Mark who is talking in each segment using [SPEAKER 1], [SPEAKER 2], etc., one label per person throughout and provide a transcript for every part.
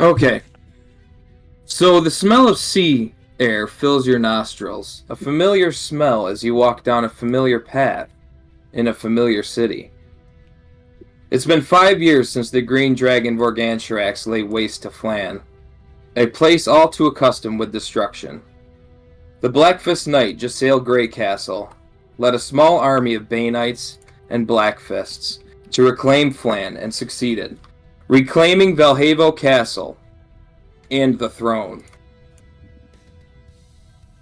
[SPEAKER 1] Okay. So the smell of sea air fills your nostrils. A familiar smell as you walk down a familiar path in a familiar city. It's been 5 years since the Green Dragon Vorganshirax lay waste to Phlan, a place all too accustomed with destruction. The Blackfist Knight Jhessail Greycastle led a small army of Banites and Blackfists to reclaim Phlan and succeeded, reclaiming Valhavo Castle and the throne.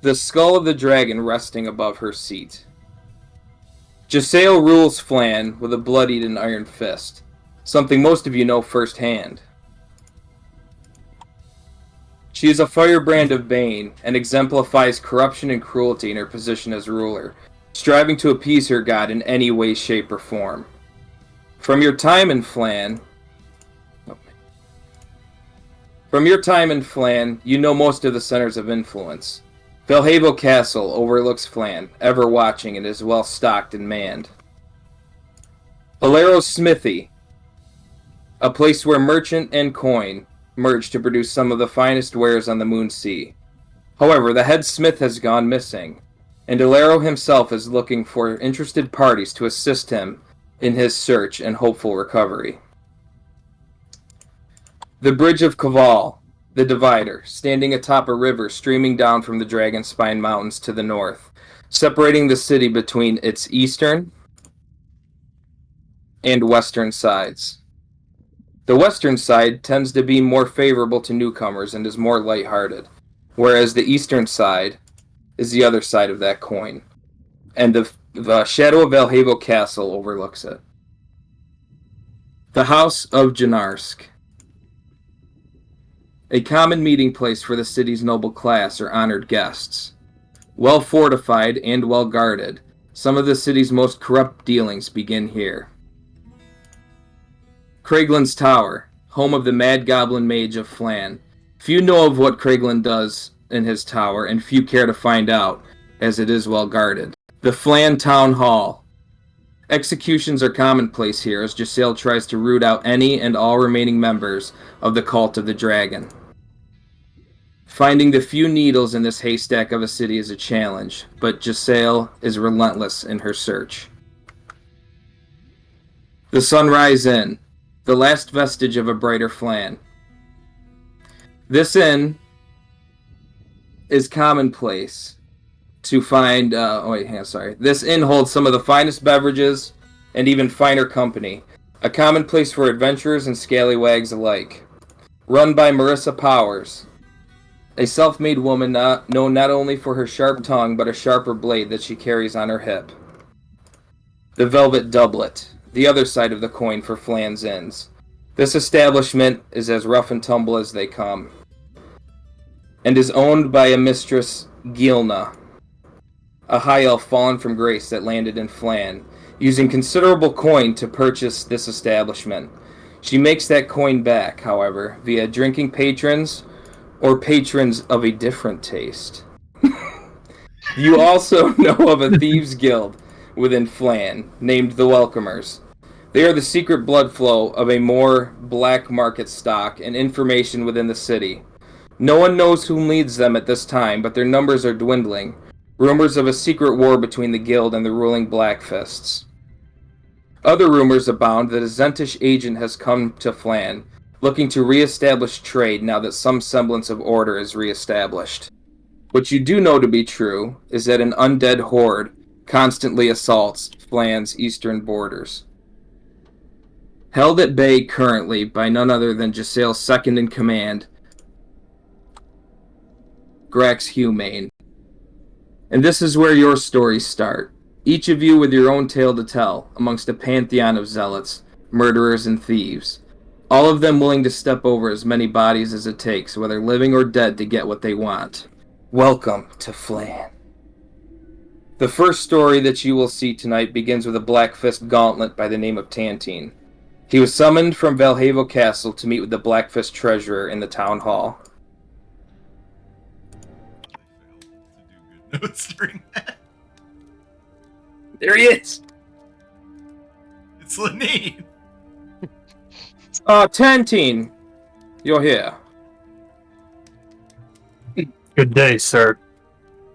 [SPEAKER 1] The skull of the dragon resting above her seat. Jhessail rules Phlan with a bloodied and iron fist, something most of you know firsthand. She is a firebrand of Bane and exemplifies corruption and cruelty in her position as ruler, striving to appease her god in any way, shape, or form. From your time in Phlan, you know most of the centers of influence. Valhavo Castle overlooks Phlan, ever watching and is well stocked and manned. Hilaro's Smithy, a place where merchant and coin merge to produce some of the finest wares on the Moonsea. However, the head smith has gone missing, and Hilaro himself is looking for interested parties to assist him in his search and hopeful recovery. The Bridge of Kaval, the divider, standing atop a river streaming down from the Dragonspine Mountains to the north, separating the city between its eastern and western sides. The western side tends to be more favorable to newcomers and is more lighthearted, whereas the eastern side is the other side of that coin, and the shadow of Valhavo Castle overlooks it. The House of Janarsk, a common meeting place for the city's noble class or honored guests. Well fortified and well guarded, some of the city's most corrupt dealings begin here. Kraeglin's Tower, home of the Mad Goblin Mage of Phlan. Few know of what Kraeglin does in his tower, and few care to find out, as it is well guarded. The Phlan Town Hall. Executions are commonplace here, as Jhessail tries to root out any and all remaining members of the Cult of the Dragon. Finding the few needles in this haystack of a city is a challenge, but Jhessail is relentless in her search. The Sunrise Inn, the last vestige of a brighter Phlan. This inn is commonplace to find... This inn holds some of the finest beverages and even finer company, a common place for adventurers and scallywags alike. Run by Marissa Powers, a self-made woman known not only for her sharp tongue, but a sharper blade that she carries on her hip. The Velvet Doublet, the other side of the coin for Phlan's Inns. This establishment is as rough and tumble as they come, and is owned by a mistress, Gilna, a high elf fallen from grace that landed in Phlan, using considerable coin to purchase this establishment. She makes that coin back, however, via drinking patrons or patrons of a different taste. You also know of a thieves' guild within Phlan, named the Welcomers. They are the secret blood flow of a more black market stock and information within the city. No one knows who leads them at this time, but their numbers are dwindling. Rumors of a secret war between the guild and the ruling Blackfists. Other rumors abound that a Zentish agent has come to Phlan, looking to re-establish trade now that some semblance of order is re-established. What you do know to be true is that an undead horde constantly assaults Phlan's eastern borders. Held at bay currently by none other than Jhessail's second-in-command, Grax Humane. And this is where your stories start, each of you with your own tale to tell, amongst a pantheon of zealots, murderers, and thieves, all of them willing to step over as many bodies as it takes, whether living or dead, to get what they want. Welcome to Phlan. The first story that you will see tonight begins with a Blackfist gauntlet by the name of Tantine. He was summoned from Valhavo Castle to meet with the Blackfist treasurer in the town hall.
[SPEAKER 2] I failed to do good notes during that.
[SPEAKER 1] There he is!
[SPEAKER 2] It's Lenine!
[SPEAKER 1] Tantine, you're here.
[SPEAKER 3] Good day, sir.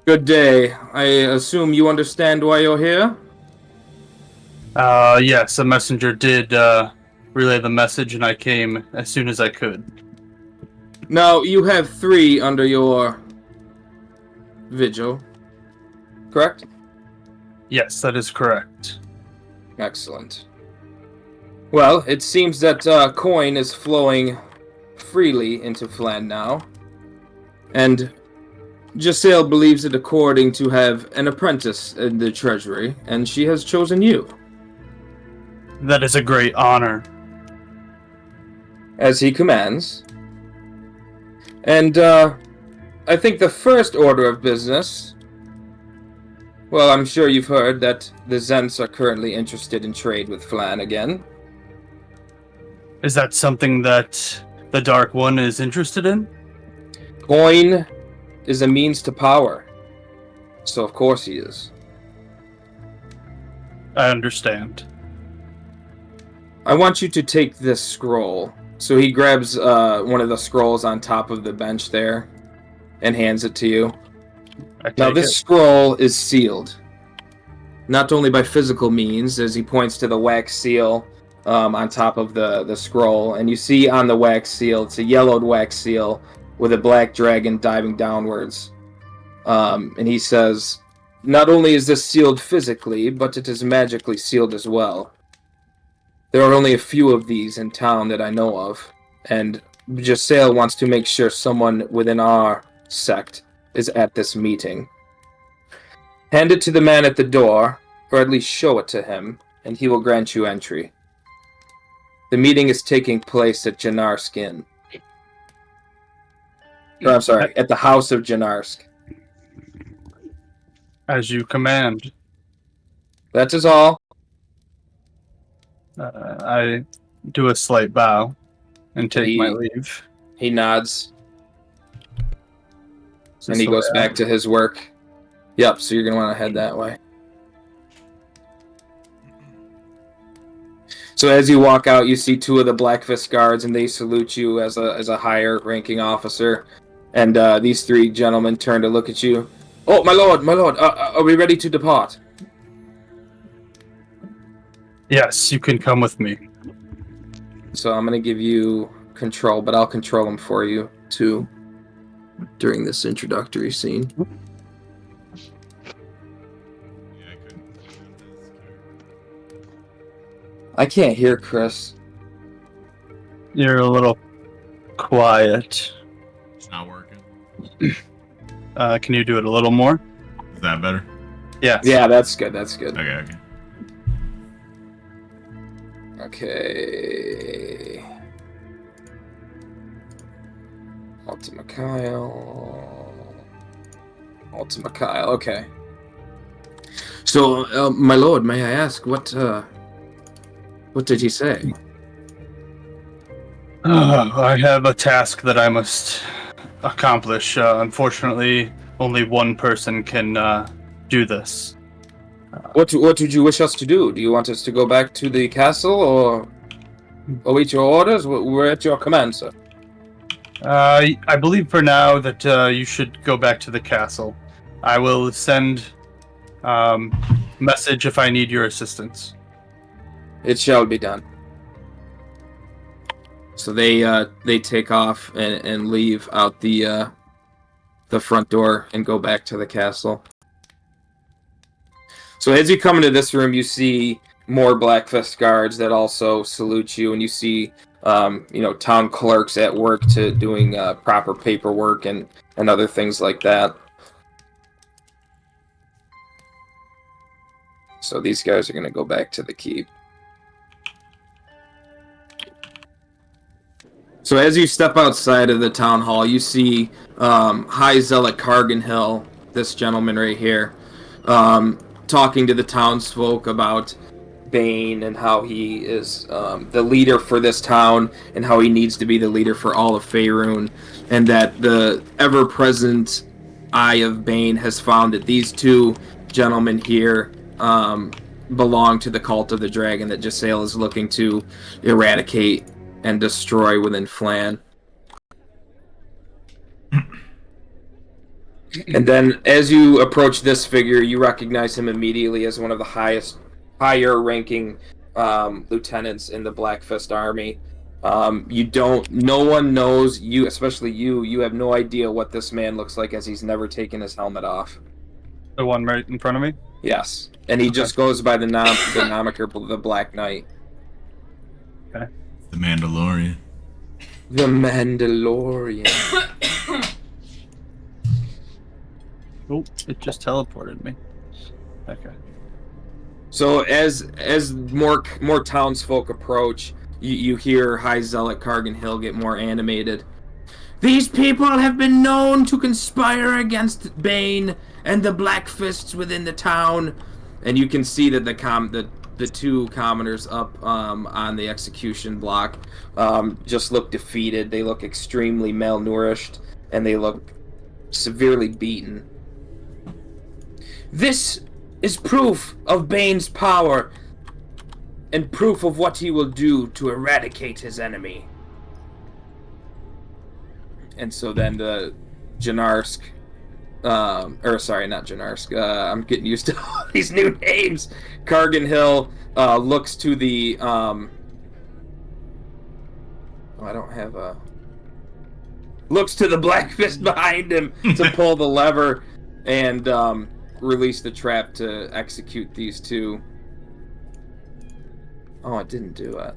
[SPEAKER 1] Good day. I assume you understand why you're here?
[SPEAKER 3] Yes, a messenger did relay the message, and I came as soon as I could.
[SPEAKER 1] Now, you have 3 under your vigil, correct?
[SPEAKER 3] Yes, that is correct.
[SPEAKER 1] Excellent. Well, it seems that coin is flowing freely into Phlan now, and Jhessail believes it according to have an apprentice in the treasury, and she has chosen you.
[SPEAKER 3] That is a great honor.
[SPEAKER 1] As he commands. And I think the first order of business... Well, I'm sure you've heard that the Zents are currently interested in trade with Phlan again.
[SPEAKER 3] Is that something that the Dark One is interested in?
[SPEAKER 1] Coin is a means to power. So of course he is.
[SPEAKER 3] I understand.
[SPEAKER 1] I want you to take this scroll. So he grabs one of the scrolls on top of the bench there and hands it to you. Now this scroll is sealed. Not only by physical means, as he points to the wax seal on top of the scroll, and you see on the wax seal, it's a yellowed wax seal with a black dragon diving downwards. And he says, not only is this sealed physically, but it is magically sealed as well. There are only a few of these in town that I know of, and Jhessail wants to make sure someone within our sect is at this meeting. Hand it to the man at the door, or at least show it to him, and he will grant you entry. The meeting is taking place at Janarsk Inn. Or, I'm sorry, at the House of Janarsk.
[SPEAKER 3] As you command.
[SPEAKER 1] That is all.
[SPEAKER 3] I do a slight bow and take my leave.
[SPEAKER 1] He nods. And he goes back to his work. Yep, so you're going to want to head that way. So as you walk out, you see 2 of the Blackfist guards, and they salute you as a higher ranking officer. And these 3 gentlemen turn to look at you. Oh, my lord, are we ready to depart?
[SPEAKER 3] Yes, you can come with me.
[SPEAKER 1] So I'm going to give you control, but I'll control them for you, too, during this introductory scene. I can't hear Chris.
[SPEAKER 3] You're a little quiet.
[SPEAKER 2] It's not working.
[SPEAKER 3] Can you do it a little more?
[SPEAKER 2] Is that better?
[SPEAKER 3] Yeah.
[SPEAKER 1] Yeah, that's good. That's good.
[SPEAKER 2] Okay.
[SPEAKER 1] Okay. Ultima Kyle. Okay. So, my lord, may I ask, what did he say?
[SPEAKER 3] I have a task that I must accomplish. Unfortunately, only one person can do this.
[SPEAKER 1] What would you wish us to do? Do you want us to go back to the castle, or await your orders? We're at your command, sir.
[SPEAKER 3] I believe for now that you should go back to the castle. I will send message if I need your assistance.
[SPEAKER 1] It shall be done. So they take off and leave out the front door and go back to the castle. So as you come into this room, you see more Blackfist guards that also salute you, and you see town clerks at work to doing proper paperwork and other things like that. So these guys are going to go back to the keep. So as you step outside of the town hall, you see High Zealot Carganhill, this gentleman right here, talking to the townsfolk about Bane and how he is the leader for this town and how he needs to be the leader for all of Faerun, and that the ever-present eye of Bane has found that these 2 gentlemen here belong to the cult of the dragon that Jhessail is looking to eradicate and destroy within Phlan. And then, as you approach this figure, you recognize him immediately as one of the higher-ranking lieutenants in the Black Fist Army. No one knows, especially you have no idea what this man looks like, as he's never taken his helmet off.
[SPEAKER 3] The one right in front of me?
[SPEAKER 1] Yes. And he just goes by the moniker the Black Knight.
[SPEAKER 3] Okay.
[SPEAKER 2] The Mandalorian.
[SPEAKER 1] The Mandalorian.
[SPEAKER 3] Oh, it just teleported me. Okay.
[SPEAKER 1] So as more townsfolk approach, you hear High Zealot Cargan Hill get more animated. These people have been known to conspire against Bane and the Black Fists within the town, and you can see that the two commoners up on the execution block just look defeated. They look extremely malnourished, and they look severely beaten. This is proof of Bane's power, and proof of what he will do to eradicate his enemy. And so then the Janarsk, sorry, not Janarsk, I'm getting used to all these new names. Cargan Hill looks to the, looks to the Black Fist behind him to pull the lever and release the trap to execute these two. Oh, it didn't do it.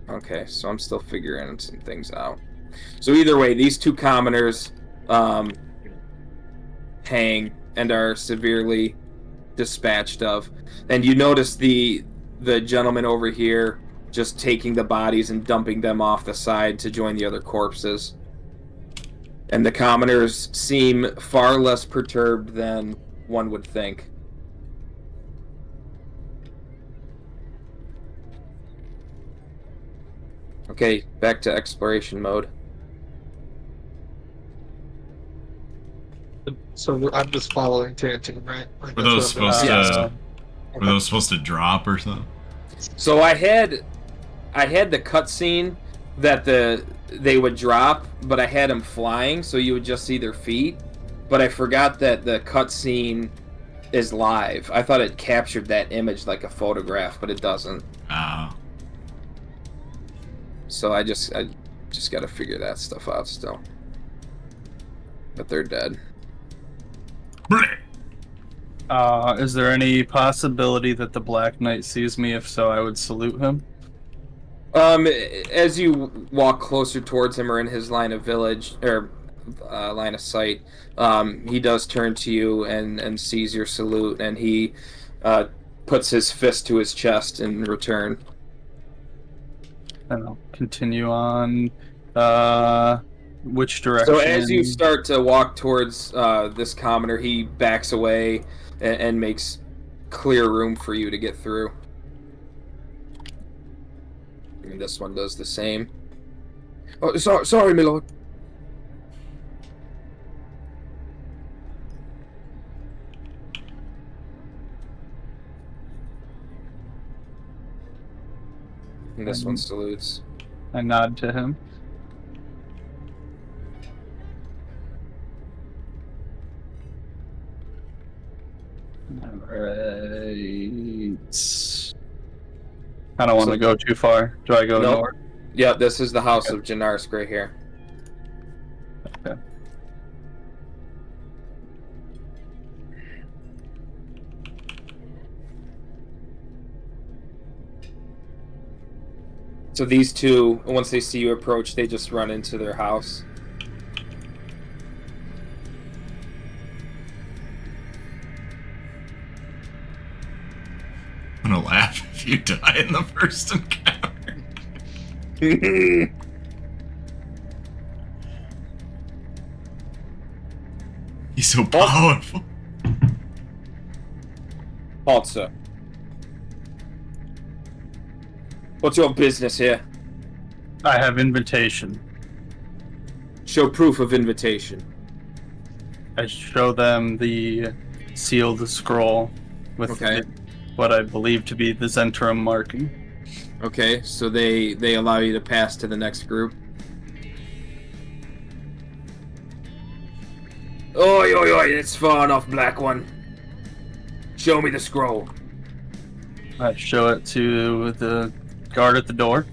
[SPEAKER 1] Okay, so I'm still figuring some things out. So either way, these two commoners hang and are severely dispatched of. And you notice the gentleman over here just taking the bodies and dumping them off the side to join the other corpses. And the commoners seem far less perturbed than one would think. Okay, back to exploration mode.
[SPEAKER 4] So I'm just following Tantine, right? Like,
[SPEAKER 2] Were those supposed to?
[SPEAKER 1] Yes.
[SPEAKER 2] Were those supposed to drop or something?
[SPEAKER 1] So I had the cutscene that they would drop, but I had them flying, so you would just see their feet. But I forgot that the cutscene is live. I thought it captured that image like a photograph, but it doesn't.
[SPEAKER 2] Oh.
[SPEAKER 1] So I just got to figure that stuff out still. But they're dead.
[SPEAKER 3] Is there any possibility that the Black Knight sees me? If so, I would salute him.
[SPEAKER 1] As you walk closer towards him or in his line of line of sight, he does turn to you and sees your salute, and he puts his fist to his chest in return.
[SPEAKER 3] And I'll continue on. Which direction?
[SPEAKER 1] So as you start to walk towards this commoner, he backs away and makes clear room for you to get through. And this one does the same. Oh, sorry, my lord. And this one salutes.
[SPEAKER 3] I nod to him. Alright. I don't want to go too far. Do I go
[SPEAKER 1] Nope.
[SPEAKER 3] north?
[SPEAKER 1] Yeah, this is the house of Janarsk right here.
[SPEAKER 3] Okay.
[SPEAKER 1] So these two, once they see you approach, they just run into their house.
[SPEAKER 2] I'm gonna laugh if you die in the first encounter. He's so powerful.
[SPEAKER 1] Halt, sir. What's your business here?
[SPEAKER 3] I have invitation.
[SPEAKER 1] Show proof of invitation.
[SPEAKER 3] I show them the sealed scroll with
[SPEAKER 1] Okay.
[SPEAKER 3] what I believe to be the Zentrum marking.
[SPEAKER 1] Okay, so they allow you to pass to the next group. Oi, oi, oi, it's far enough, Black One. Show me the scroll.
[SPEAKER 3] I show it to the guard at the door.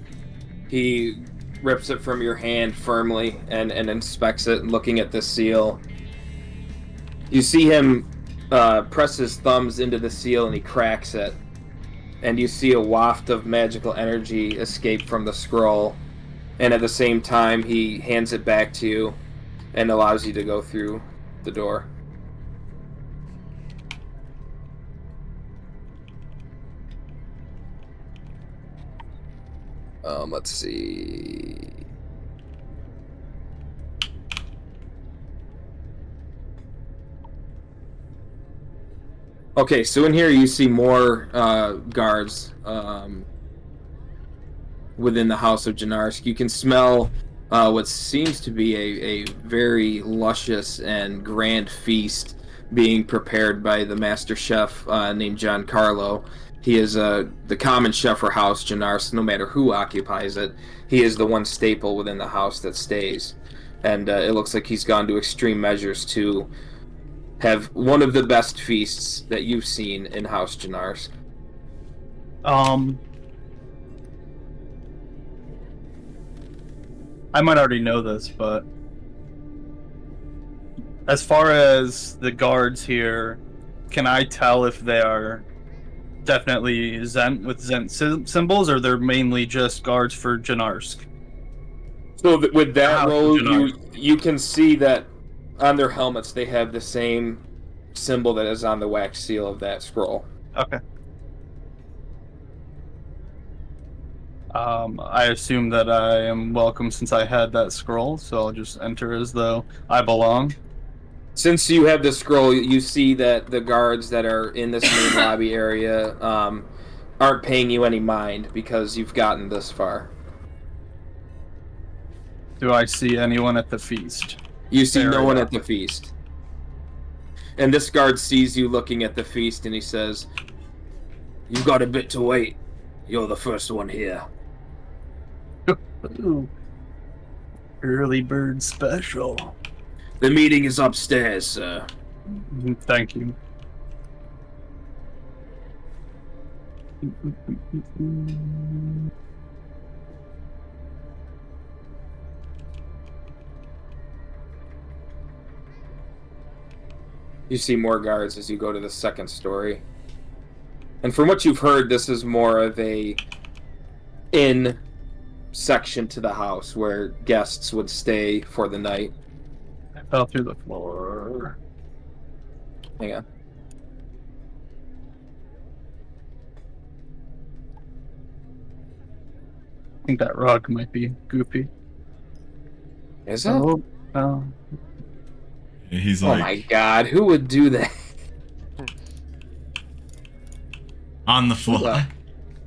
[SPEAKER 1] He rips it from your hand firmly and inspects it, looking at the seal. You see him press his thumbs into the seal and he cracks it. And you see a waft of magical energy escape from the scroll. And at the same time, he hands it back to you and allows you to go through the door. Let's see. Okay, so in here you see more guards within the House of Jynarsk. You can smell what seems to be a very luscious and grand feast being prepared by the master chef named Giancarlo. He is the common chef for House Jynarsk. No matter who occupies it, he is the one staple within the house that stays. And it looks like he's gone to extreme measures to have one of the best feasts that you've seen in House Jynarsk.
[SPEAKER 3] I might already know this, but as far as the guards here, can I tell if they are definitely Zent with Zent symbols, or they're mainly just guards for Jynarsk?
[SPEAKER 1] So with that roll,
[SPEAKER 3] Jynarsk.
[SPEAKER 1] you can see that on their helmets they have the same symbol that is on the wax seal of that scroll.
[SPEAKER 3] Okay. I assume that I am welcome since I had that scroll, so I'll just enter as though I belong.
[SPEAKER 1] Since you have the scroll, you see that the guards that are in this main lobby area aren't paying you any mind because you've gotten this far.
[SPEAKER 3] Do I see anyone at the feast?
[SPEAKER 1] You see no one
[SPEAKER 3] Area.
[SPEAKER 1] at the feast. And this guard sees you looking at the feast and he says, "You've got a bit to wait. You're the first one here."
[SPEAKER 3] Ooh. Early bird special.
[SPEAKER 1] The meeting is upstairs, sir.
[SPEAKER 3] Thank you.
[SPEAKER 1] You see more guards as you go to the second story. And from what you've heard, this is more of a inn section to the house where guests would stay for the night.
[SPEAKER 3] I fell through the floor.
[SPEAKER 1] Hang on.
[SPEAKER 3] I think that rug might be goofy.
[SPEAKER 1] Is it?
[SPEAKER 3] Oh.
[SPEAKER 2] He's
[SPEAKER 1] Oh
[SPEAKER 2] like
[SPEAKER 1] my god, who would do that?
[SPEAKER 2] on the
[SPEAKER 1] Who
[SPEAKER 2] fly.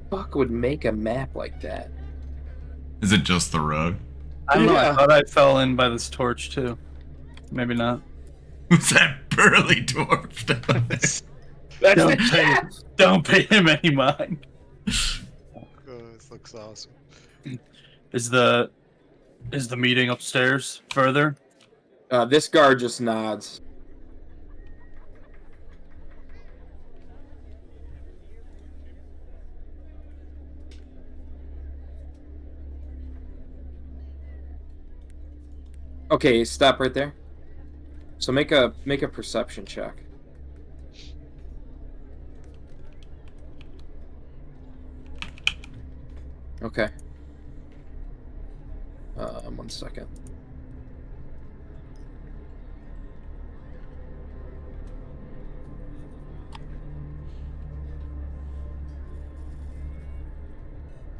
[SPEAKER 1] the fuck would make a map like that?
[SPEAKER 2] Is it just the rug?
[SPEAKER 3] I don't know.
[SPEAKER 1] Yeah.
[SPEAKER 3] I thought I fell in by this torch too. Maybe not.
[SPEAKER 2] Who's that burly dwarf down there?
[SPEAKER 1] That's
[SPEAKER 3] Don't
[SPEAKER 1] the
[SPEAKER 3] pay,
[SPEAKER 1] chef!
[SPEAKER 3] don't pay him any mind.
[SPEAKER 4] This looks awesome.
[SPEAKER 3] Is the meeting upstairs further?
[SPEAKER 1] This guard just nods. Okay, stop right there. So make a perception check. Okay. 1 second.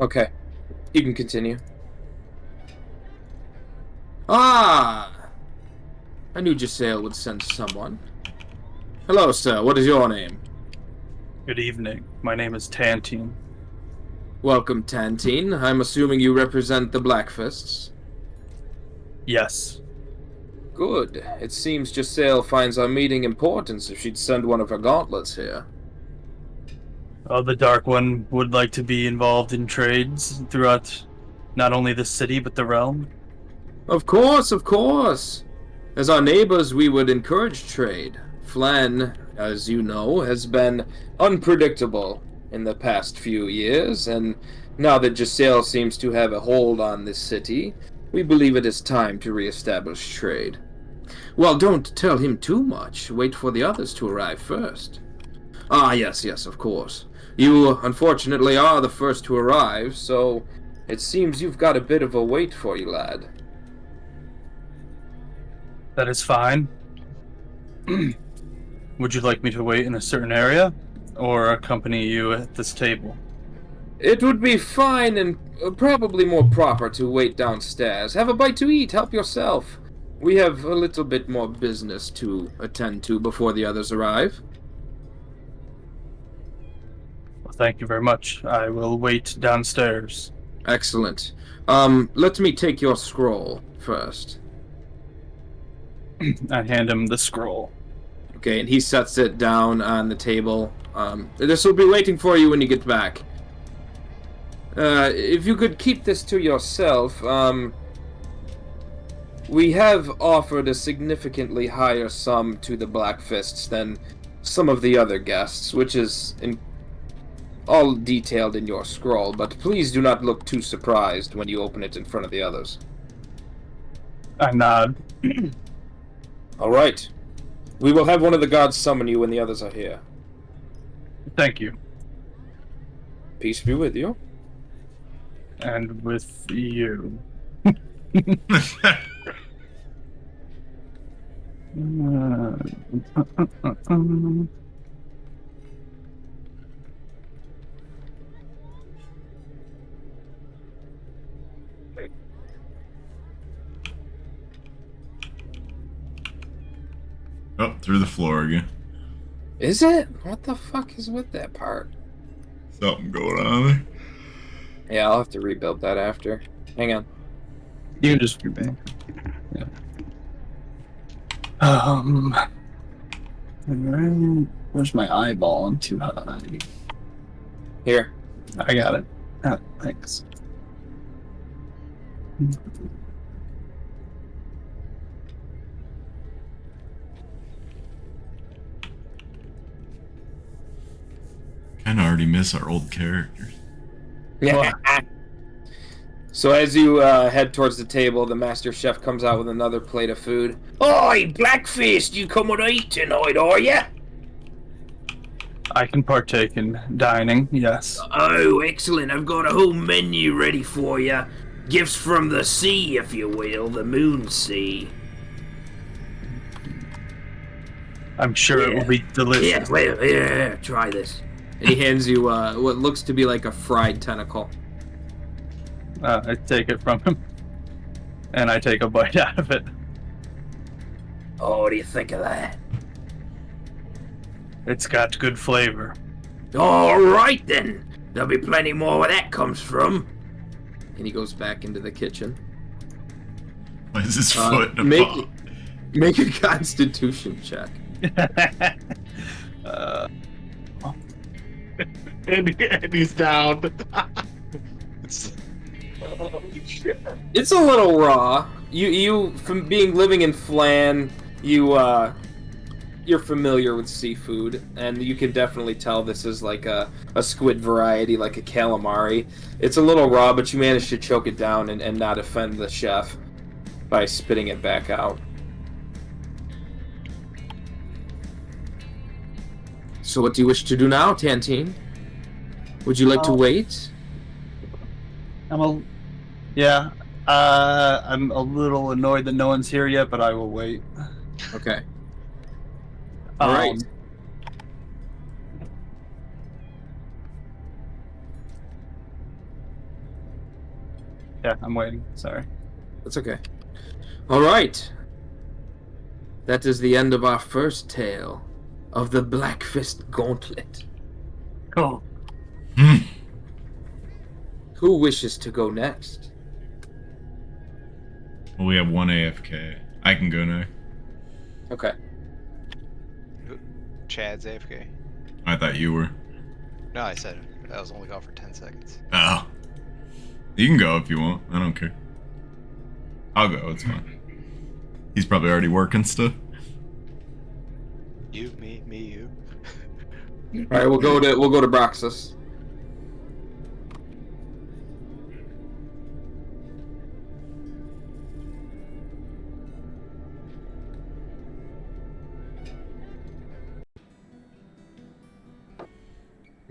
[SPEAKER 1] Okay, you can continue. Ah! I knew Jhessail would send someone. Hello, sir. What is your name?
[SPEAKER 3] Good evening. My name is Tantine.
[SPEAKER 1] Welcome, Tantine. I'm assuming you represent the Blackfists.
[SPEAKER 3] Yes.
[SPEAKER 1] Good. It seems Jhessail finds our meeting important if she'd send one of her gauntlets here.
[SPEAKER 3] The Dark One would like to be involved in trades throughout not only the city but the realm.
[SPEAKER 1] Of course, of course. As our neighbors, we would encourage trade. Phlan, as you know, has been unpredictable in the past few years, and now that Jhessail seems to have a hold on this city, we believe it is time to reestablish trade. Well, don't tell him too much. Wait for the others to arrive first. Ah, yes, of course. You, unfortunately, are the first to arrive, so it seems you've got a bit of a wait for you, lad.
[SPEAKER 3] That is fine. Would you like me to wait in a certain area, or accompany you at this table?
[SPEAKER 1] It would be fine and probably more proper to wait downstairs. Have a bite to eat, help yourself. We have a little bit more business to attend to before the others arrive.
[SPEAKER 3] Well, thank you very much. I will wait downstairs.
[SPEAKER 1] Excellent. Let me take your scroll first.
[SPEAKER 3] I hand him the scroll.
[SPEAKER 1] Okay, and he sets it down on the table. This will be waiting for you when you get back. If you could keep this to yourself, we have offered a significantly higher sum to the Blackfists than some of the other guests, which is all detailed in your scroll, but please do not look too surprised when you open it in front of the others.
[SPEAKER 3] I nod.
[SPEAKER 1] Alright. We will have one of the guards summon you when the others are here.
[SPEAKER 3] Thank you.
[SPEAKER 1] Peace be with you.
[SPEAKER 3] And with you.
[SPEAKER 2] Oh, through the floor again.
[SPEAKER 1] Is it? What the fuck is with that part?
[SPEAKER 2] Something going on there.
[SPEAKER 1] Yeah, I'll have to rebuild that after. Hang on.
[SPEAKER 3] You can just... Yeah. Where's my eyeball? I'm too high.
[SPEAKER 1] Here.
[SPEAKER 3] I got it. Oh, thanks.
[SPEAKER 2] Kind of already miss our old characters.
[SPEAKER 1] Yeah. So as you head towards the table, the master chef comes out with another plate of food. Oi, Blackfist, you come and eat tonight, are ya?
[SPEAKER 3] I can partake in dining, yes.
[SPEAKER 1] Oh, excellent. I've got a whole menu ready for you. Gifts from the sea, if you will, the Moonsea.
[SPEAKER 3] I'm sure it will be delicious.
[SPEAKER 1] Yeah, try this. And he hands you what looks to be like a fried tentacle.
[SPEAKER 3] I take it from him, and I take a bite out of it.
[SPEAKER 1] Oh, what do you think of that?
[SPEAKER 3] It's got good flavor.
[SPEAKER 1] All right, then. There'll be plenty more where that comes from. And he goes back into the kitchen.
[SPEAKER 2] Why is his foot in a
[SPEAKER 1] make,
[SPEAKER 2] pot?
[SPEAKER 1] Make a Constitution check.
[SPEAKER 4] And he's down.
[SPEAKER 1] It's a little raw. You from living in Phlan, you're familiar with seafood, and you can definitely tell this is like a squid variety, like a calamari. It's a little raw, but you managed to choke it down and not offend the chef by spitting it back out. So what do you wish to do now, Tantine? Would you like to wait?
[SPEAKER 3] I'm a little annoyed that no one's here yet, but I will wait.
[SPEAKER 1] Okay. All right.
[SPEAKER 3] Yeah, I'm waiting. Sorry.
[SPEAKER 1] That's okay. All right. That is the end of our first tale of the Blackfist Gauntlet.
[SPEAKER 3] Cool.
[SPEAKER 1] Who wishes to go next?
[SPEAKER 2] Well, we have one AFK. I can go now.
[SPEAKER 1] Okay.
[SPEAKER 4] Chad's AFK.
[SPEAKER 2] I thought you were.
[SPEAKER 4] No, I said I was only gone for 10 seconds.
[SPEAKER 2] Oh. You can go if you want. I don't care. I'll go. It's fine. He's probably already working stuff.
[SPEAKER 4] You, me, you.
[SPEAKER 1] All right, we'll go to Broxus.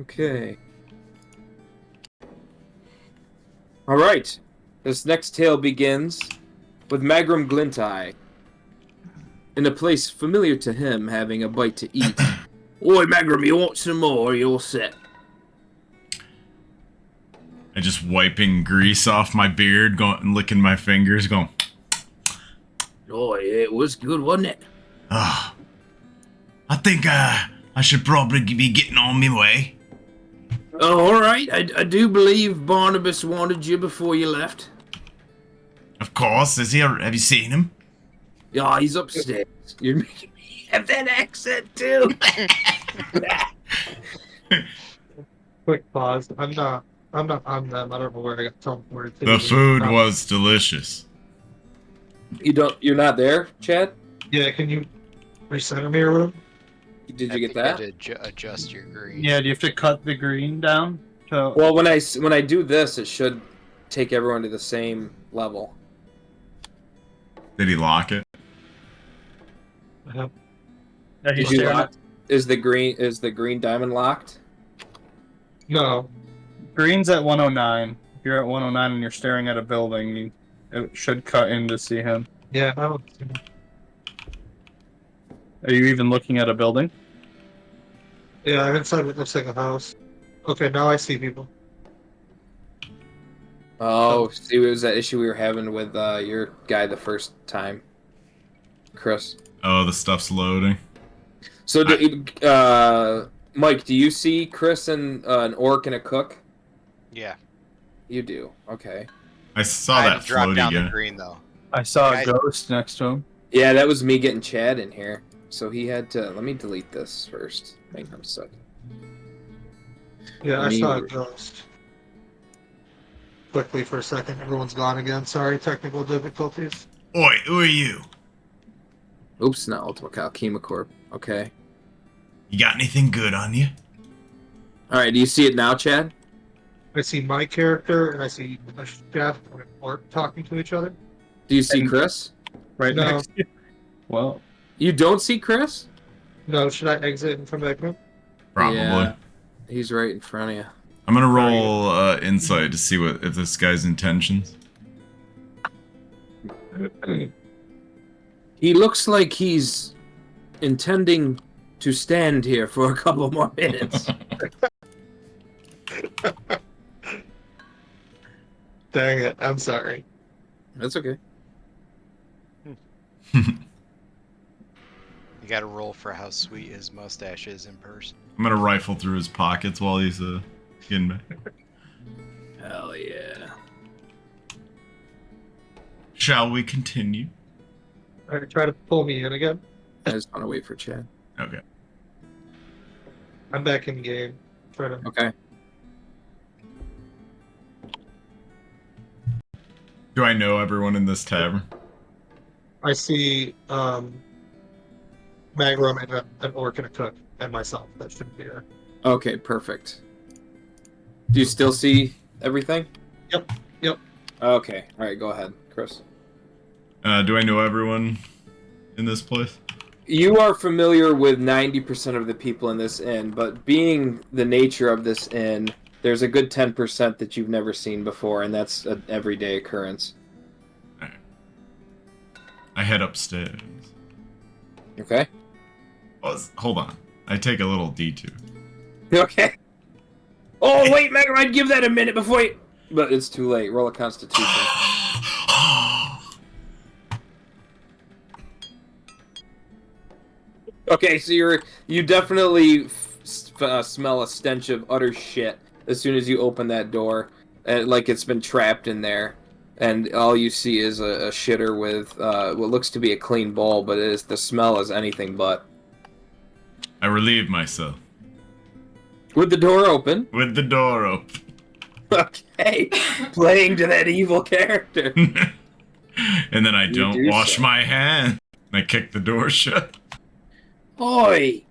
[SPEAKER 1] Okay. All right. This next tale begins with Magrom Glinteye, in a place familiar to him, having a bite to eat. Oi, Magrom, you want some more? You're all set.
[SPEAKER 2] And just wiping grease off my beard, going licking my fingers, going.
[SPEAKER 1] Oh, it was good, wasn't it?
[SPEAKER 2] Ah, I think I should probably be getting on my way.
[SPEAKER 1] Oh, all right. I do believe Barnabas wanted you before you left.
[SPEAKER 2] Of course, is he? Have you seen him?
[SPEAKER 1] Yeah, he's upstairs. You're making me have that accent too.
[SPEAKER 3] Quick pause. I'm not on them. I don't know where I got teleported to.
[SPEAKER 2] The food was delicious.
[SPEAKER 1] You're not there, Chad?
[SPEAKER 3] Yeah, can you recenter me or whatever?
[SPEAKER 1] Did
[SPEAKER 4] I
[SPEAKER 1] you get
[SPEAKER 4] think
[SPEAKER 1] that?
[SPEAKER 4] I had to adjust your green.
[SPEAKER 3] Yeah, do you have to cut the green down?
[SPEAKER 1] Well, when I do this, it should take everyone to the same level.
[SPEAKER 2] Did he lock it?
[SPEAKER 3] Yeah,
[SPEAKER 1] Did you lock? Is the green diamond locked?
[SPEAKER 3] No. Green's at 109. If you're at 109 and you're staring at a building, it should cut in to see him. Yeah, I don't see him. Are you even looking at a building? Yeah, I'm inside what looks like a house. Okay, now I see people.
[SPEAKER 1] Oh, see, it was that issue we were having with your guy the first time, Chris.
[SPEAKER 2] Oh, the stuff's loading.
[SPEAKER 1] So, Mike, do you see Chris and an orc and a cook?
[SPEAKER 4] Yeah.
[SPEAKER 1] You do. Okay.
[SPEAKER 2] I saw
[SPEAKER 4] I had
[SPEAKER 2] that
[SPEAKER 4] to drop
[SPEAKER 2] floaty
[SPEAKER 4] down
[SPEAKER 2] guy.
[SPEAKER 4] the green though.
[SPEAKER 3] I saw
[SPEAKER 4] Guys-
[SPEAKER 3] a ghost next to him.
[SPEAKER 1] Yeah, that was me getting Chad in here. So he had to. Let me delete this first. Hang on a second.
[SPEAKER 3] Yeah,
[SPEAKER 1] I saw a
[SPEAKER 3] ghost. Quickly for a second, everyone's gone again. Sorry, technical difficulties.
[SPEAKER 2] Oi, who are you?
[SPEAKER 1] Oops, not Ultimate Cow, KemaKorp. Okay.
[SPEAKER 2] You got anything good on you?
[SPEAKER 1] All right. Do you see it now, Chad?
[SPEAKER 3] I see my character and I see a chef and an orc talking to each other.
[SPEAKER 1] Do you see Chris?
[SPEAKER 3] Right next to you. Well,
[SPEAKER 1] You don't see Chris?
[SPEAKER 3] no, should I exit and come back up?
[SPEAKER 2] Probably.
[SPEAKER 1] Yeah, he's right in front of you.
[SPEAKER 2] I'm gonna roll insight to see if this guy's intentions.
[SPEAKER 1] He looks like he's intending to stand here for a couple more minutes.
[SPEAKER 3] Dang it, I'm sorry.
[SPEAKER 1] That's okay.
[SPEAKER 4] You gotta roll for how sweet his mustache is in person.
[SPEAKER 2] I'm gonna rifle through his pockets while he's getting back.
[SPEAKER 1] Hell yeah.
[SPEAKER 2] Shall we continue?
[SPEAKER 3] Alright, try to pull me in again.
[SPEAKER 1] I just want to wait for Chad.
[SPEAKER 2] Okay.
[SPEAKER 3] I'm back in game. Try to.
[SPEAKER 1] Okay.
[SPEAKER 2] Do I know everyone in this tavern?
[SPEAKER 3] I see Magrom and an orc and a cook and myself. That shouldn't be there.
[SPEAKER 1] Okay, perfect. Do you still see everything?
[SPEAKER 3] Yep.
[SPEAKER 1] Okay. All right, go ahead, Chris.
[SPEAKER 2] Do I know everyone in this place?
[SPEAKER 1] You are familiar with 90% of the people in this inn, but being the nature of this inn, there's a good 10% that you've never seen before, and that's an everyday occurrence.
[SPEAKER 2] Alright. I head upstairs.
[SPEAKER 1] Okay?
[SPEAKER 2] Hold on. I take a little detour.
[SPEAKER 1] Okay. Oh, wait, Magrom, I'd give that a minute before you... But it's too late. Roll a Constitution. Okay, so you definitely smell a stench of utter shit as soon as you open that door, and like it's been trapped in there, and all you see is a shitter with what looks to be a clean bowl, but the smell is anything but.
[SPEAKER 2] I relieve myself.
[SPEAKER 1] With the door open.
[SPEAKER 2] With the door open.
[SPEAKER 1] Okay, playing to that evil character.
[SPEAKER 2] And then I
[SPEAKER 1] You
[SPEAKER 2] don't
[SPEAKER 1] do
[SPEAKER 2] wash
[SPEAKER 1] so.
[SPEAKER 2] my hands. I kick the door shut.
[SPEAKER 1] Oi!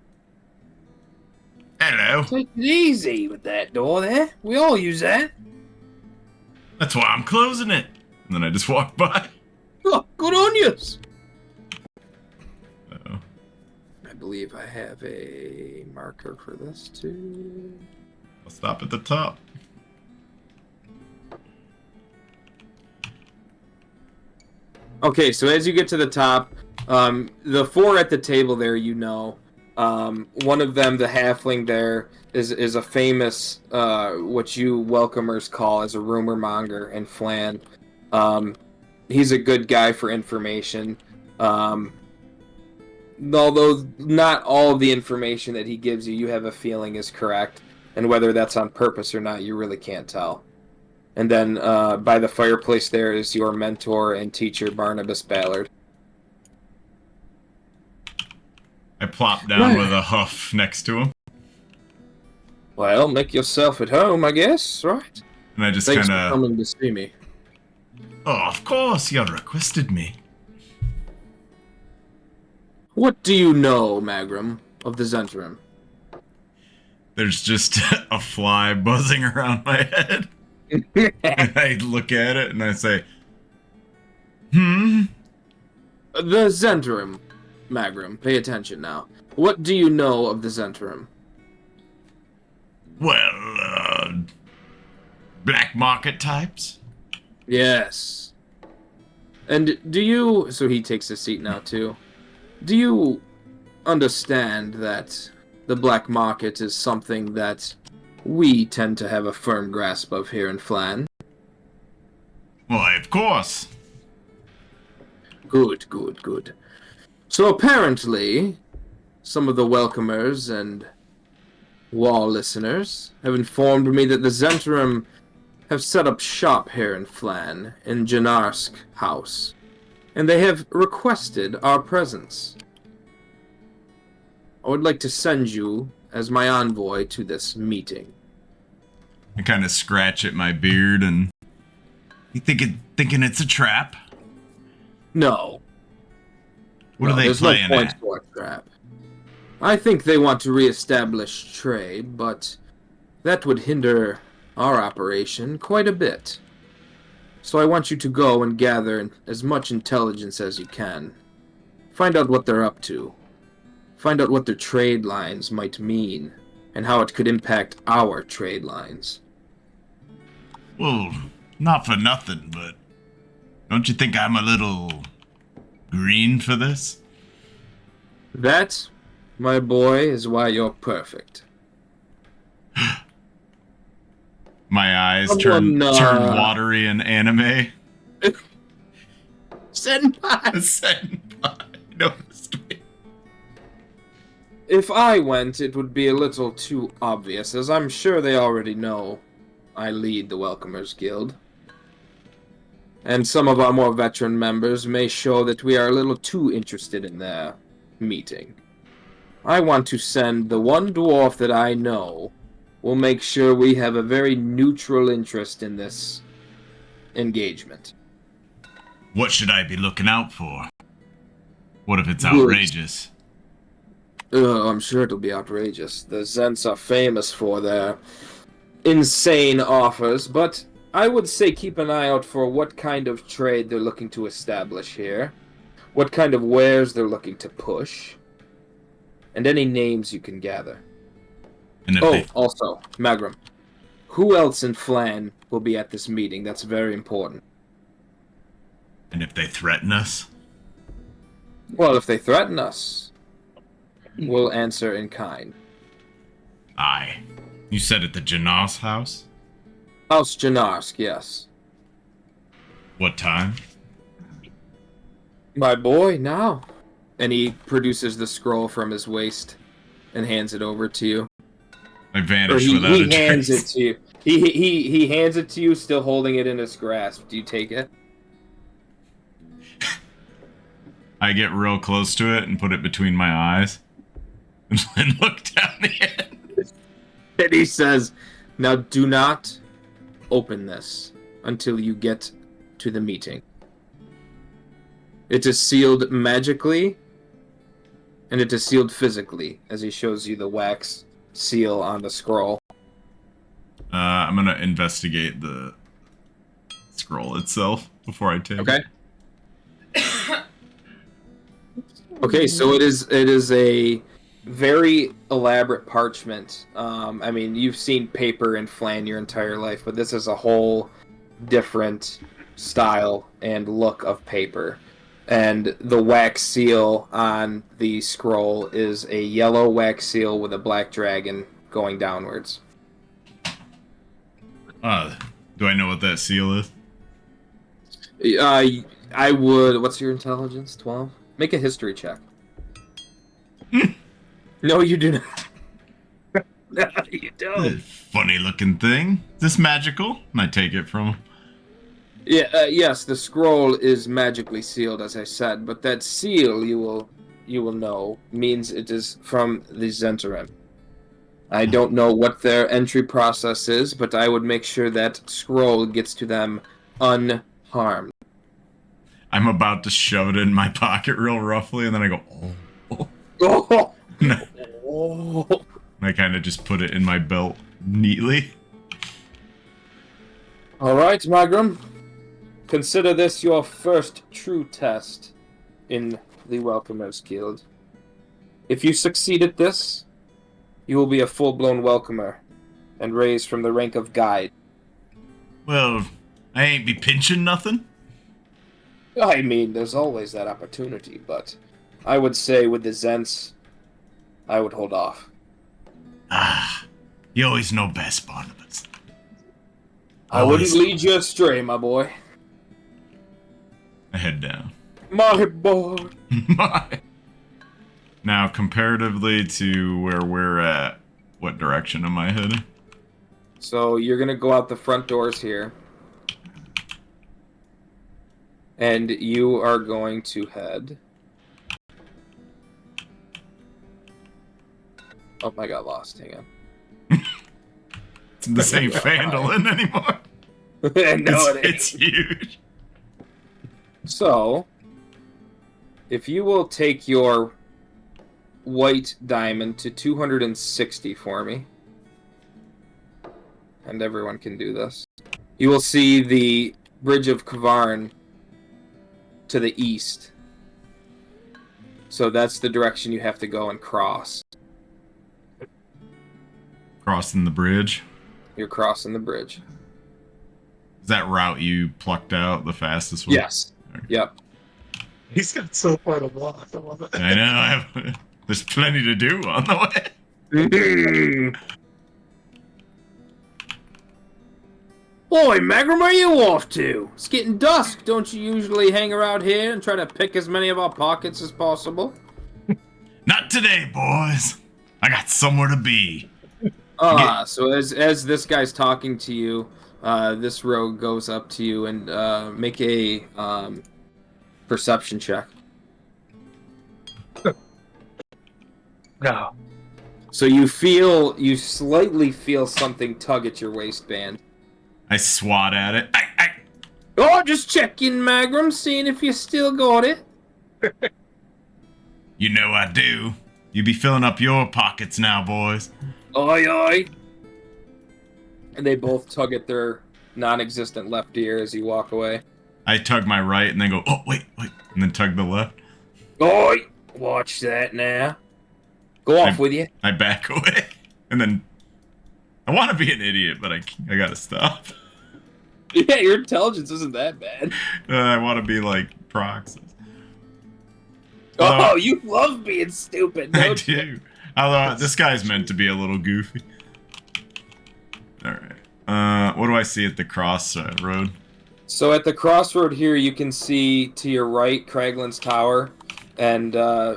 [SPEAKER 2] Hello.
[SPEAKER 1] Take it easy with that door there. We all use that.
[SPEAKER 2] That's why I'm closing it. And then I just walk by.
[SPEAKER 1] Oh, good on yous.
[SPEAKER 2] Uh-oh.
[SPEAKER 1] I believe I have a marker for this too.
[SPEAKER 2] I'll stop at the top.
[SPEAKER 1] Okay, so as you get to the top, the four at the table there, you know, one of them, the halfling there, is a famous, what you welcomers call as a rumor monger in Phlan. He's a good guy for information. Although not all the information that he gives you, you have a feeling is correct. And whether that's on purpose or not, you really can't tell. And then by the fireplace there is your mentor and teacher, Barnabas Ballard.
[SPEAKER 2] I plop down with a huff next to him.
[SPEAKER 1] Well, make yourself at home, I guess, right?
[SPEAKER 2] And I just
[SPEAKER 1] Thanks
[SPEAKER 2] kind
[SPEAKER 1] for
[SPEAKER 2] of...
[SPEAKER 1] coming to see me.
[SPEAKER 2] Oh, of course, you requested me.
[SPEAKER 1] What do you know, Magrom, of the Zentrum?
[SPEAKER 2] There's just a fly buzzing around my head. And I look at it and I say,
[SPEAKER 1] The Zentrum, Magrom, pay attention now. What do you know of the Zentrum?
[SPEAKER 2] Well, black market types?
[SPEAKER 1] Yes. And do you... So he takes a seat now, too. Do you understand that the black market is something that we tend to have a firm grasp of here in Phlan?
[SPEAKER 2] Why, of course.
[SPEAKER 1] Good, good, good. So apparently, some of the welcomers and wall listeners have informed me that the Zentrum have set up shop here in Phlan, in Janarsk House, and they have requested our presence. I would like to send you as my envoy to this meeting.
[SPEAKER 2] I kind of scratch at my beard and... You thinking it's a trap?
[SPEAKER 1] No.
[SPEAKER 2] What
[SPEAKER 1] No,
[SPEAKER 2] are they
[SPEAKER 1] there's
[SPEAKER 2] playing
[SPEAKER 1] no point
[SPEAKER 2] at?
[SPEAKER 1] for a trap. I think they want to reestablish trade, but that would hinder our operation quite a bit. So I want you to go and gather as much intelligence as you can. Find out what they're up to. Find out what their trade lines might mean, and how it could impact our trade lines.
[SPEAKER 2] Well, not for nothing, but... Don't you think I'm a little... green for this?
[SPEAKER 1] That, my boy, is why you're perfect.
[SPEAKER 2] My eyes turn watery in anime.
[SPEAKER 1] Senpai!
[SPEAKER 2] Senpai noticed me.
[SPEAKER 1] If I went, it would be a little too obvious, as I'm sure they already know I lead the Welcomers Guild. And some of our more veteran members may show that we are a little too interested in their meeting. I want to send the one dwarf that I know will make sure we have a very neutral interest in this engagement.
[SPEAKER 2] What should I be looking out for? What if it's
[SPEAKER 1] Good.
[SPEAKER 2] outrageous?
[SPEAKER 1] I'm sure it'll be outrageous. The Zents are famous for their insane offers, but I would say keep an eye out for what kind of trade they're looking to establish here, what kind of wares they're looking to push, and any names you can gather.
[SPEAKER 2] And if
[SPEAKER 1] Also, Magrom, who else in Phlan will be at this meeting? That's very important.
[SPEAKER 2] And if they threaten us?
[SPEAKER 1] Well, if they threaten us, we'll answer in kind.
[SPEAKER 2] Aye. You said at the Janarsk house?
[SPEAKER 1] House Janarsk, yes.
[SPEAKER 2] What time?
[SPEAKER 1] My boy, now. And he produces the scroll from his waist and hands it over to you.
[SPEAKER 2] I
[SPEAKER 1] Or
[SPEAKER 2] vanish
[SPEAKER 1] he
[SPEAKER 2] without a
[SPEAKER 1] hands it
[SPEAKER 2] trace.
[SPEAKER 1] to you. He hands it to you, still holding it in his grasp. Do you take it?
[SPEAKER 2] I get real close to it and put it between my eyes. And look down the end.
[SPEAKER 1] And he says, now do not open this until you get to the meeting. It is sealed magically, and it is sealed physically, as he shows you the wax seal on the scroll.
[SPEAKER 2] I'm gonna investigate the scroll itself before I take it.
[SPEAKER 1] Okay, so it is a very elaborate parchment. I mean, you've seen paper in Phlan your entire life, but this is a whole different style and look of paper. And the wax seal on the scroll is a yellow wax seal with a black dragon going downwards.
[SPEAKER 2] Do I know what that seal is?
[SPEAKER 1] I would... What's your intelligence? 12? Make a history check. No, you do not. No, you don't.
[SPEAKER 2] Funny looking thing. Is this magical? And I take it from him.
[SPEAKER 1] Yeah, yes, the scroll is magically sealed, as I said, but that seal, you will know, means it is from the Zhentarim. I don't know what their entry process is, but I would make sure that scroll gets to them unharmed.
[SPEAKER 2] I'm about to shove it in my pocket real roughly, and then I go, oh.
[SPEAKER 1] Oh!
[SPEAKER 2] No.
[SPEAKER 1] Oh!
[SPEAKER 2] I kind of just put it in my belt neatly.
[SPEAKER 1] Alright, Magrom. Consider this your first true test in the Welcomers Guild. If you succeed at this, you will be a full-blown welcomer and raised from the rank of guide.
[SPEAKER 2] Well, I ain't be pinching nothing.
[SPEAKER 1] I mean, there's always that opportunity, but I would say with the Zents, I would hold off.
[SPEAKER 2] Ah, you always know best, Barnabas.
[SPEAKER 1] I wouldn't lead you astray, my boy.
[SPEAKER 2] I head down.
[SPEAKER 1] My boy.
[SPEAKER 2] Now, comparatively to where we're at, what direction am I heading?
[SPEAKER 1] So you're gonna go out the front doors here. And you are going to head... Oh, I got lost. Hang on.
[SPEAKER 2] This ain't Phandalin anymore.
[SPEAKER 1] No,
[SPEAKER 2] It's huge.
[SPEAKER 1] So, if you will take your white diamond to 260 for me, and everyone can do this, you will see the Bridge of Kavarn to the east. So that's the direction you have to go and cross.
[SPEAKER 2] Crossing the bridge.
[SPEAKER 1] You're crossing the bridge.
[SPEAKER 2] Is that route you plucked out the fastest one?
[SPEAKER 1] Yes. Okay. Yep.
[SPEAKER 5] He's got so far to walk. I love it.
[SPEAKER 2] I know. There's plenty to do on the way.
[SPEAKER 1] Boy, Magrom, where are you off to? It's getting dusk. Don't you usually hang around here and try to pick as many of our pockets as possible?
[SPEAKER 2] Not today, boys. I got somewhere to be.
[SPEAKER 1] So as this guy's talking to you, this rogue goes up to you and make a perception check.
[SPEAKER 5] No.
[SPEAKER 1] So you slightly feel something tug at your waistband.
[SPEAKER 2] I swat at it.
[SPEAKER 1] Oh, just checking, Magrom, seeing if you still got it.
[SPEAKER 2] You know I do. You be filling up your pockets now, boys.
[SPEAKER 1] Oi, oi. And they both tug at their non-existent left ear as you walk away.
[SPEAKER 2] I tug my right and then go, oh, wait, and then tug the left.
[SPEAKER 1] Oi! Watch that now. Go off with you.
[SPEAKER 2] I back away. And then I want to be an idiot, but I gotta stop.
[SPEAKER 1] Yeah, your intelligence isn't that bad.
[SPEAKER 2] I want to be like Proxus.
[SPEAKER 1] Oh, you love being stupid, don't you?
[SPEAKER 2] I do. Although this guy's meant to be a little goofy. Alright. What do I see at the crossroad?
[SPEAKER 1] So at the crossroad here, you can see to your right Craglin's Tower, and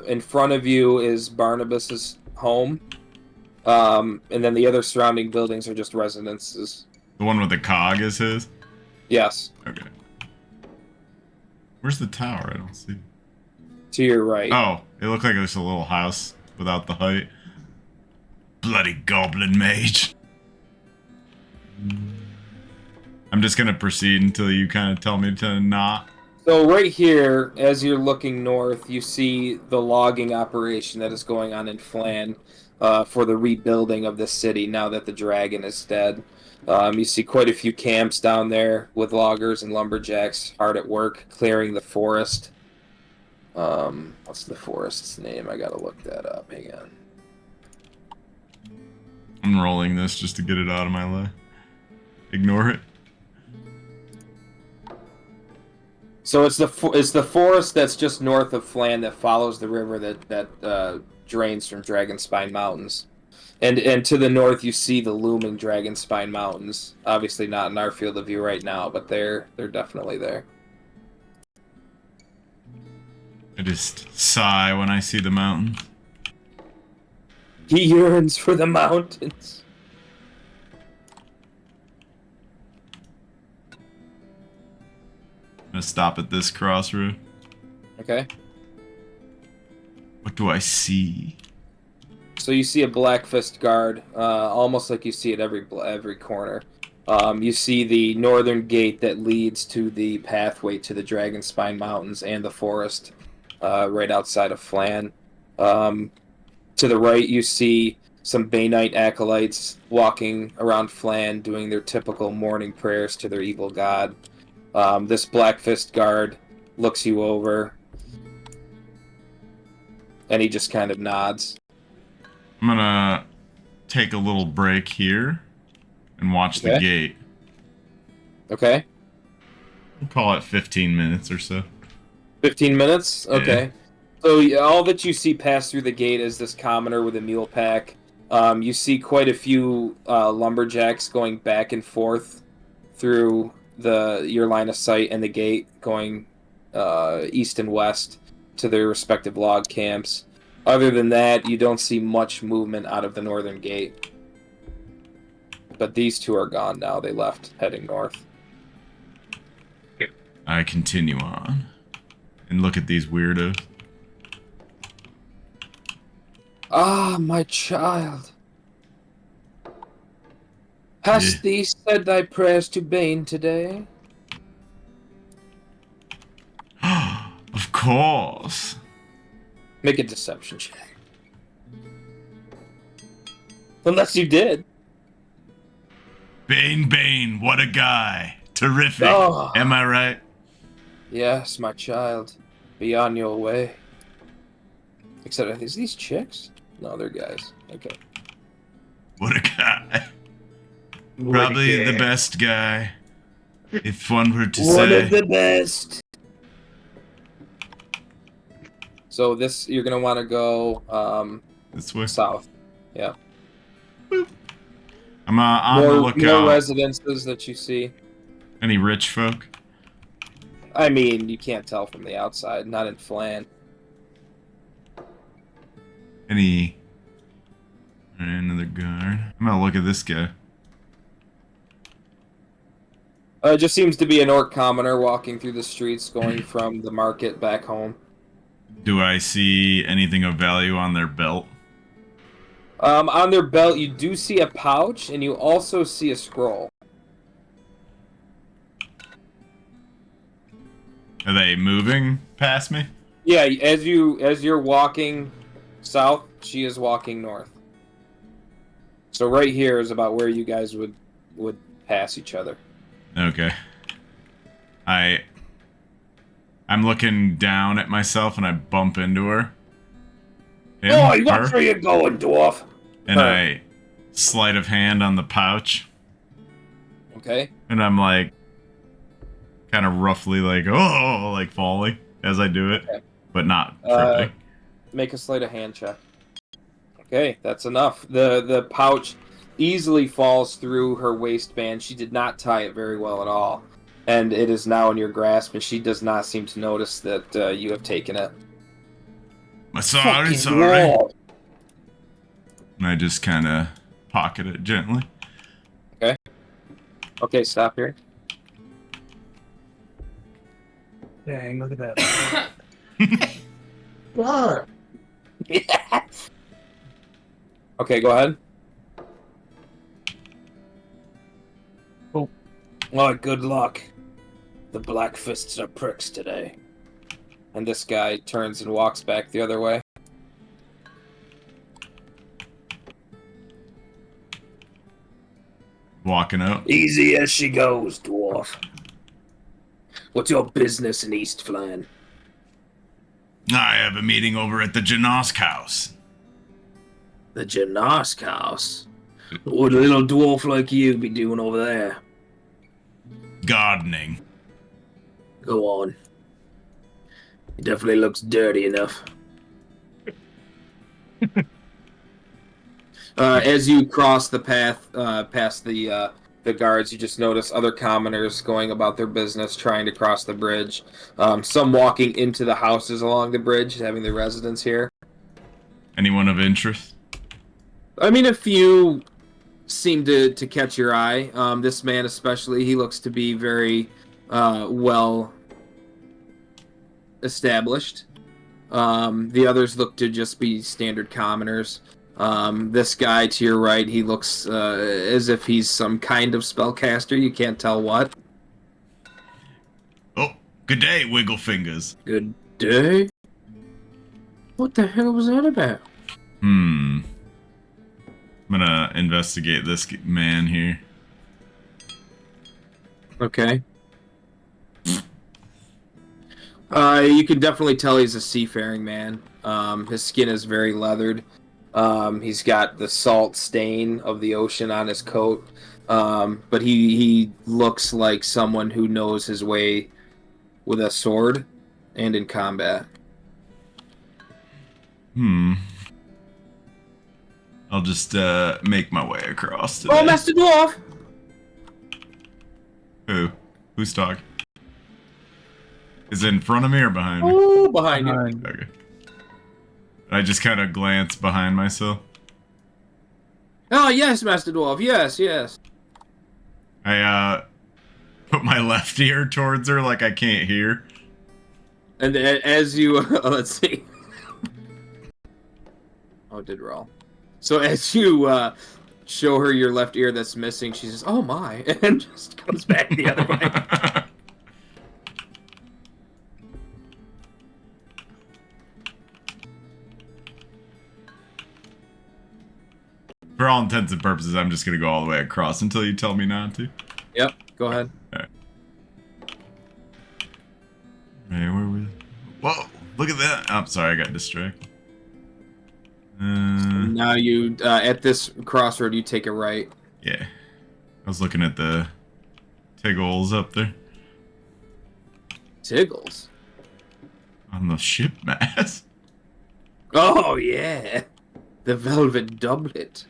[SPEAKER 1] in front of you is Barnabas's home. And then the other surrounding buildings are just residences.
[SPEAKER 2] The one with the cog is his?
[SPEAKER 1] Yes.
[SPEAKER 2] Okay. Where's the tower? I don't see.
[SPEAKER 1] To your right.
[SPEAKER 2] Oh, it looked like it was a little house without the height. Bloody goblin mage. I'm just gonna proceed until you kind of tell me to not.
[SPEAKER 1] So right here, as you're looking north, you see the logging operation that is going on in Phlan for the rebuilding of the city now that the dragon is dead. You see quite a few camps down there with loggers and lumberjacks hard at work clearing the forest. What's the forest's name? I gotta look that up. Hang on.
[SPEAKER 2] I'm rolling this just to get it out of my life. Ignore it.
[SPEAKER 1] So it's the forest that's just north of Phlan that follows the river that drains from Dragonspine Mountains, and to the north you see the looming Dragonspine Mountains. Obviously not in our field of view right now, but they're definitely there.
[SPEAKER 2] I just sigh when I see the mountain.
[SPEAKER 1] He yearns for the mountains.
[SPEAKER 2] I'm gonna stop at this crossroad.
[SPEAKER 1] Okay.
[SPEAKER 2] What do I see?
[SPEAKER 1] So you see a Black Fist guard, almost like you see at every corner. You see the northern gate that leads to the pathway to the Dragonspine Mountains and the forest, right outside of Phlan. To the right, you see some Banite acolytes walking around Phlan, doing their typical morning prayers to their evil god. This Black Fist guard looks you over, and he just kind of nods.
[SPEAKER 2] I'm gonna take a little break here and watch the gate.
[SPEAKER 1] Okay.
[SPEAKER 2] We'll call it 15 minutes or so.
[SPEAKER 1] 15 minutes? Okay.
[SPEAKER 2] Yeah.
[SPEAKER 1] So all that you see pass through the gate is this commoner with a mule pack. You see quite a few lumberjacks going back and forth through your line of sight and the gate, going east and west to their respective log camps. Other than that, you don't see much movement out of the northern gate. But these two are gone now. They left, heading north.
[SPEAKER 2] I continue on and look at these weirdos.
[SPEAKER 1] Ah, my child. Hast thee said thy prayers to Bane today?
[SPEAKER 2] Of course.
[SPEAKER 1] Make a deception check. Unless you did.
[SPEAKER 2] Bane, what a guy. Terrific.
[SPEAKER 1] Oh.
[SPEAKER 2] Am I right?
[SPEAKER 1] Yes, my child. Be on your way. Except, are these chicks? No, they're guys. Okay.
[SPEAKER 2] What a guy. Probably the best guy. If one were to say.
[SPEAKER 1] One of the best. So you're gonna want to go
[SPEAKER 2] This way.
[SPEAKER 1] south. Yeah.
[SPEAKER 2] Boop. I'm on the lookout.
[SPEAKER 1] More residences that you see.
[SPEAKER 2] Any rich folk?
[SPEAKER 1] I mean, you can't tell from the outside. Not in Phlan.
[SPEAKER 2] Any... Alright, another guard. I'm gonna look at this guy.
[SPEAKER 1] It just seems to be an orc commoner walking through the streets, going from the market back home.
[SPEAKER 2] Do I see anything of value on their belt?
[SPEAKER 1] On their belt, you do see a pouch, and you also see a scroll.
[SPEAKER 2] Are they moving past me?
[SPEAKER 1] Yeah, as you're walking south, she is walking north. So right here is about where you guys would pass each other.
[SPEAKER 2] Okay. I'm looking down at myself and I bump into her.
[SPEAKER 1] Boy, watch where you're going, dwarf.
[SPEAKER 2] And I sleight of hand on the pouch.
[SPEAKER 1] Okay.
[SPEAKER 2] And I'm like, kind of roughly like, oh, like falling as I do it,
[SPEAKER 1] okay.
[SPEAKER 2] But not tripping.
[SPEAKER 1] Make a sleight of hand check. Okay, that's enough. The pouch easily falls through her waistband. She did not tie it very well at all. And it is now in your grasp, and she does not seem to notice that you have taken it.
[SPEAKER 2] Sorry.
[SPEAKER 1] Wall.
[SPEAKER 2] And I just kind of pocket it gently.
[SPEAKER 1] Okay. Okay, stop here.
[SPEAKER 3] Dang, look at that.
[SPEAKER 5] What?
[SPEAKER 1] Yes. Okay, go ahead. Oh, good luck. The Black Fists are pricks today. And this guy turns and walks back the other way.
[SPEAKER 2] Walking up.
[SPEAKER 1] Easy as she goes, dwarf. What's your business in East Flan?
[SPEAKER 2] I have a meeting over at the Jhessail house.
[SPEAKER 1] The Jhessail house? What would a little dwarf like you be doing over there?
[SPEAKER 2] Gardening.
[SPEAKER 1] Go on. It definitely looks dirty enough. As you cross the path past the guards, you just notice other commoners going about their business, trying to cross the bridge. Some walking into the houses along the bridge, having their residence here.
[SPEAKER 2] Anyone of interest?
[SPEAKER 1] I mean, a few seem to catch your eye. This man especially, he looks to be very well established. The others look to just be standard commoners. This guy to your right, he looks as if he's some kind of spellcaster. You can't tell what.
[SPEAKER 2] Oh, good day, Wiggle Fingers.
[SPEAKER 1] Good day? What the hell was that about?
[SPEAKER 2] I'm gonna investigate this man here.
[SPEAKER 1] Okay. You can definitely tell he's a seafaring man. His skin is very leathered. He's got the salt stain of the ocean on his coat. But he looks like someone who knows his way with a sword and in combat.
[SPEAKER 2] I'll just make my way across today.
[SPEAKER 1] Oh, Master Dwarf!
[SPEAKER 2] Who? Who's talking? Is it in front of me or behind me?
[SPEAKER 1] Oh, behind you.
[SPEAKER 2] Okay. I just kind of glance behind myself.
[SPEAKER 1] Oh, yes, Master Dwarf. Yes, yes.
[SPEAKER 2] I put my left ear towards her like I can't hear.
[SPEAKER 1] And as you... let's see. Oh, it did roll. So as you show her your left ear that's missing, she says, "Oh my," and just comes back the other way.
[SPEAKER 2] For all intents and purposes, I'm just gonna go all the way across until you tell me not to.
[SPEAKER 1] Yep, go ahead.
[SPEAKER 2] Alright. Hey, where we? Whoa! Look at that! I'm sorry, I got distracted.
[SPEAKER 1] Now you, at this crossroad, you take a right.
[SPEAKER 2] Yeah. I was looking at the Tiggles up there.
[SPEAKER 1] Tiggles?
[SPEAKER 2] On the ship mast.
[SPEAKER 1] Oh, yeah. The velvet doublet.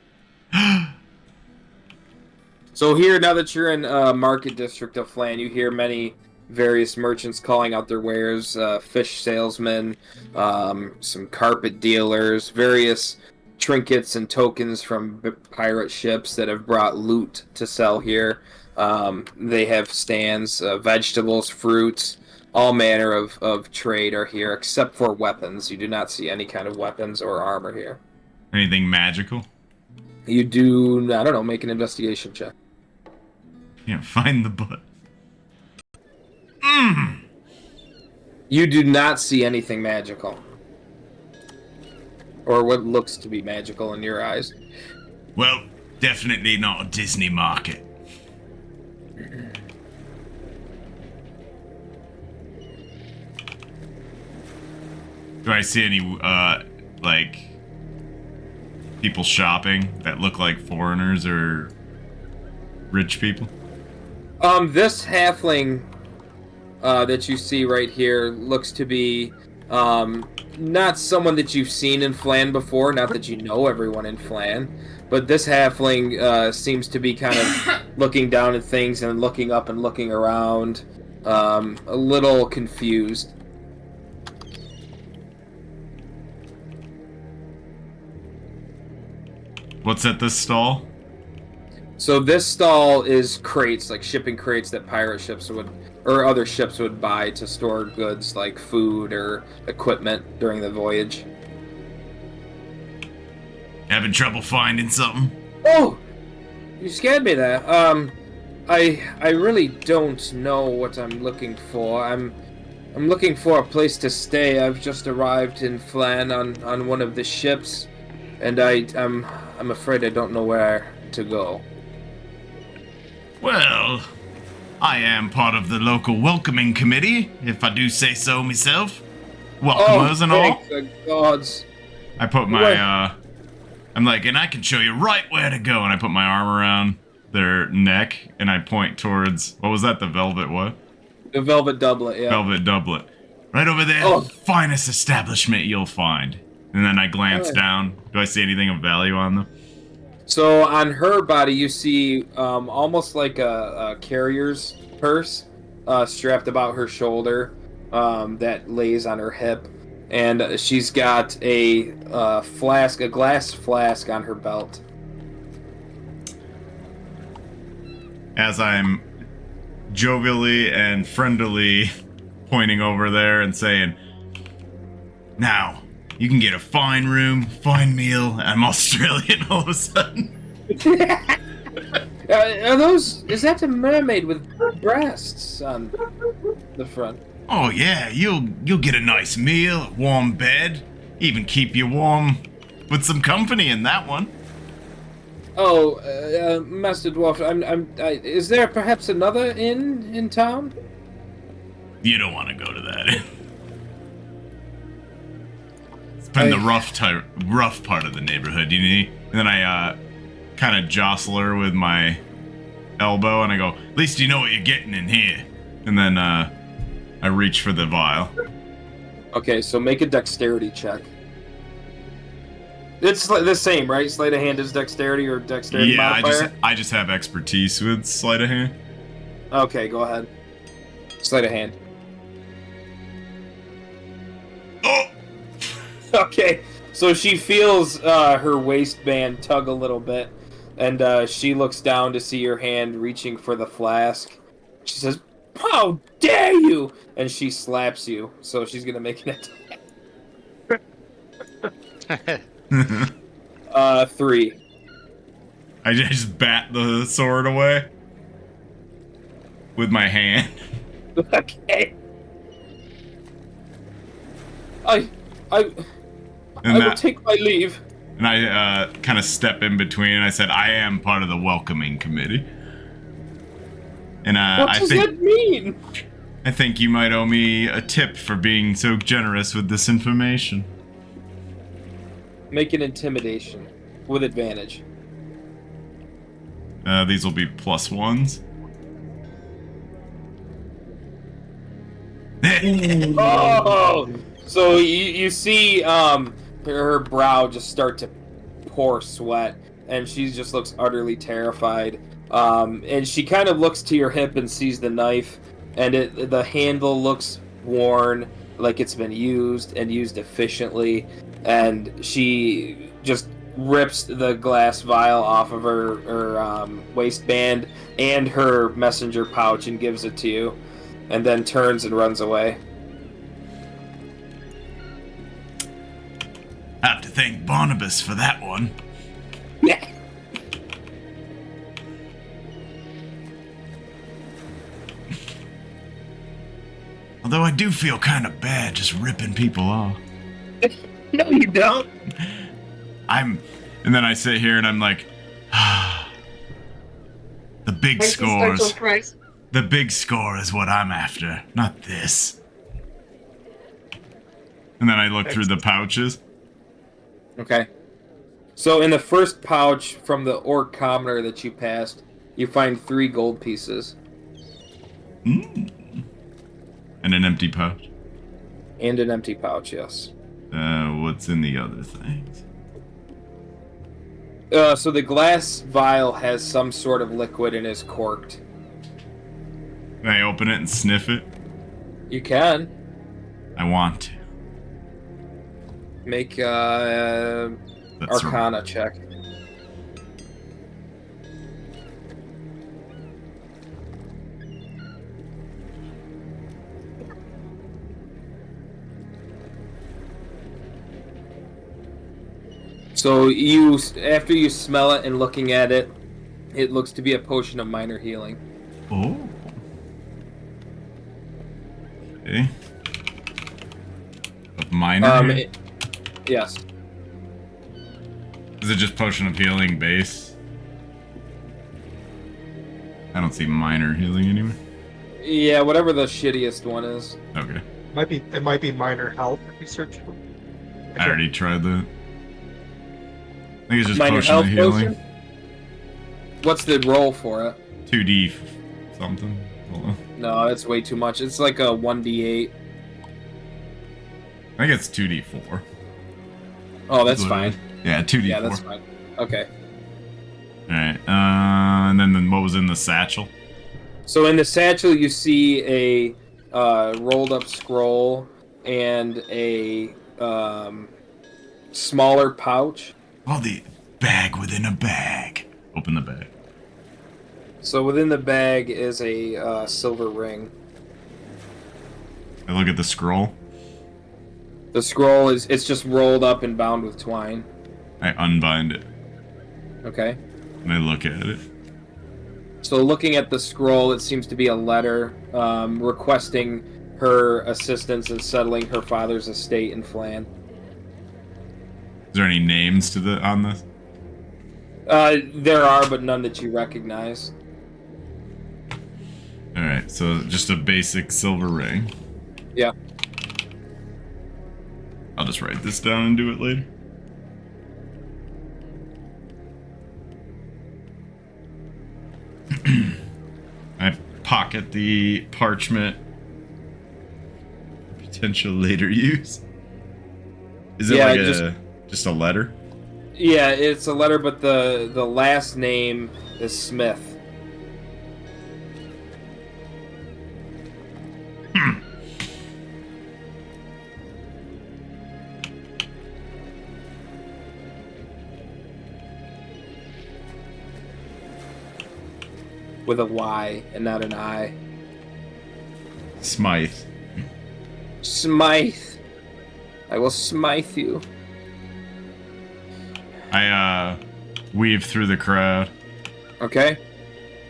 [SPEAKER 1] So here, now that you're in Market District of Flan, you hear many various merchants calling out their wares, fish salesmen, some carpet dealers, various trinkets and tokens from pirate ships that have brought loot to sell here. They have stands, vegetables, fruits, all manner of trade are here, except for weapons. You do not see any kind of weapons or armor here.
[SPEAKER 2] Anything magical?
[SPEAKER 1] You do, I don't know, make an investigation check.
[SPEAKER 2] Can't find the butt.
[SPEAKER 1] You do not see anything magical. Or what looks to be magical in your eyes.
[SPEAKER 2] Well, definitely not a Disney market. Do I see any, like, people shopping that look like foreigners or rich people?
[SPEAKER 1] This halfling that you see right here looks to be not someone that you've seen in Flan before, not that you know everyone in Flan, but this halfling seems to be kind of looking down at things and looking up and looking around, a little confused.
[SPEAKER 2] What's at this stall?
[SPEAKER 1] So this stall is crates, like shipping crates that pirate ships would, or other ships would buy to store goods like food or equipment during the voyage.
[SPEAKER 2] Having trouble finding something?
[SPEAKER 1] Oh! You scared me there. I really don't know what I'm looking for. I'm looking for a place to stay. I've just arrived in Phlan on one of the ships, and I'm afraid I don't know where to go.
[SPEAKER 2] Well, I am part of the local welcoming committee, if I do say so myself. Welcomers and all.
[SPEAKER 1] Thank the gods.
[SPEAKER 2] I put my, I'm like, and I can show you right where to go. And I put my arm around their neck, and I point towards, what was that, the velvet what?
[SPEAKER 1] The velvet doublet, yeah.
[SPEAKER 2] Velvet doublet. Right over there, finest establishment you'll find. And then I glance down. Do I see anything of value on them?
[SPEAKER 1] So on her body, you see almost like a carrier's purse strapped about her shoulder that lays on her hip. And she's got a glass flask on her belt.
[SPEAKER 2] As I'm jovially and friendly pointing over there and saying, now, you can get a fine room, fine meal. I'm Australian all of a sudden.
[SPEAKER 1] Is that a mermaid with breasts on the front?
[SPEAKER 2] Oh yeah, you'll get a nice meal, a warm bed, even keep you warm with some company in that one.
[SPEAKER 1] Oh, Master Dwarf, is there perhaps another inn in town?
[SPEAKER 2] You don't want to go to that. It's been the rough part of the neighborhood, you know? And then I kind of jostle her with my elbow, and I go, at least you know what you're getting in here. And then I reach for the vial.
[SPEAKER 1] Okay, so make a dexterity check. It's the same, right? Sleight of hand is dexterity or dexterity modifier?
[SPEAKER 2] I just have expertise with sleight of hand.
[SPEAKER 1] Okay, go ahead. Sleight of hand.
[SPEAKER 2] Oh!
[SPEAKER 1] Okay, so she feels her waistband tug a little bit, and she looks down to see your hand reaching for the flask. She says, "How dare you!" And she slaps you, so she's gonna make an attack. 3.
[SPEAKER 2] I just bat the sword away with my hand.
[SPEAKER 1] Okay. I will take my leave.
[SPEAKER 2] And I kind of step in between, and I said, I am part of the welcoming committee. And
[SPEAKER 1] what does that mean?
[SPEAKER 2] I think you might owe me a tip for being so generous with this information.
[SPEAKER 1] Make an intimidation with advantage.
[SPEAKER 2] These will be +1s.
[SPEAKER 1] Oh! So you see her brow just start to pour sweat, and she just looks utterly terrified. And she kind of looks to your hip and sees the knife, and the handle looks worn, like it's been used and used efficiently. And she just rips the glass vial off of her waistband and her messenger pouch and gives it to you, and then turns and runs away.
[SPEAKER 2] I have to thank Barnabas for that one.
[SPEAKER 1] Yeah.
[SPEAKER 2] Although I do feel kind of bad just ripping people off.
[SPEAKER 1] No, you don't.
[SPEAKER 2] And then I sit here and I'm like, the big scores. The big score is what I'm after, not this. And then I look through the pouches.
[SPEAKER 1] Okay. So in the first pouch from the orc commoner that you passed, you find 3 gold pieces.
[SPEAKER 2] And an empty pouch.
[SPEAKER 1] And an empty pouch, yes.
[SPEAKER 2] What's in the other things?
[SPEAKER 1] So the glass vial has some sort of liquid and is corked.
[SPEAKER 2] Can I open it and sniff it?
[SPEAKER 1] You can.
[SPEAKER 2] I want to.
[SPEAKER 1] Make Arcana check. So after you smell it and looking at it, it looks to be a potion of minor healing.
[SPEAKER 2] Oh. Okay. Of minor?
[SPEAKER 1] Yes.
[SPEAKER 2] Is it just potion of healing base? I don't see minor healing anywhere.
[SPEAKER 1] Yeah, whatever the shittiest one is.
[SPEAKER 2] Okay.
[SPEAKER 5] It might be minor health if you search for.
[SPEAKER 2] I already tried that. I think it's just
[SPEAKER 1] Minor
[SPEAKER 2] potion
[SPEAKER 1] health
[SPEAKER 2] of healing.
[SPEAKER 1] potion? What's the roll for it?
[SPEAKER 2] 2d something. Hold on.
[SPEAKER 1] No, that's way too much. It's like a 1d8.
[SPEAKER 2] I think it's 2d4.
[SPEAKER 1] Oh, that's fine.
[SPEAKER 2] Yeah, 2d4.
[SPEAKER 1] Yeah, that's fine. Okay.
[SPEAKER 2] Alright, and then what was in the satchel?
[SPEAKER 1] So in the satchel, you see a rolled up scroll and a smaller pouch.
[SPEAKER 2] Oh, the bag within a bag. Open the bag.
[SPEAKER 1] So within the bag is a silver ring.
[SPEAKER 2] I look at the scroll.
[SPEAKER 1] The scroll it's just rolled up and bound with twine.
[SPEAKER 2] I unbind it.
[SPEAKER 1] Okay.
[SPEAKER 2] And I look at it.
[SPEAKER 1] So looking at the scroll, it seems to be a letter requesting her assistance in settling her father's estate in Phlan.
[SPEAKER 2] Is there any names on this?
[SPEAKER 1] There are, but none that you recognize.
[SPEAKER 2] Alright, so just a basic silver ring.
[SPEAKER 1] Yeah.
[SPEAKER 2] I'll just write this down and do it later. I pocket the parchment. Potential later use. Is it like just a letter?
[SPEAKER 1] Yeah, it's a letter, but the last name is Smith. With a Y and not an I.
[SPEAKER 2] Smythe.
[SPEAKER 1] Smythe. I will smite you.
[SPEAKER 2] I weave through the crowd.
[SPEAKER 1] Okay.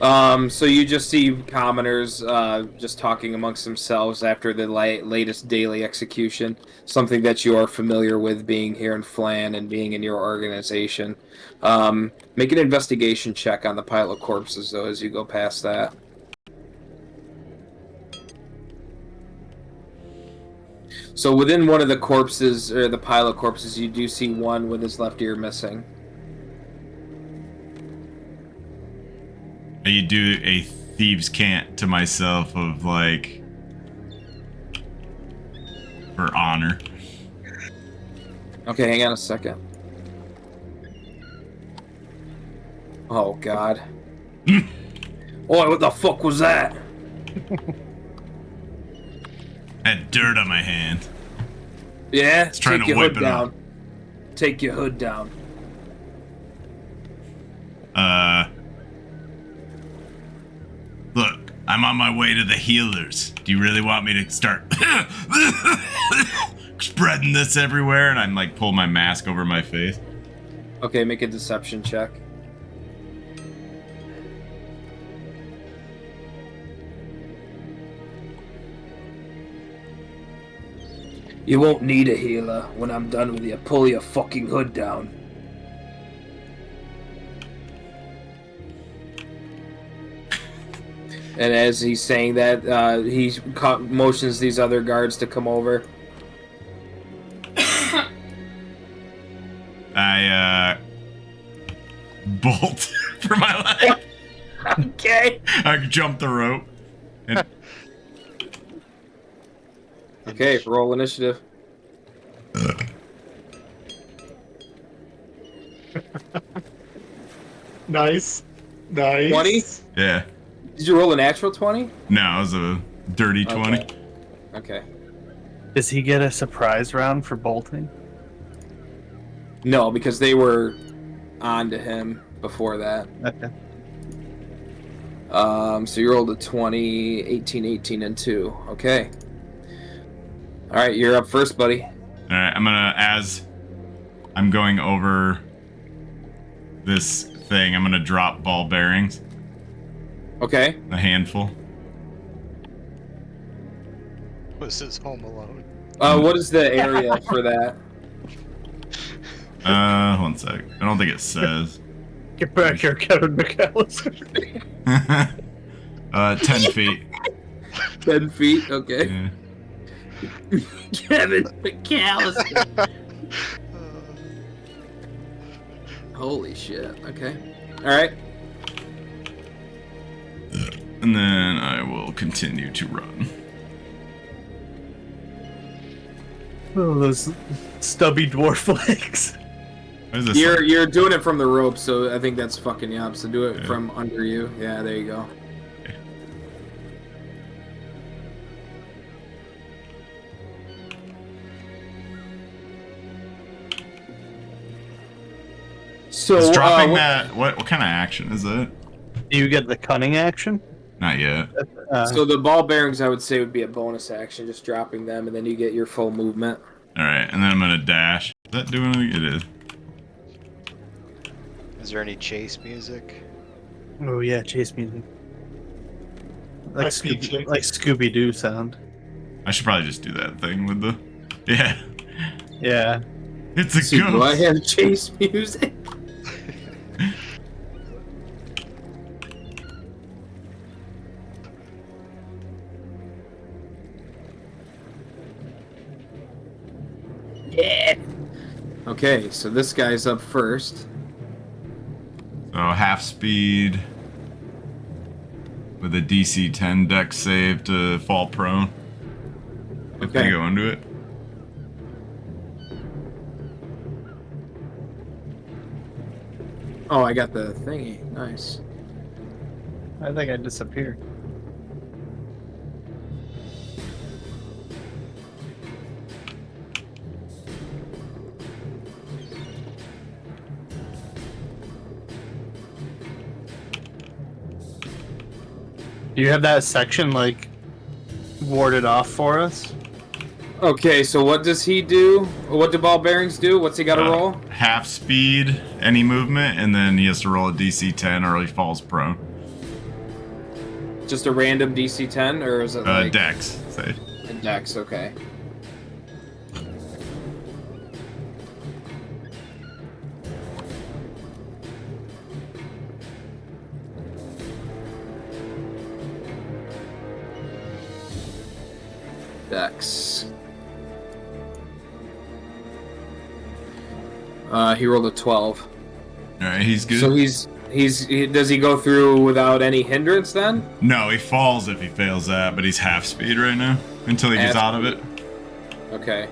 [SPEAKER 1] So you just see commoners just talking amongst themselves after the latest daily execution. Something that you are familiar with being here in Phlan and being in your organization. Make an investigation check on the pile of corpses, though, as you go past that. So within one of the corpses, or the pile of corpses, you do see one with his left ear missing.
[SPEAKER 2] You do a thieves' cant to myself of like for honor.
[SPEAKER 1] Okay, hang on a second. Oh God. Oi, what the fuck was that?
[SPEAKER 2] I had dirt on my hand.
[SPEAKER 1] Yeah?
[SPEAKER 2] It's trying
[SPEAKER 1] Take
[SPEAKER 2] to
[SPEAKER 1] your
[SPEAKER 2] wipe
[SPEAKER 1] hood
[SPEAKER 2] it
[SPEAKER 1] down.
[SPEAKER 2] off.
[SPEAKER 1] Take your hood down.
[SPEAKER 2] Look, I'm on my way to the healers. Do you really want me to start spreading this everywhere? And I'm like, pull my mask over my face.
[SPEAKER 1] Okay, make a deception check. You won't need a healer when I'm done with you. Pull your fucking hood down. And as he's saying that, he motions these other guards to come over.
[SPEAKER 2] I bolt for my life.
[SPEAKER 1] Okay.
[SPEAKER 2] I jump the rope. And
[SPEAKER 1] Okay, roll initiative.
[SPEAKER 5] Nice.
[SPEAKER 1] 20?
[SPEAKER 2] yeah.
[SPEAKER 1] Did you roll a natural 20?
[SPEAKER 2] No, it was a dirty 20.
[SPEAKER 1] Okay.
[SPEAKER 3] Does he get a surprise round for bolting?
[SPEAKER 1] No, because they were on to him before that.
[SPEAKER 3] Okay.
[SPEAKER 1] So you rolled a 20, 18, 18, and 2. Okay. Alright, you're up first, buddy.
[SPEAKER 2] Alright, as I'm going over this thing, I'm gonna drop ball bearings.
[SPEAKER 1] Okay.
[SPEAKER 2] A handful.
[SPEAKER 4] Was his home alone?
[SPEAKER 1] What is the area for that?
[SPEAKER 2] 1 sec. I don't think it says.
[SPEAKER 3] Get back here, Kevin McAllister.
[SPEAKER 2] 10 feet.
[SPEAKER 1] 10 feet. Okay.
[SPEAKER 2] Yeah.
[SPEAKER 1] Kevin McAllister. Holy shit. Okay. All right.
[SPEAKER 2] And then I will continue to run.
[SPEAKER 3] Oh, those stubby dwarf legs.
[SPEAKER 2] What is this?
[SPEAKER 1] You're doing it from the rope, so I think that's fucking you up. So do it
[SPEAKER 2] Yeah.
[SPEAKER 1] from under you. Yeah, there you go. So
[SPEAKER 2] Is dropping
[SPEAKER 1] what-
[SPEAKER 2] that what kind of action is it?
[SPEAKER 3] Do you get the cunning action?
[SPEAKER 2] Not yet.
[SPEAKER 1] So the ball bearings, I would say, would be a bonus action, just dropping them, and then you get your full movement.
[SPEAKER 2] Alright, and then I'm gonna dash. Is that doing anything? It is.
[SPEAKER 4] Is there any chase music?
[SPEAKER 3] Oh yeah, chase music. Like
[SPEAKER 5] speed chase.
[SPEAKER 3] like Scooby Doo sound.
[SPEAKER 2] I should probably just do that thing with the. Yeah.
[SPEAKER 3] Yeah.
[SPEAKER 2] It's a
[SPEAKER 1] See, do I
[SPEAKER 2] ghost.
[SPEAKER 1] have chase music? Yeah. Okay, so this guy's up first.
[SPEAKER 2] So half speed with a DC 10 dex save to fall prone. If
[SPEAKER 1] Okay.
[SPEAKER 2] they go into it.
[SPEAKER 1] Oh, I got the thingy. Nice.
[SPEAKER 3] I think I disappeared. Do you have that section like warded off for us?
[SPEAKER 1] Okay, so what does he do? What do ball bearings do? What's he got to roll?
[SPEAKER 2] Half speed, any movement, and then he has to roll a DC 10 or he falls prone.
[SPEAKER 1] Just a random DC 10, or is it like
[SPEAKER 2] Dex save.
[SPEAKER 1] a dex? Okay. Dex. He rolled a 12.
[SPEAKER 2] Alright, he's good.
[SPEAKER 1] So does he go through without any hindrance then?
[SPEAKER 2] No, he falls if he fails that, but he's half speed right now until he gets
[SPEAKER 1] Half
[SPEAKER 2] out of it.
[SPEAKER 1] Okay.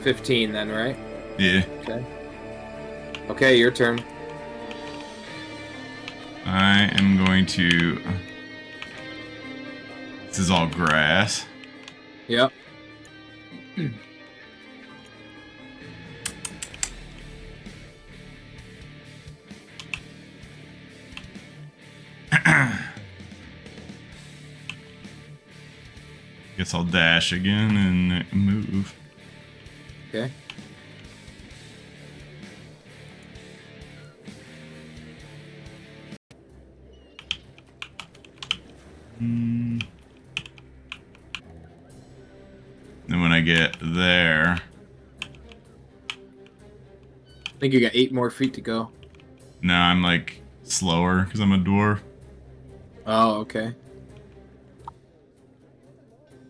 [SPEAKER 1] $15 then, right?
[SPEAKER 2] Yeah.
[SPEAKER 1] Okay. Okay, your turn.
[SPEAKER 2] I am going to. This is all grass.
[SPEAKER 1] Yep.
[SPEAKER 2] Guess I'll dash again and move.
[SPEAKER 1] Okay.
[SPEAKER 2] Then when I get there,
[SPEAKER 1] I think you got 8 more feet to go.
[SPEAKER 2] now I'm like slower because I'm a dwarf.
[SPEAKER 1] Oh, okay.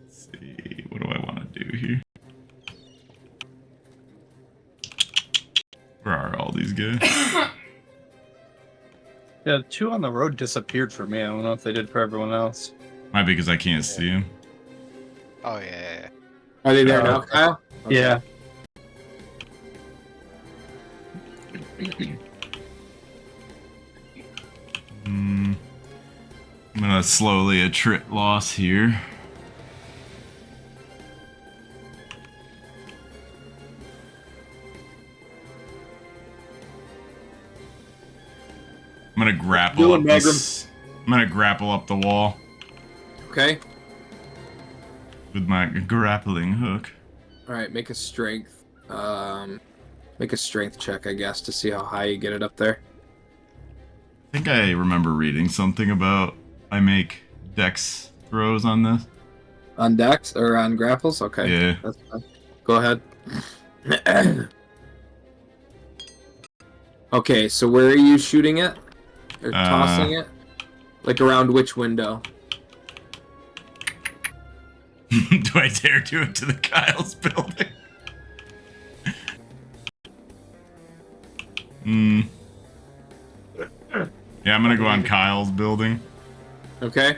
[SPEAKER 2] Let's see, what do I want to do here? Where are all these guys?
[SPEAKER 3] Yeah, the two on the road disappeared for me. I don't know if they did for everyone else.
[SPEAKER 2] Might be because I can't see them.
[SPEAKER 4] Oh yeah.
[SPEAKER 1] Are they there now, Kyle? Okay.
[SPEAKER 3] Yeah.
[SPEAKER 2] I'm gonna slowly attrit loss here. I'm gonna grapple
[SPEAKER 1] Do it,
[SPEAKER 2] up this. I'm gonna grapple up the wall
[SPEAKER 1] Okay.
[SPEAKER 2] with my grappling hook.
[SPEAKER 1] All right, make a strength. Make a strength check, I guess, to see how high you get it up there.
[SPEAKER 2] I think I remember reading something about I make dex throws on this.
[SPEAKER 1] On decks or on grapples? Okay.
[SPEAKER 2] Yeah.
[SPEAKER 1] That's fine. Go ahead. Okay, so where are you shooting it? Or tossing it? Like around which window?
[SPEAKER 2] Do I dare do it to the Kyle's building? Yeah, I'm gonna go on Kyle's building.
[SPEAKER 1] Okay.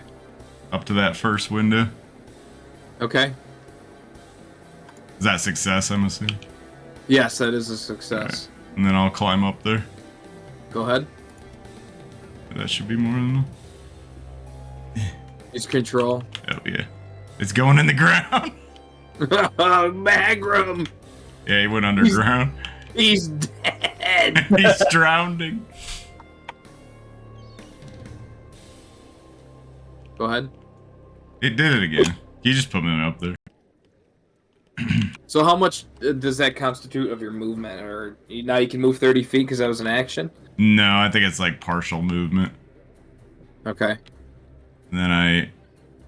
[SPEAKER 2] Up to that first window.
[SPEAKER 1] Okay.
[SPEAKER 2] Is that success, I'm assuming?
[SPEAKER 1] Yes, that is a success.
[SPEAKER 2] Right. And then I'll climb up there.
[SPEAKER 1] Go ahead.
[SPEAKER 2] That should be more than enough.
[SPEAKER 1] Use control.
[SPEAKER 2] Oh yeah. It's going in the ground.
[SPEAKER 1] Magrom!
[SPEAKER 2] Yeah, he went underground.
[SPEAKER 1] He's dead!
[SPEAKER 2] He's drowning.
[SPEAKER 1] Go ahead.
[SPEAKER 2] It did it again. He just put me up there.
[SPEAKER 1] So how much does that constitute of your movement? Or now you can move 30 feet because that was an action?
[SPEAKER 2] No, I think it's like partial movement.
[SPEAKER 1] Okay.
[SPEAKER 2] And then I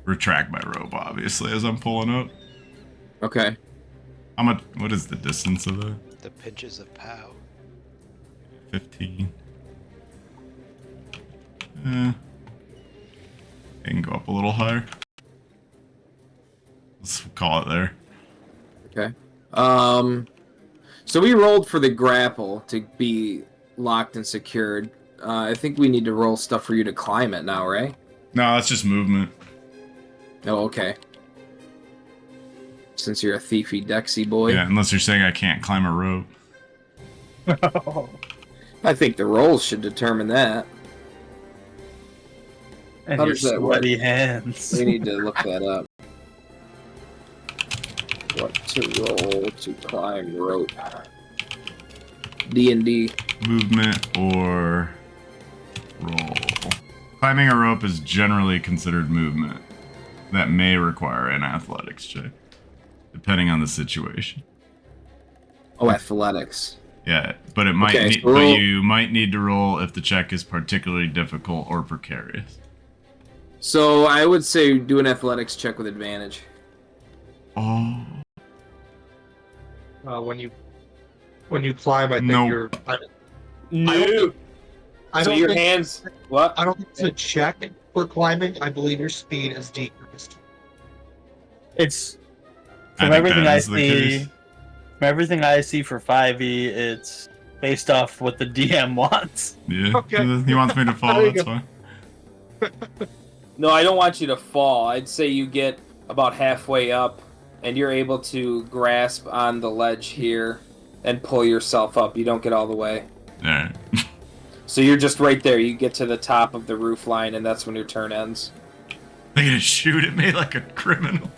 [SPEAKER 2] retract my rope, obviously, as I'm pulling up.
[SPEAKER 1] Okay.
[SPEAKER 2] How much? What is the distance of that?
[SPEAKER 4] The pinches of pow.
[SPEAKER 2] 15. I can go up a little higher. Let's call it there.
[SPEAKER 1] Okay. So we rolled for the grapple to be locked and secured. I think we need to roll stuff for you to climb it now, right?
[SPEAKER 2] No, that's just movement.
[SPEAKER 1] Oh, okay. Since you're a thiefy Dexy boy.
[SPEAKER 2] Yeah, unless you're saying I can't climb a rope.
[SPEAKER 1] I think the rolls should determine that.
[SPEAKER 3] And
[SPEAKER 1] How
[SPEAKER 3] your
[SPEAKER 1] does that work?
[SPEAKER 3] sweaty hands.
[SPEAKER 1] We need to look that up. What to roll to climb rope? D&D.
[SPEAKER 2] Movement or roll. Climbing a rope is generally considered movement. That may require an athletics check, depending on the situation.
[SPEAKER 1] Oh, athletics.
[SPEAKER 2] Yeah, but it might.
[SPEAKER 1] Okay,
[SPEAKER 2] Need,
[SPEAKER 1] so
[SPEAKER 2] but
[SPEAKER 1] roll-
[SPEAKER 2] you might need to roll if the check is particularly difficult or precarious.
[SPEAKER 1] So I would say do an athletics check with advantage.
[SPEAKER 2] Oh.
[SPEAKER 5] When you climb, I think
[SPEAKER 2] Nope.
[SPEAKER 5] you're.
[SPEAKER 1] No.
[SPEAKER 5] I
[SPEAKER 1] So
[SPEAKER 5] don't
[SPEAKER 1] your
[SPEAKER 5] think,
[SPEAKER 1] hands. What?
[SPEAKER 5] I don't think it's a check for climbing. I believe your speed is decreased.
[SPEAKER 3] It's
[SPEAKER 2] I
[SPEAKER 3] from
[SPEAKER 2] think
[SPEAKER 3] everything
[SPEAKER 2] that
[SPEAKER 3] I
[SPEAKER 2] is the
[SPEAKER 3] see.
[SPEAKER 2] case.
[SPEAKER 3] From everything I see for 5e, it's based off what the DM wants.
[SPEAKER 2] Yeah.
[SPEAKER 5] Okay.
[SPEAKER 2] He wants me to fall.
[SPEAKER 5] There you
[SPEAKER 2] That's
[SPEAKER 5] go.
[SPEAKER 2] fine.
[SPEAKER 1] No, I don't want you to fall. I'd say you get about halfway up, and you're able to grasp on the ledge here and pull yourself up. You don't get all the way.
[SPEAKER 2] All right.
[SPEAKER 1] So you're just right there. You get to the top of the roof line, and that's when your turn ends.
[SPEAKER 2] They're gonna shoot at me like a criminal.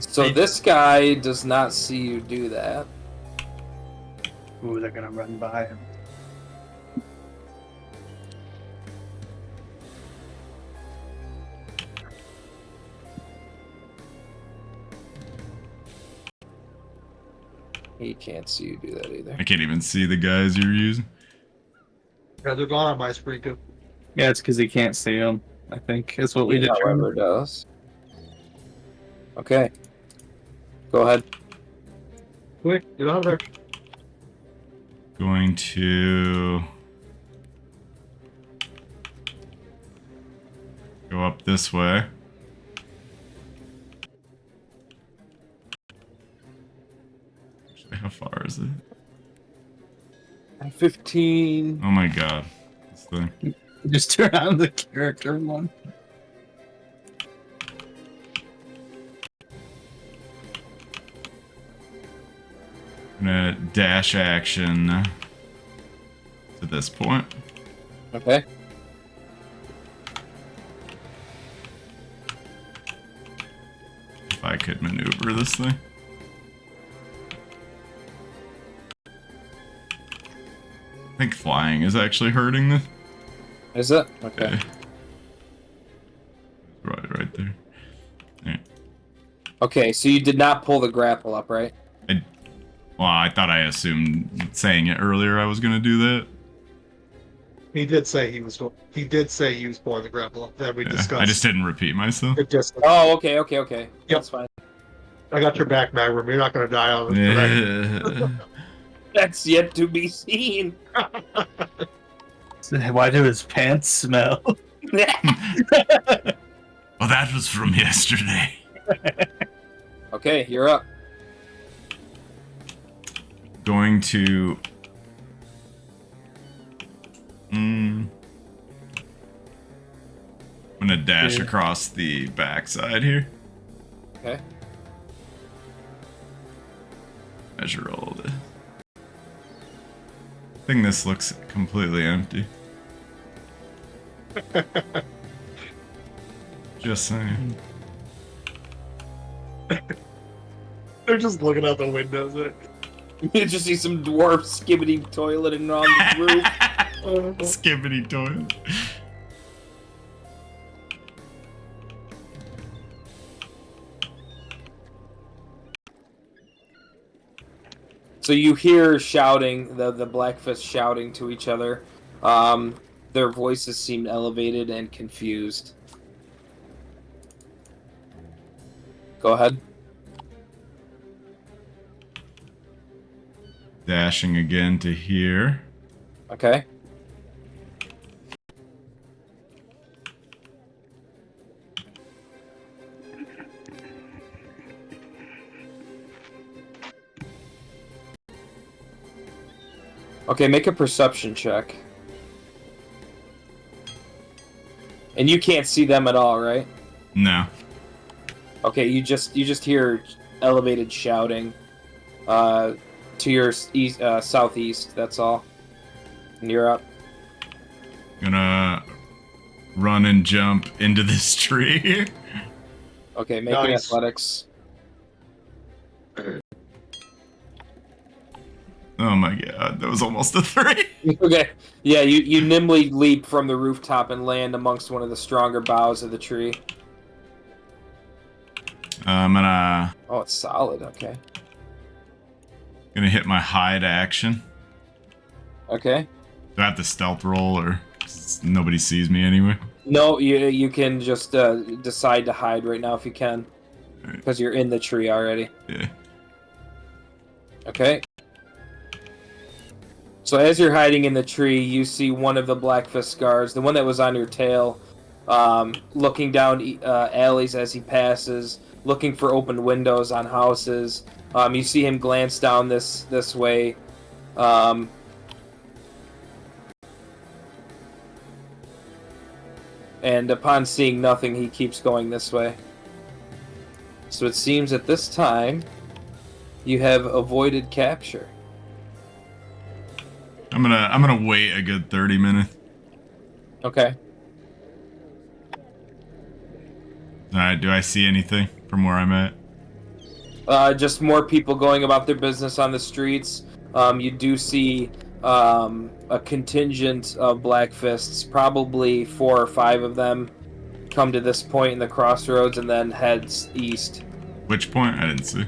[SPEAKER 1] So this guy does not see you do that.
[SPEAKER 3] Ooh, they're gonna run by him.
[SPEAKER 1] He can't see you do that either.
[SPEAKER 2] I can't even see the guys you're using.
[SPEAKER 5] Yeah, they're gone on my screen too.
[SPEAKER 3] Yeah, it's because he can't see him. I think is what we
[SPEAKER 1] He,
[SPEAKER 3] determined.
[SPEAKER 1] however, does. Okay. Go ahead.
[SPEAKER 5] Quick, get out of there.
[SPEAKER 2] Going to go up this way. Actually, how far is it?
[SPEAKER 1] 15.
[SPEAKER 2] Oh my god. This thing.
[SPEAKER 3] Just turn on the character one.
[SPEAKER 2] I'm gonna dash action to this point.
[SPEAKER 1] Okay.
[SPEAKER 2] If I could maneuver this thing. I think flying is actually hurting this.
[SPEAKER 1] Is it? Okay.
[SPEAKER 2] Right there. Alright.
[SPEAKER 1] Okay, so you did not pull the grapple up, right?
[SPEAKER 2] Well, I thought I assumed saying it earlier I was going to do that.
[SPEAKER 5] He did say he was pulling the grapple up that we
[SPEAKER 2] Yeah,
[SPEAKER 5] discussed.
[SPEAKER 2] I just didn't repeat myself.
[SPEAKER 1] Oh, okay. That's fine.
[SPEAKER 5] I got your back, Magrom. You're not going to die on this today.
[SPEAKER 2] Yeah.
[SPEAKER 1] That's yet to be seen.
[SPEAKER 3] Why do his pants smell?
[SPEAKER 2] Well, that was from yesterday.
[SPEAKER 1] Okay, you're up.
[SPEAKER 2] Going to... I'm gonna dash across the backside here.
[SPEAKER 1] Okay.
[SPEAKER 2] Measure all this. I think this looks completely empty. Just saying.
[SPEAKER 5] They're just looking out the windows.
[SPEAKER 1] You just see some dwarf skibbity toileting on the roof.
[SPEAKER 2] Skibbity toilet.
[SPEAKER 1] So you hear shouting, the Blackfist shouting to each other. Their voices seem elevated and confused. Go ahead.
[SPEAKER 2] Dashing again to here.
[SPEAKER 1] Okay. Okay, make a perception check. And you can't see them at all, right?
[SPEAKER 2] No.
[SPEAKER 1] Okay, you just hear elevated shouting to your east, southeast. That's all. And you're up.
[SPEAKER 2] Gonna run and jump into this tree.
[SPEAKER 1] Okay, make an athletics.
[SPEAKER 2] Oh my god, that was almost a 3.
[SPEAKER 1] Okay, yeah, you nimbly leap from the rooftop and land amongst one of the stronger boughs of the tree.
[SPEAKER 2] I'm gonna
[SPEAKER 1] Oh, it's solid. Okay.
[SPEAKER 2] hit my hide action.
[SPEAKER 1] Okay.
[SPEAKER 2] Do I have to stealth roll or nobody sees me anyway?
[SPEAKER 1] No, you can just decide to hide right now if you can, because you're in the tree already.
[SPEAKER 2] Yeah.
[SPEAKER 1] Okay. So as you're hiding in the tree, you see one of the Blackfist guards, the one that was on your tail, looking down alleys as he passes, looking for open windows on houses. You see him glance down this way. And upon seeing nothing, he keeps going this way. So it seems at this time, you have avoided capture.
[SPEAKER 2] I'm gonna wait a good 30 minutes.
[SPEAKER 1] Okay.
[SPEAKER 2] Alright, do I see anything from where I'm at?
[SPEAKER 1] Just more people going about their business on the streets. You do see a contingent of Blackfists, probably 4 or 5 of them, come to this point in the crossroads and then heads east.
[SPEAKER 2] Which point? I didn't see.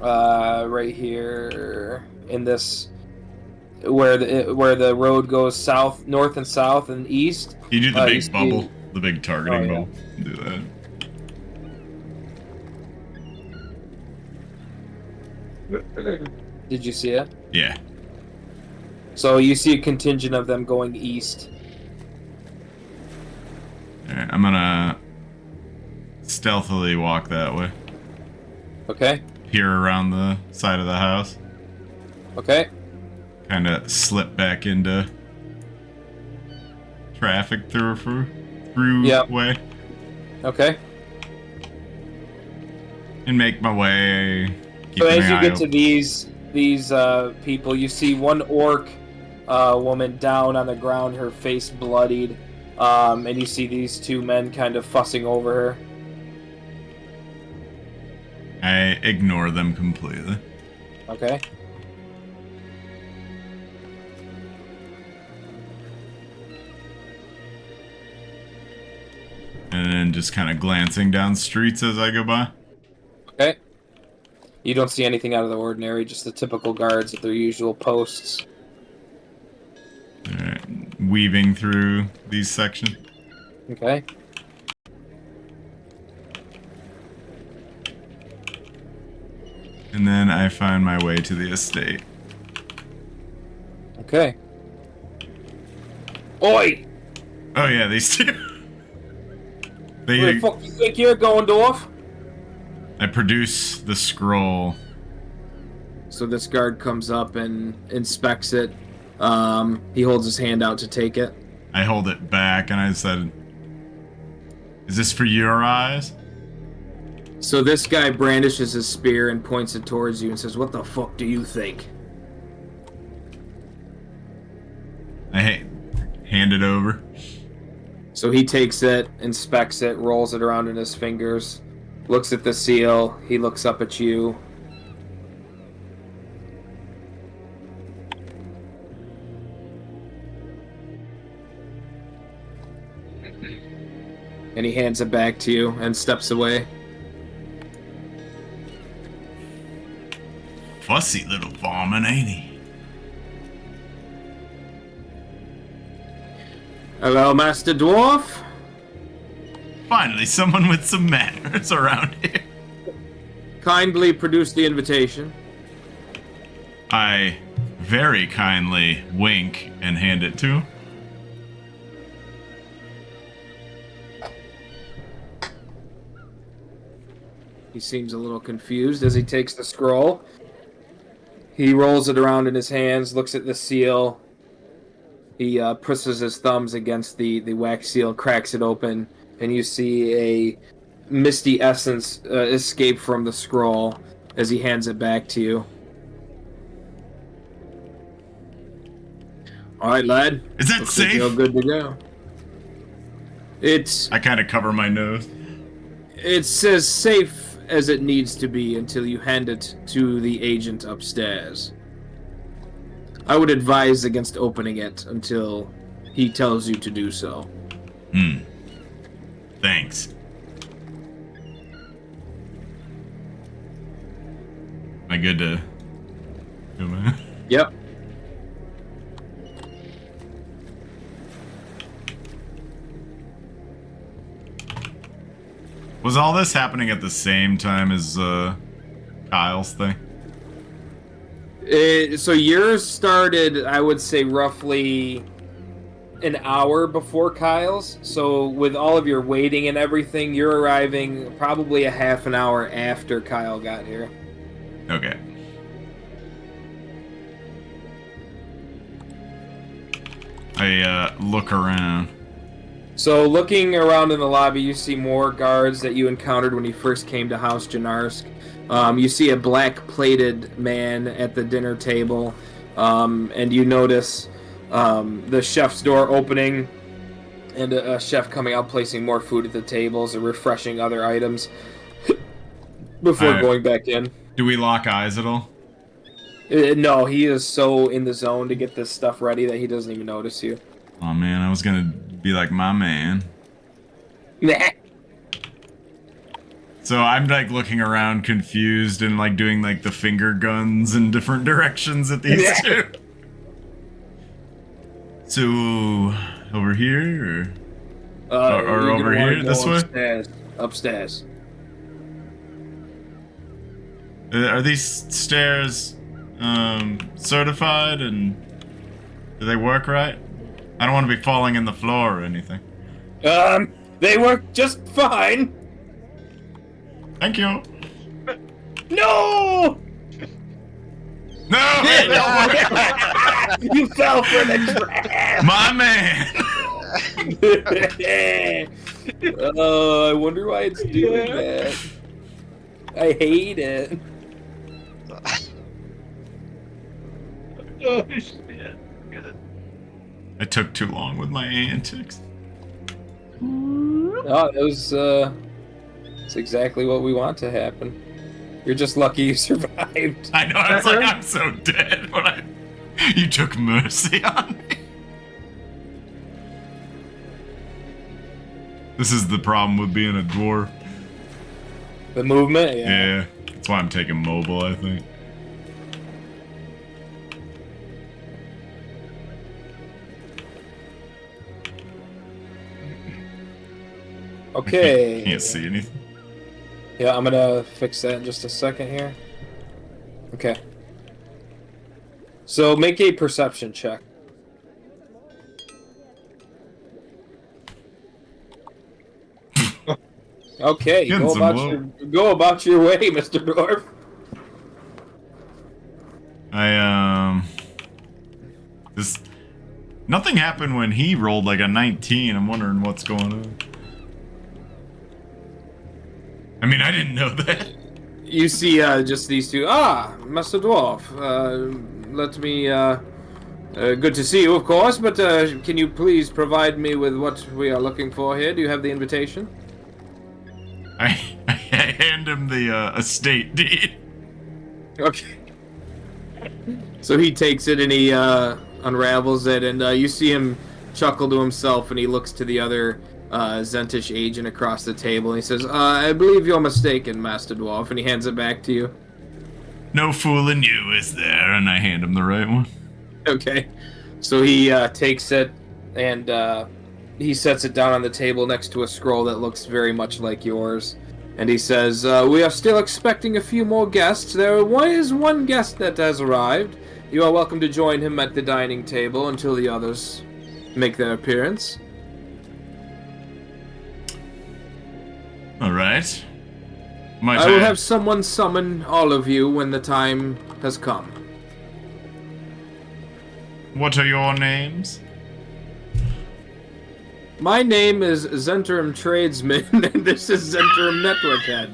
[SPEAKER 1] Right here in this, where the road goes south, north and south and east.
[SPEAKER 2] You do the big
[SPEAKER 1] see-
[SPEAKER 2] bubble, the big targeting
[SPEAKER 1] Oh, yeah.
[SPEAKER 2] bubble. Do that.
[SPEAKER 1] Did you see it?
[SPEAKER 2] Yeah.
[SPEAKER 1] So you see a contingent of them going east.
[SPEAKER 2] Alright, I'm gonna stealthily walk that way.
[SPEAKER 1] Okay.
[SPEAKER 2] Peer around the side of the house.
[SPEAKER 1] Okay.
[SPEAKER 2] Kind of slip back into traffic through
[SPEAKER 1] Yep.
[SPEAKER 2] way.
[SPEAKER 1] Okay.
[SPEAKER 2] And make my way.
[SPEAKER 1] So
[SPEAKER 2] keeping
[SPEAKER 1] as
[SPEAKER 2] an
[SPEAKER 1] you
[SPEAKER 2] eye
[SPEAKER 1] get to
[SPEAKER 2] open.
[SPEAKER 1] these people, you see one orc woman down on the ground, her face bloodied, and you see these 2 men kind of fussing over her.
[SPEAKER 2] I ignore them completely.
[SPEAKER 1] Okay.
[SPEAKER 2] And then just kind of glancing down streets as I go by.
[SPEAKER 1] You don't see anything out of the ordinary, just the typical guards at their usual posts.
[SPEAKER 2] Alright, weaving through these sections.
[SPEAKER 1] Okay.
[SPEAKER 2] And then I find my way to the estate.
[SPEAKER 1] Okay. Oi!
[SPEAKER 2] Oh yeah, these two.
[SPEAKER 1] Where the fuck you think you're going, dwarf?
[SPEAKER 2] I produce the scroll.
[SPEAKER 1] So this guard comes up and inspects it. He holds his hand out to take it.
[SPEAKER 2] I hold it back and I said, "Is this for your eyes?"
[SPEAKER 1] So this guy brandishes his spear and points it towards you and says, "What the fuck do you think?"
[SPEAKER 2] I hand it over.
[SPEAKER 1] So he takes it, inspects it, rolls it around in his fingers, looks at the seal, he looks up at you. And he hands it back to you and steps away.
[SPEAKER 2] Fussy little varmint, ain't he?
[SPEAKER 1] Hello, Master Dwarf.
[SPEAKER 2] Finally, someone with some manners around here.
[SPEAKER 1] Kindly produce the invitation.
[SPEAKER 2] I very kindly wink and hand it to him.
[SPEAKER 1] He seems a little confused as he takes the scroll. He rolls it around in his hands, looks at the seal. He presses his thumbs against the wax seal, cracks it open, and you see a misty essence escape from the scroll as he hands it back to you. All right, lad.
[SPEAKER 2] Is that
[SPEAKER 1] Looks like
[SPEAKER 2] safe?
[SPEAKER 1] you're good to go. It's
[SPEAKER 2] I kind of cover my nose.
[SPEAKER 1] as safe as it needs to be until you hand it to the agent upstairs. I would advise against opening it until he tells you to do so.
[SPEAKER 2] Thanks. Am I good to go, man?
[SPEAKER 1] Yep.
[SPEAKER 2] Was all this happening at the same time as Kyle's thing?
[SPEAKER 1] So yours started, I would say, roughly an hour before Kyle's. So with all of your waiting and everything, you're arriving probably a half an hour after Kyle got here.
[SPEAKER 2] Okay. I look around.
[SPEAKER 1] So looking around in the lobby, you see more guards that you encountered when you first came to House Janarsk. You see a black-plated man at the dinner table, and you notice the chef's door opening and a chef coming out, placing more food at the tables and refreshing other items before going back in.
[SPEAKER 2] Do we lock eyes at all?
[SPEAKER 1] No, he is so in the zone to get this stuff ready that he doesn't even notice you.
[SPEAKER 2] Oh man, I was gonna be like my man.
[SPEAKER 1] Nah.
[SPEAKER 2] So I'm like looking around confused and like doing like the finger guns in different directions at these two. So over here or over here this way?
[SPEAKER 1] Upstairs.
[SPEAKER 2] Are these stairs certified and do they work right? I don't want to be falling in the floor or anything.
[SPEAKER 1] They work just fine.
[SPEAKER 2] Thank you.
[SPEAKER 1] No!
[SPEAKER 2] No!
[SPEAKER 1] You fell for the trap!
[SPEAKER 2] My man!
[SPEAKER 1] I wonder why it's doing that. I hate it.
[SPEAKER 5] Oh, shit. Good.
[SPEAKER 2] I took too long with my antics.
[SPEAKER 1] No, it was, it's exactly what we want to happen. You're just lucky you survived.
[SPEAKER 2] I know, I was like, I'm so dead when you took mercy on me. This is the problem with being a dwarf.
[SPEAKER 1] The movement?
[SPEAKER 2] Yeah. That's why I'm taking mobile, I think.
[SPEAKER 1] Okay.
[SPEAKER 2] Can't see anything.
[SPEAKER 1] Yeah, I'm gonna fix that in just a second here. Okay. So make a perception check. Okay,
[SPEAKER 2] Getting
[SPEAKER 1] go
[SPEAKER 2] some
[SPEAKER 1] about your way, Mr. Dwarf.
[SPEAKER 2] Nothing happened when he rolled like a 19. I'm wondering what's going on. I mean, I didn't know that.
[SPEAKER 1] You see just these two. Ah, Master Dwarf. Let me, good to see you, of course, but can you please provide me with what we are looking for here? Do you have the invitation?
[SPEAKER 2] I hand him the estate deed.
[SPEAKER 1] Okay. So he takes it and he unravels it, and you see him chuckle to himself, and he looks to the other Zentish agent across the table, and he says, I believe you're mistaken, Master Dwarf, and he hands it back to you.
[SPEAKER 2] No fooling you, is there? And I hand him the right one.
[SPEAKER 1] Okay. So he takes it, and he sets it down on the table next to a scroll that looks very much like yours. And he says, we are still expecting a few more guests. There is one guest that has arrived. You are welcome to join him at the dining table until the others make their appearance.
[SPEAKER 2] All right.
[SPEAKER 1] I will have someone summon all of you when the time has come.
[SPEAKER 2] What are your names?
[SPEAKER 1] My name is Zentrum Tradesman, and this is Zentrum Network Head.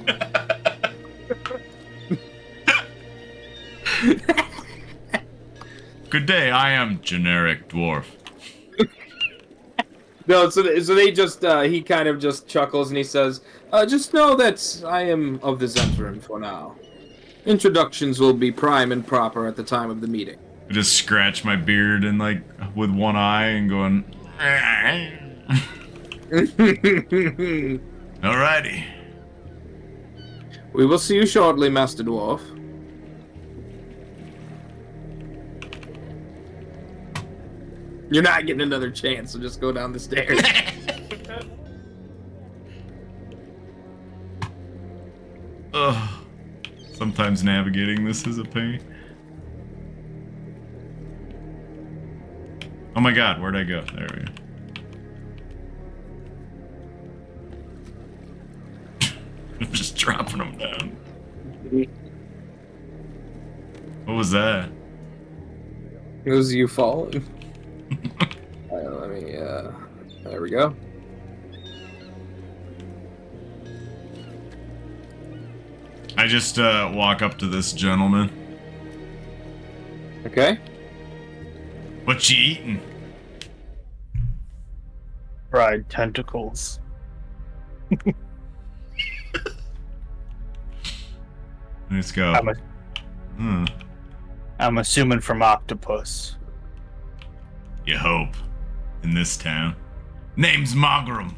[SPEAKER 2] Good day, I am generic dwarf.
[SPEAKER 1] No, so they just, he kind of just chuckles and he says, just know that I am of the Zentrum for now. Introductions will be prime and proper at the time of the meeting.
[SPEAKER 2] I just scratch my beard and like with one eye and going. Alrighty.
[SPEAKER 1] We will see you shortly, Master Dwarf. You're not getting another chance, so just go down the stairs.
[SPEAKER 2] Ugh. Sometimes navigating this is a pain. Oh my god, where'd I go? There we go. I'm just dropping them down. What was that?
[SPEAKER 1] It was you falling. Let me, there we go.
[SPEAKER 2] I just walk up to this gentleman.
[SPEAKER 1] Okay.
[SPEAKER 2] What you eating?
[SPEAKER 3] Fried tentacles.
[SPEAKER 2] Let's go.
[SPEAKER 3] I'm assuming from octopus.
[SPEAKER 2] You hope. In this town. Name's Magrom.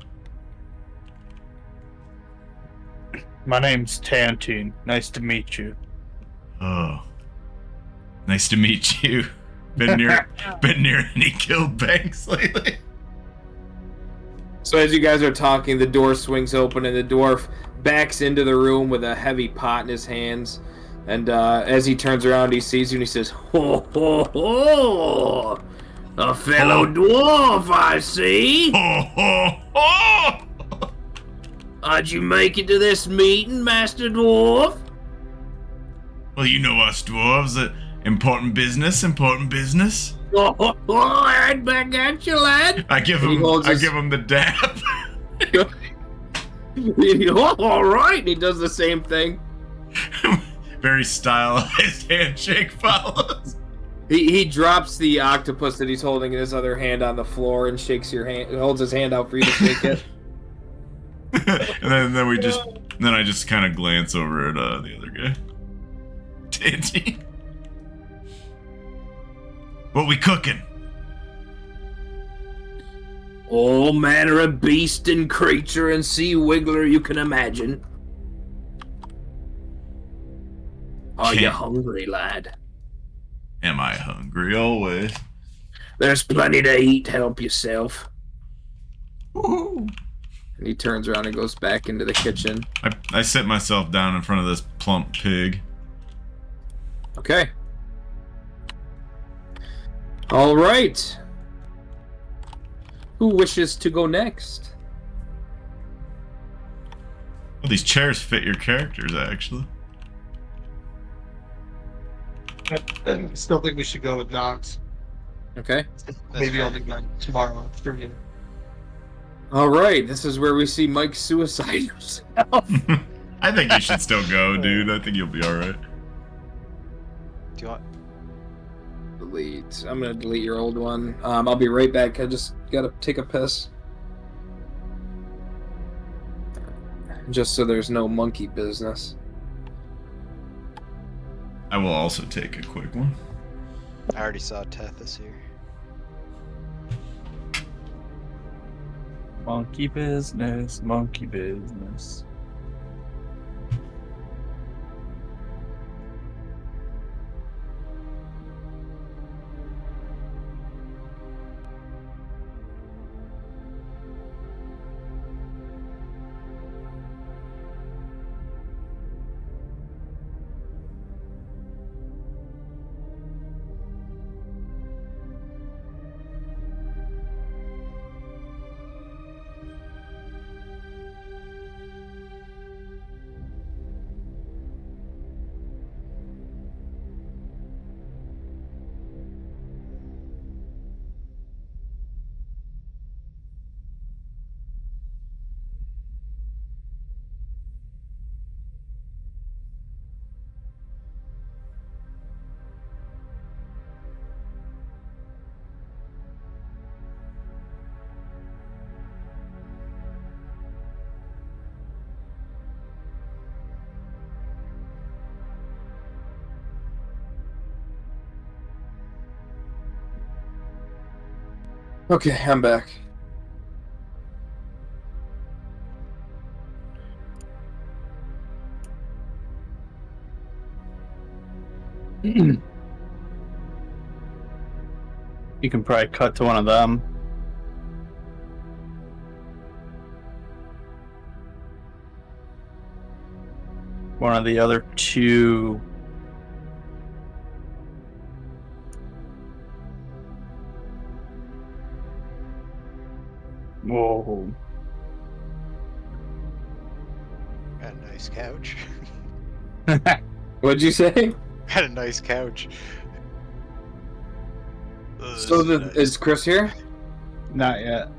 [SPEAKER 3] My name's Tantine. Nice to meet you.
[SPEAKER 2] Oh. Nice to meet you. Been near any killed banks lately?
[SPEAKER 1] So as you guys are talking, the door swings open and the dwarf backs into the room with a heavy pot in his hands. And as he turns around, he sees you and he says, "Ho, ho, ho! A fellow dwarf, I see!
[SPEAKER 2] Ho, ho, ho!
[SPEAKER 1] How'd you make it to this meeting, Master Dwarf?"
[SPEAKER 2] Well, you know us dwarves. Important business, important business.
[SPEAKER 1] Oh, right back at you, lad.
[SPEAKER 2] I give him the dab.
[SPEAKER 1] All right, he does the same thing.
[SPEAKER 2] Very stylized handshake follows.
[SPEAKER 1] He drops the octopus that he's holding in his other hand on the floor and shakes your hand, holds his hand out for you to shake it.
[SPEAKER 2] and then I just kind of glance over at the other guy. Tantine. What we cooking?
[SPEAKER 1] All manner of beast and creature and sea wiggler you can imagine. Are you
[SPEAKER 2] Can't-
[SPEAKER 1] hungry, lad?
[SPEAKER 2] Am I hungry always?
[SPEAKER 1] There's plenty to eat. Help yourself.
[SPEAKER 2] Woo-hoo.
[SPEAKER 1] And he turns around and goes back into the kitchen.
[SPEAKER 2] I sit myself down in front of this plump pig.
[SPEAKER 1] Okay. All right. Who wishes to go next?
[SPEAKER 2] Well, these chairs fit your characters, actually.
[SPEAKER 5] I still think we should go with Nox.
[SPEAKER 1] Okay.
[SPEAKER 5] Maybe I'll do that tomorrow after you.
[SPEAKER 1] All right. This is where we see Mike suicide himself.
[SPEAKER 2] I think you should still go, dude. I think you'll be alright.
[SPEAKER 4] Do you want?
[SPEAKER 1] Delete. I'm gonna delete your old one. I'll be right back. I just gotta take a piss. Just so there's no monkey business.
[SPEAKER 2] I will also take a quick one.
[SPEAKER 4] I already saw Tethys here.
[SPEAKER 3] Monkey business, monkey business.
[SPEAKER 1] Okay, I'm back.
[SPEAKER 3] You can probably cut to one of them. One of the other two. Whoa.
[SPEAKER 4] Got a nice couch.
[SPEAKER 1] What'd you say?
[SPEAKER 4] Got a nice couch.
[SPEAKER 1] So is Chris here?
[SPEAKER 3] Not yet.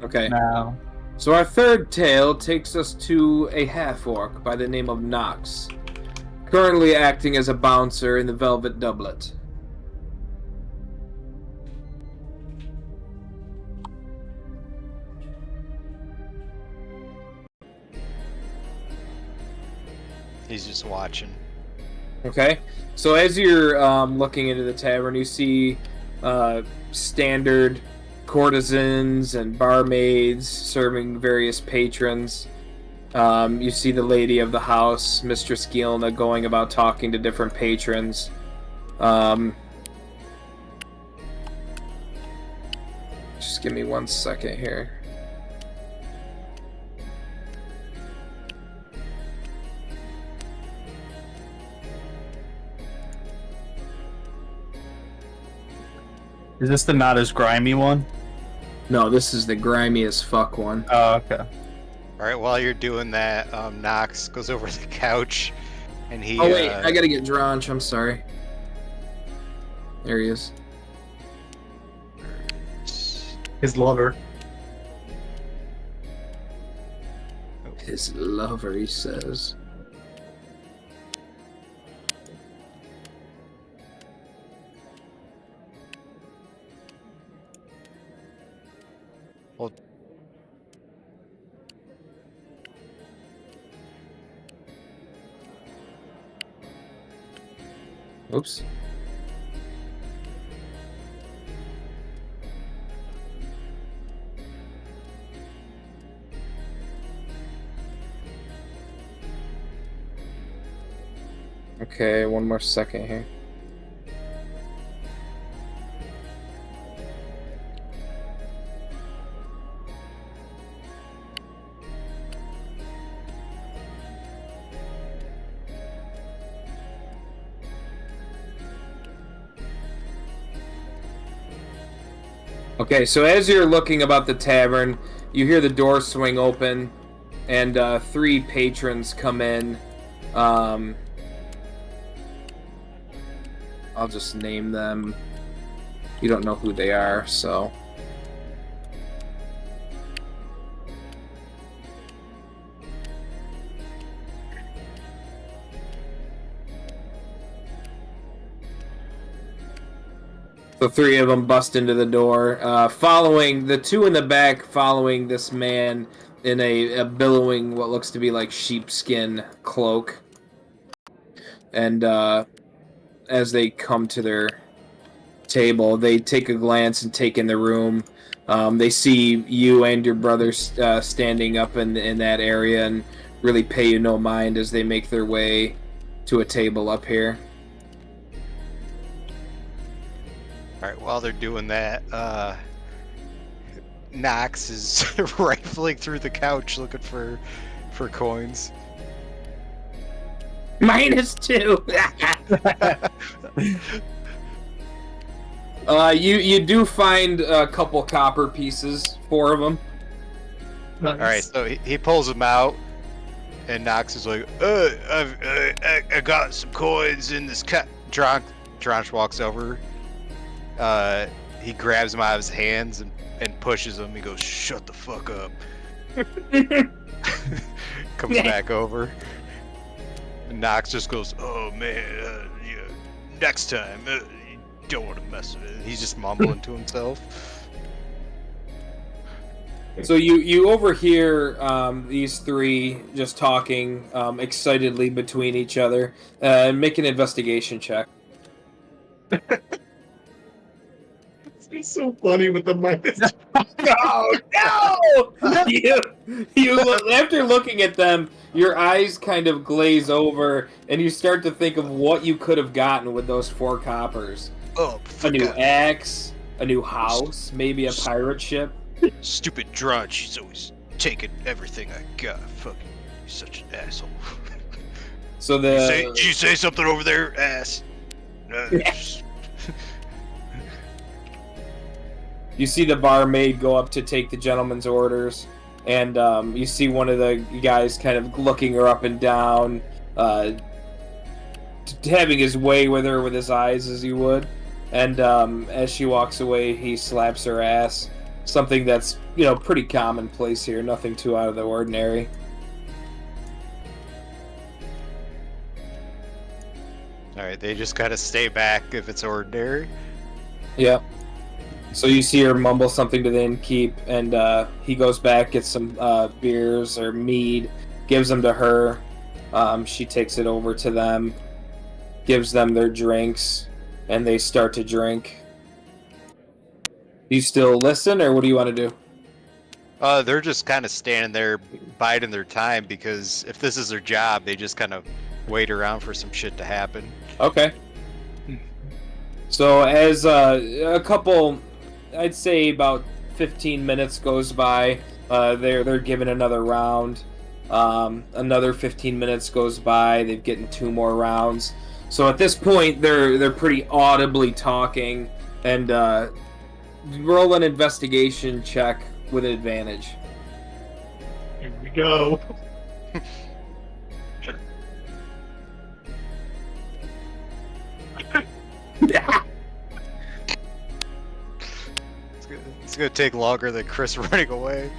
[SPEAKER 1] Okay.
[SPEAKER 3] No.
[SPEAKER 1] So our third tale takes us to a half-orc by the name of Nox, currently acting as a bouncer in the Velvet Doublet.
[SPEAKER 4] He's just watching.
[SPEAKER 1] Okay, so as you're looking into the tavern, you see standard courtesans and barmaids serving various patrons. You see the lady of the house, Mistress Gilna, going about talking to different patrons. Just give me 1 second here.
[SPEAKER 3] Is this the not as grimy one?
[SPEAKER 1] No, this is the grimy as fuck one.
[SPEAKER 3] Oh, okay.
[SPEAKER 4] Alright, while you're doing that, Nox goes over to the couch and he
[SPEAKER 1] Oh wait, I gotta get Dronch, I'm sorry. There he is.
[SPEAKER 5] His lover.
[SPEAKER 1] His lover, he says.
[SPEAKER 4] Well,
[SPEAKER 1] Oops. Okay, one more second here. Okay, so as you're looking about the tavern, you hear the door swing open, and 3 patrons come in. I'll just name them. You don't know who they are, so... So 3 of them bust into the door, following the 2 in the back, following this man in a billowing, what looks to be like sheepskin cloak. And as they come to their table, they take a glance and take in the room. They see you and your brothers standing up in that area and really pay you no mind as they make their way to a table up here.
[SPEAKER 4] Alright, while they're doing that, Nox is rifling through the couch looking for coins.
[SPEAKER 1] -2! You do find a couple copper pieces, 4 of them.
[SPEAKER 5] Nice.
[SPEAKER 4] Alright, so he pulls them out, and Nox is like, I got some coins in this Dronch walks over. He grabs him out of his hands and pushes him. He goes, "Shut the fuck up." Comes back over. And Nox just goes, "Oh man, yeah, next time, you don't want to mess with it." He's just mumbling to himself.
[SPEAKER 1] So you overhear these 3 just talking excitedly between each other. Make an investigation check.
[SPEAKER 5] It's so funny with the minus.
[SPEAKER 1] No! You after looking at them, your eyes kind of glaze over, and you start to think of what you could have gotten with those 4 coppers.
[SPEAKER 4] Oh,
[SPEAKER 1] A new axe, a new house, maybe a pirate ship.
[SPEAKER 4] stupid Dronch. He's always taking everything I got. Fucking, he's such an asshole.
[SPEAKER 1] So
[SPEAKER 4] Did you say something over there, ass?
[SPEAKER 1] You see the barmaid go up to take the gentleman's orders, and you see one of the guys kind of looking her up and down, having his way with her with his eyes as he would. And as she walks away, he slaps her ass. Something that's, pretty commonplace here, nothing too out of the ordinary.
[SPEAKER 4] Alright, they just gotta stay back if it's ordinary.
[SPEAKER 1] Yep. So you see her mumble something to the innkeep, and he goes back, gets some beers or mead, gives them to her. She takes it over to them, gives them their drinks, and they start to drink. Do you still listen, or what do you want to do?
[SPEAKER 4] They're just kind of standing there biding their time, because if this is their job, they just kind of wait around for some shit to happen.
[SPEAKER 1] Okay. So as a couple, I'd say about 15 minutes goes by, they're given another round. Another 15 minutes goes by, they've gotten 2 more rounds. So at this point, they're pretty audibly talking, and roll an investigation check with an advantage.
[SPEAKER 5] Here we go.
[SPEAKER 4] It's gonna take longer than Chris running away.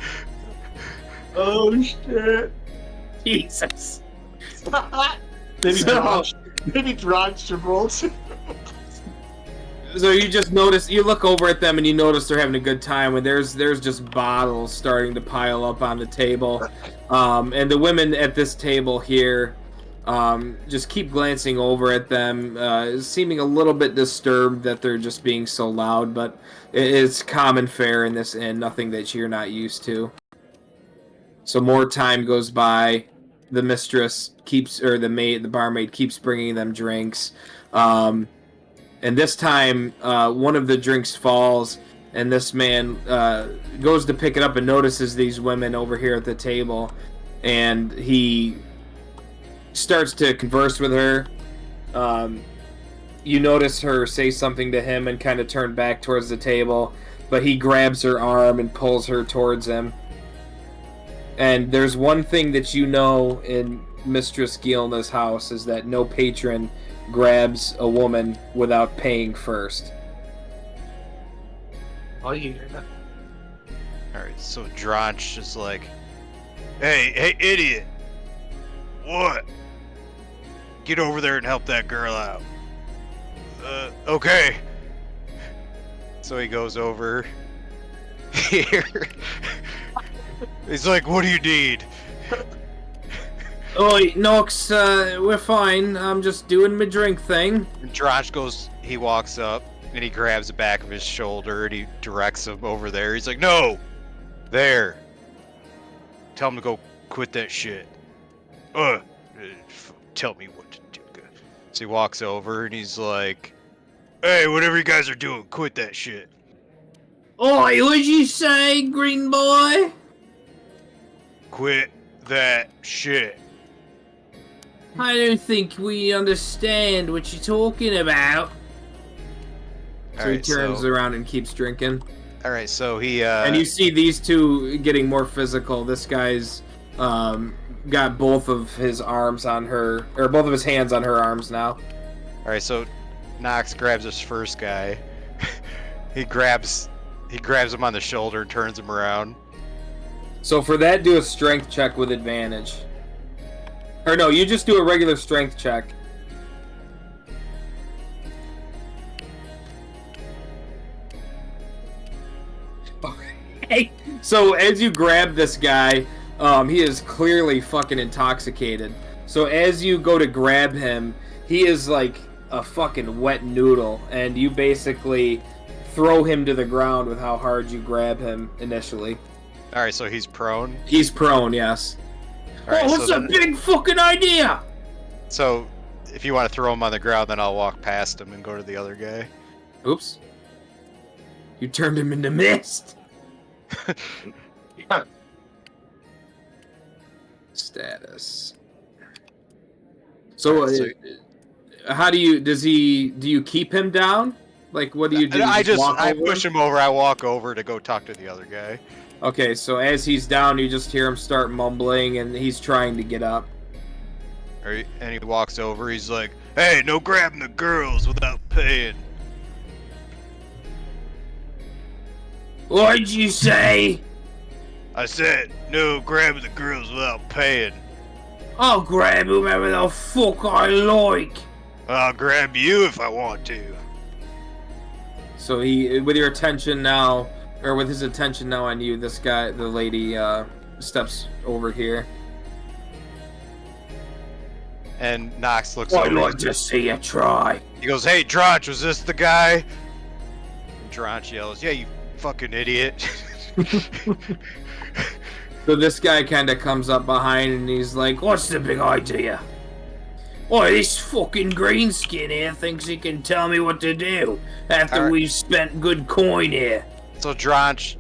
[SPEAKER 5] Oh shit.
[SPEAKER 1] Jesus.
[SPEAKER 5] Maybe Dronch should roll too.
[SPEAKER 1] So you just notice, you look over at them and you notice they're having a good time, and there's just bottles starting to pile up on the table. And the women at this table here just keep glancing over at them, seeming a little bit disturbed that they're just being so loud, but it's common fare in this inn, nothing that you're not used to. So more time goes by, the mistress keeps, or the barmaid keeps bringing them drinks. And this time, one of the drinks falls, and this man goes to pick it up and notices these women over here at the table, and he starts to converse with her. You notice her say something to him and kind of turn back towards the table, but he grabs her arm and pulls her towards him. And there's one thing that you know in Mistress Gilna's house is that no patron grabs a woman without paying first.
[SPEAKER 5] Oh, you hear that?
[SPEAKER 4] Alright, so Dronch is like, hey, idiot! What? Get over there and help that girl out. Okay. So he goes over here. He's like, what do you need?
[SPEAKER 1] Oi, Nox, we're fine. I'm just doing my drink thing.
[SPEAKER 4] And Dronch goes, he walks up, and he grabs the back of his shoulder, and he directs him over there. He's like, no! There! Tell him to go quit that shit. Tell me what to do. So he walks over, and he's like, hey, whatever you guys are doing, quit that shit.
[SPEAKER 1] Oi, what'd you say, green boy?
[SPEAKER 4] Quit that shit.
[SPEAKER 1] I don't think we understand what you're talking about. So he turns around and keeps drinking.
[SPEAKER 4] Alright, so he,
[SPEAKER 1] And you see these two getting more physical. This guy's got both of his arms on her, or both of his hands on her arms now.
[SPEAKER 4] Alright, so Nox grabs this first guy. he grabs him on the shoulder and turns him around.
[SPEAKER 1] So for that, do a strength check with advantage. Or no, you just do a regular strength check. Okay. So as you grab this guy, he is clearly fucking intoxicated. So as you go to grab him, he is like a fucking wet noodle, and you basically throw him to the ground with how hard you grab him initially.
[SPEAKER 4] Alright, so he's prone?
[SPEAKER 1] He's prone, yes.
[SPEAKER 4] Right,
[SPEAKER 1] what's a big fucking idea?
[SPEAKER 4] So, if you want to throw him on the ground, then I'll walk past him and go to the other guy.
[SPEAKER 1] Oops. You turned him into mist. Status. So, how do you, do you keep him down? Like, what do you do?
[SPEAKER 4] I push him over, I walk over to go talk to the other guy.
[SPEAKER 1] Okay, so as he's down, you just hear him start mumbling, and he's trying to get up.
[SPEAKER 4] And he walks over, he's like, hey, no grabbing the girls without paying.
[SPEAKER 1] What'd you say?
[SPEAKER 4] I said, no grabbing the girls without paying.
[SPEAKER 1] I'll grab whoever the fuck I like.
[SPEAKER 4] I'll grab you if I want to.
[SPEAKER 1] So he, with your attention now, or with his attention now on you, this guy, the lady, steps over here.
[SPEAKER 4] And Nox looks over.
[SPEAKER 1] I'd like to see you try.
[SPEAKER 4] He goes, hey, Dronch, was this the guy? And Dronch yells, yeah, you fucking idiot.
[SPEAKER 1] So this guy kind of comes up behind and he's like, what's the big idea? Boy, this fucking greenskin here thinks he can tell me what to do after we've spent good coin here.
[SPEAKER 4] So Dronch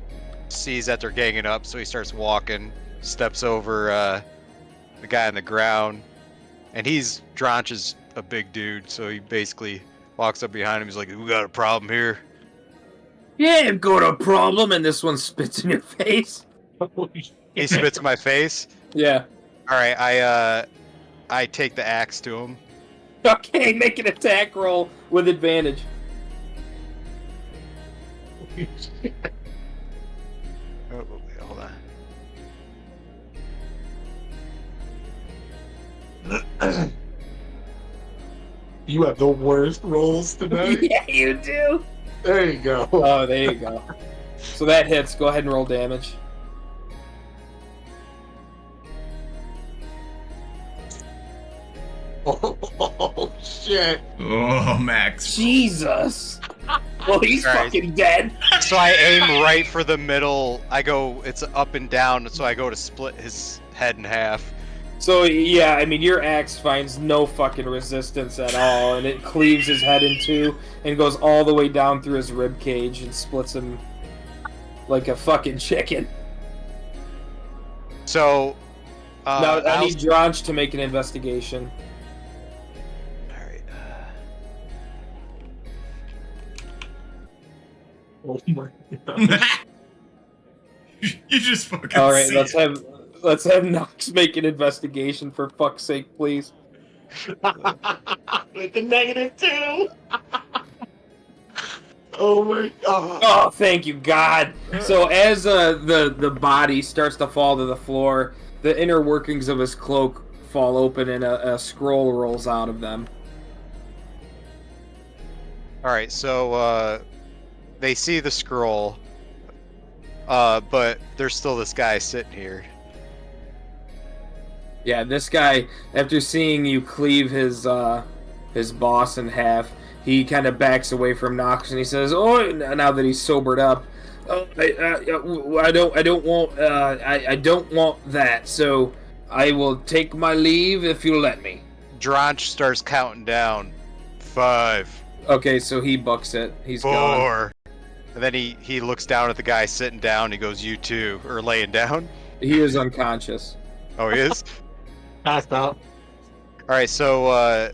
[SPEAKER 4] sees that they're ganging up, so he starts walking, steps over the guy on the ground, and Dronch is a big dude, so he basically walks up behind him. He's like, we got a problem here.
[SPEAKER 1] Yeah, I've got a problem, and this one spits in your face.
[SPEAKER 4] He spits in my face?
[SPEAKER 1] Yeah.
[SPEAKER 4] Alright, I take the axe to him.
[SPEAKER 1] Okay, make an attack roll with advantage.
[SPEAKER 4] Oh, wait, hold on.
[SPEAKER 5] You have the worst rolls today.
[SPEAKER 1] Yeah, you do.
[SPEAKER 5] There you go.
[SPEAKER 1] Oh, there you go. So that hits. Go ahead and roll damage.
[SPEAKER 5] Oh, shit.
[SPEAKER 2] Oh, Max.
[SPEAKER 1] Jesus. Well, he's
[SPEAKER 4] Christ.
[SPEAKER 1] fucking dead.
[SPEAKER 4] So I aim right for the middle. It's up and down, so I go to split his head in half.
[SPEAKER 1] So yeah, I mean your axe finds no fucking resistance at all, and it cleaves his head in two and goes all the way down through his rib cage and splits him like a fucking chicken.
[SPEAKER 4] So,
[SPEAKER 1] Now I need Dronch to make an investigation.
[SPEAKER 4] Alright.
[SPEAKER 5] Oh my god.
[SPEAKER 2] You just fucking.
[SPEAKER 1] All right,
[SPEAKER 2] see
[SPEAKER 1] let's
[SPEAKER 2] it.
[SPEAKER 1] have Nox make an investigation for fuck's sake, please.
[SPEAKER 5] With the -2. Oh my god.
[SPEAKER 1] Oh, thank you, God. So as the body starts to fall to the floor, the inner workings of his cloak fall open and a scroll rolls out of them.
[SPEAKER 4] Alright, so they see the scroll, but there's still this guy sitting here.
[SPEAKER 1] Yeah, this guy, after seeing you cleave his boss in half, he kind of backs away from Nox and he says, "Oh, now that he's sobered up, I don't want that. So I will take my leave if you'll let me."
[SPEAKER 4] Dronch starts counting down. 5,
[SPEAKER 1] Okay, so he books it. He's gone.
[SPEAKER 4] 4. And then he looks down at the guy sitting down. He goes, "You too," or laying down.
[SPEAKER 1] He is unconscious.
[SPEAKER 4] Oh, he is.
[SPEAKER 5] Passed out.
[SPEAKER 4] All right, so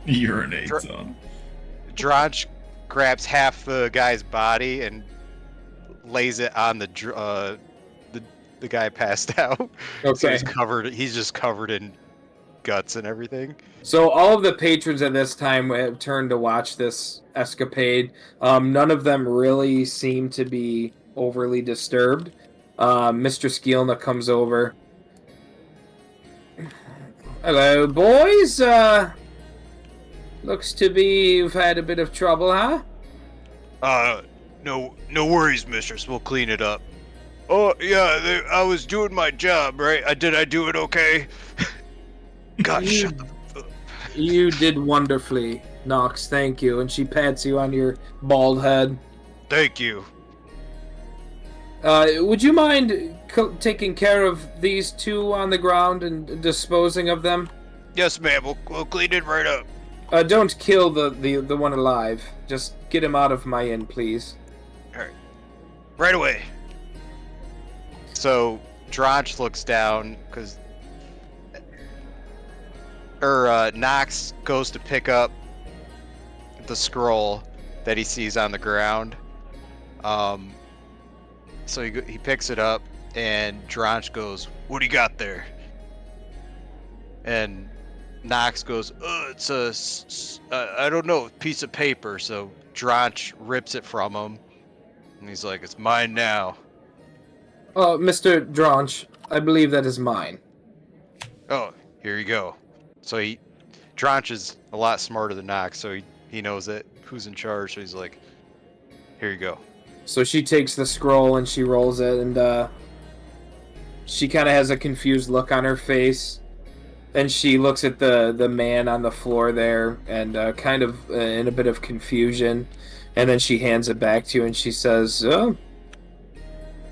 [SPEAKER 2] urinates on.
[SPEAKER 4] Dronch grabs half the guy's body and lays it on the guy passed out. So
[SPEAKER 1] Okay.
[SPEAKER 4] he's just covered in guts and everything.
[SPEAKER 1] So all of the patrons at this time have turned to watch this escapade. None of them really seem to be overly disturbed. Mr. Skeelna comes over. "Hello, boys. Looks to be you've had a bit of trouble, huh?"
[SPEAKER 4] No worries, mistress. We'll clean it up. Oh, yeah, I was doing my job, right? Did I do it okay? God,
[SPEAKER 1] You-
[SPEAKER 4] shut the fuck.
[SPEAKER 1] You did wonderfully, Nox. Thank you. And she pats you on your bald head.
[SPEAKER 4] Thank you.
[SPEAKER 1] Would you mind taking care of these two on the ground and disposing of them?
[SPEAKER 4] Yes, ma'am. We'll clean it right up.
[SPEAKER 1] Don't kill the one alive. Just get him out of my inn, please.
[SPEAKER 4] Right away. So Dronch looks down because Nox goes to pick up the scroll that he sees on the ground. So he picks it up, and Dronch goes, "What do you got there?" And Nox goes, "It's I don't know, piece of paper." So Dronch rips it from him, and he's like, "It's mine now."
[SPEAKER 1] Mr. Dronch, I believe that is mine.
[SPEAKER 4] Oh, here you go. So Dronch is a lot smarter than Nox, so he knows it. Who's in charge? So he's like, "Here you go."
[SPEAKER 1] So she takes the scroll and she rolls it, and she kind of has a confused look on her face. And she looks at the man on the floor there, and kind of in a bit of confusion. And then she hands it back to you, and she says,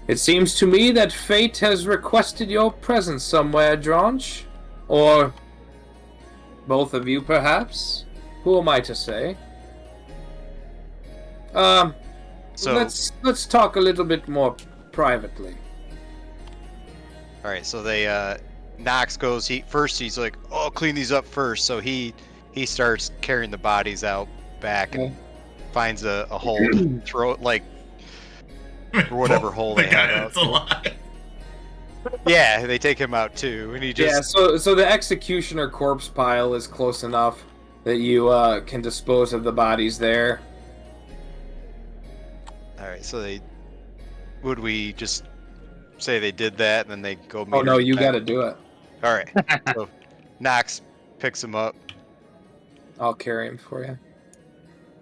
[SPEAKER 1] "It seems to me that fate has requested your presence somewhere, Dronch. Or both of you, perhaps? Who am I to say?
[SPEAKER 4] So
[SPEAKER 1] Let's talk a little bit more privately."
[SPEAKER 4] all right, so they Nox goes. He's like, "Oh, I'll clean these up first." So he starts carrying the bodies out back and finds a hole to throw it, like, or whatever hole
[SPEAKER 2] the
[SPEAKER 4] they
[SPEAKER 2] guy
[SPEAKER 4] have
[SPEAKER 2] that's
[SPEAKER 4] out.
[SPEAKER 2] alive.
[SPEAKER 4] Yeah, they take him out too, and he
[SPEAKER 1] Yeah,
[SPEAKER 4] just
[SPEAKER 1] so the executioner corpse pile is close enough that you can dispose of the bodies there.
[SPEAKER 4] All right. So would we just say they did that, and then they go?
[SPEAKER 1] Oh
[SPEAKER 4] meet
[SPEAKER 1] no,
[SPEAKER 4] her
[SPEAKER 1] you
[SPEAKER 4] back?
[SPEAKER 1] got to do it.
[SPEAKER 4] All right. So Nox picks him up.
[SPEAKER 1] I'll carry him for you.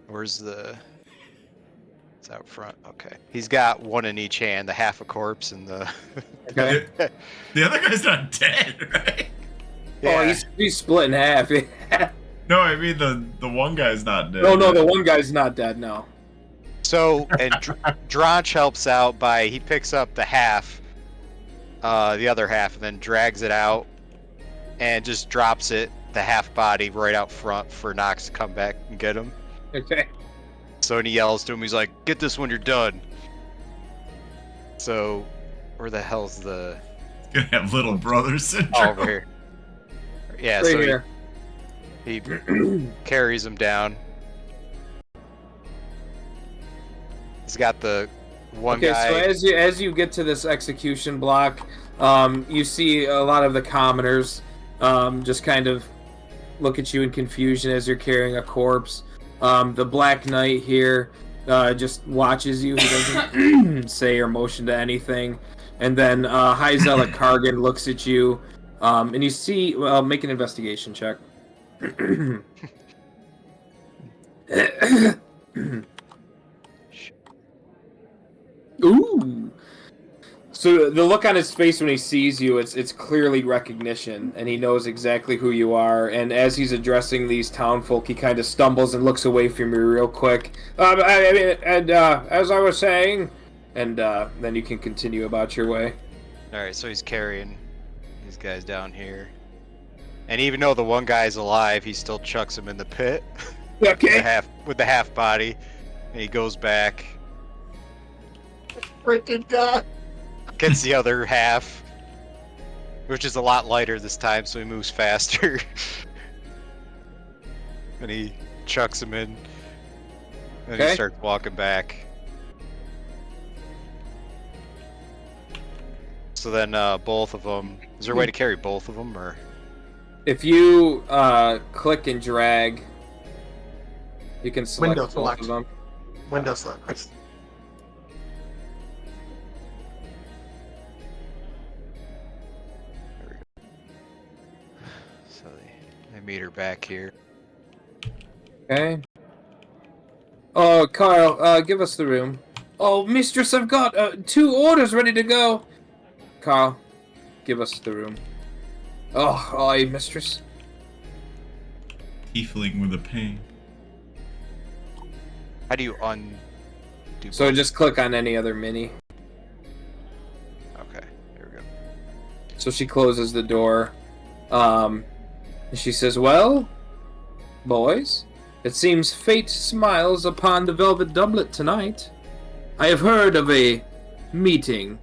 [SPEAKER 4] Where's it's out front. Okay. He's got one in each hand, the half a corpse and the
[SPEAKER 1] Okay.
[SPEAKER 2] The other guy's not dead, right?
[SPEAKER 1] Oh, he's split in half.
[SPEAKER 2] No, I mean the one guy's not dead.
[SPEAKER 1] No, the one guy's not dead. No.
[SPEAKER 4] So, and Dronch helps out by he picks up the half, the other half, and then drags it out and just drops it, the half body, right out front for Nox to come back and get him.
[SPEAKER 1] Okay.
[SPEAKER 4] So he yells to him, he's like, "Get this when you're done." So, where the hell's the...
[SPEAKER 2] Gonna have little brother syndrome.
[SPEAKER 4] Oh, over here. Yeah,
[SPEAKER 1] Right
[SPEAKER 4] so
[SPEAKER 1] here.
[SPEAKER 4] he carries him down. He's got the one
[SPEAKER 1] Okay,
[SPEAKER 4] guy...
[SPEAKER 1] so as you get to this execution block, you see a lot of the commoners just kind of look at you in confusion as you're carrying a corpse. The Black Knight here just watches you. He doesn't say or motion to anything. And then High Zealot Kargan looks at you, and you see... Well, make an investigation check. Ooh. So the look on his face when he sees you, it's clearly recognition, and he knows exactly who you are. And as he's addressing these townfolk, he kind of stumbles and looks away from you real quick. As I was saying, and then you can continue about your way.
[SPEAKER 4] Alright, so he's carrying these guys down here. And even though the one guy's alive, he still chucks him in the pit.
[SPEAKER 1] Okay.
[SPEAKER 4] with the half body. And he goes back.
[SPEAKER 5] Freaking God.
[SPEAKER 4] Gets the other half. Which is a lot lighter this time, so he moves faster. And he chucks him in. And
[SPEAKER 1] Okay.
[SPEAKER 4] he starts walking back. So then both of them... Is there a way to carry both of them, or...?
[SPEAKER 1] If you click and drag, you can select
[SPEAKER 5] Window
[SPEAKER 1] both
[SPEAKER 5] select.
[SPEAKER 1] of them.
[SPEAKER 5] Window select.
[SPEAKER 4] So they meet her back here.
[SPEAKER 1] Okay. Oh, Carl, give us the room. Oh, mistress, I've got 2 orders ready to go. Carl, give us the room. Oh, aye, mistress.
[SPEAKER 2] Tiefling with a pain.
[SPEAKER 4] How do you undo...
[SPEAKER 1] So just click on any other mini.
[SPEAKER 4] Okay, there we go.
[SPEAKER 1] So she closes the door. And she says, "Well, boys, it seems fate smiles upon the velvet doublet tonight. I have heard of a meeting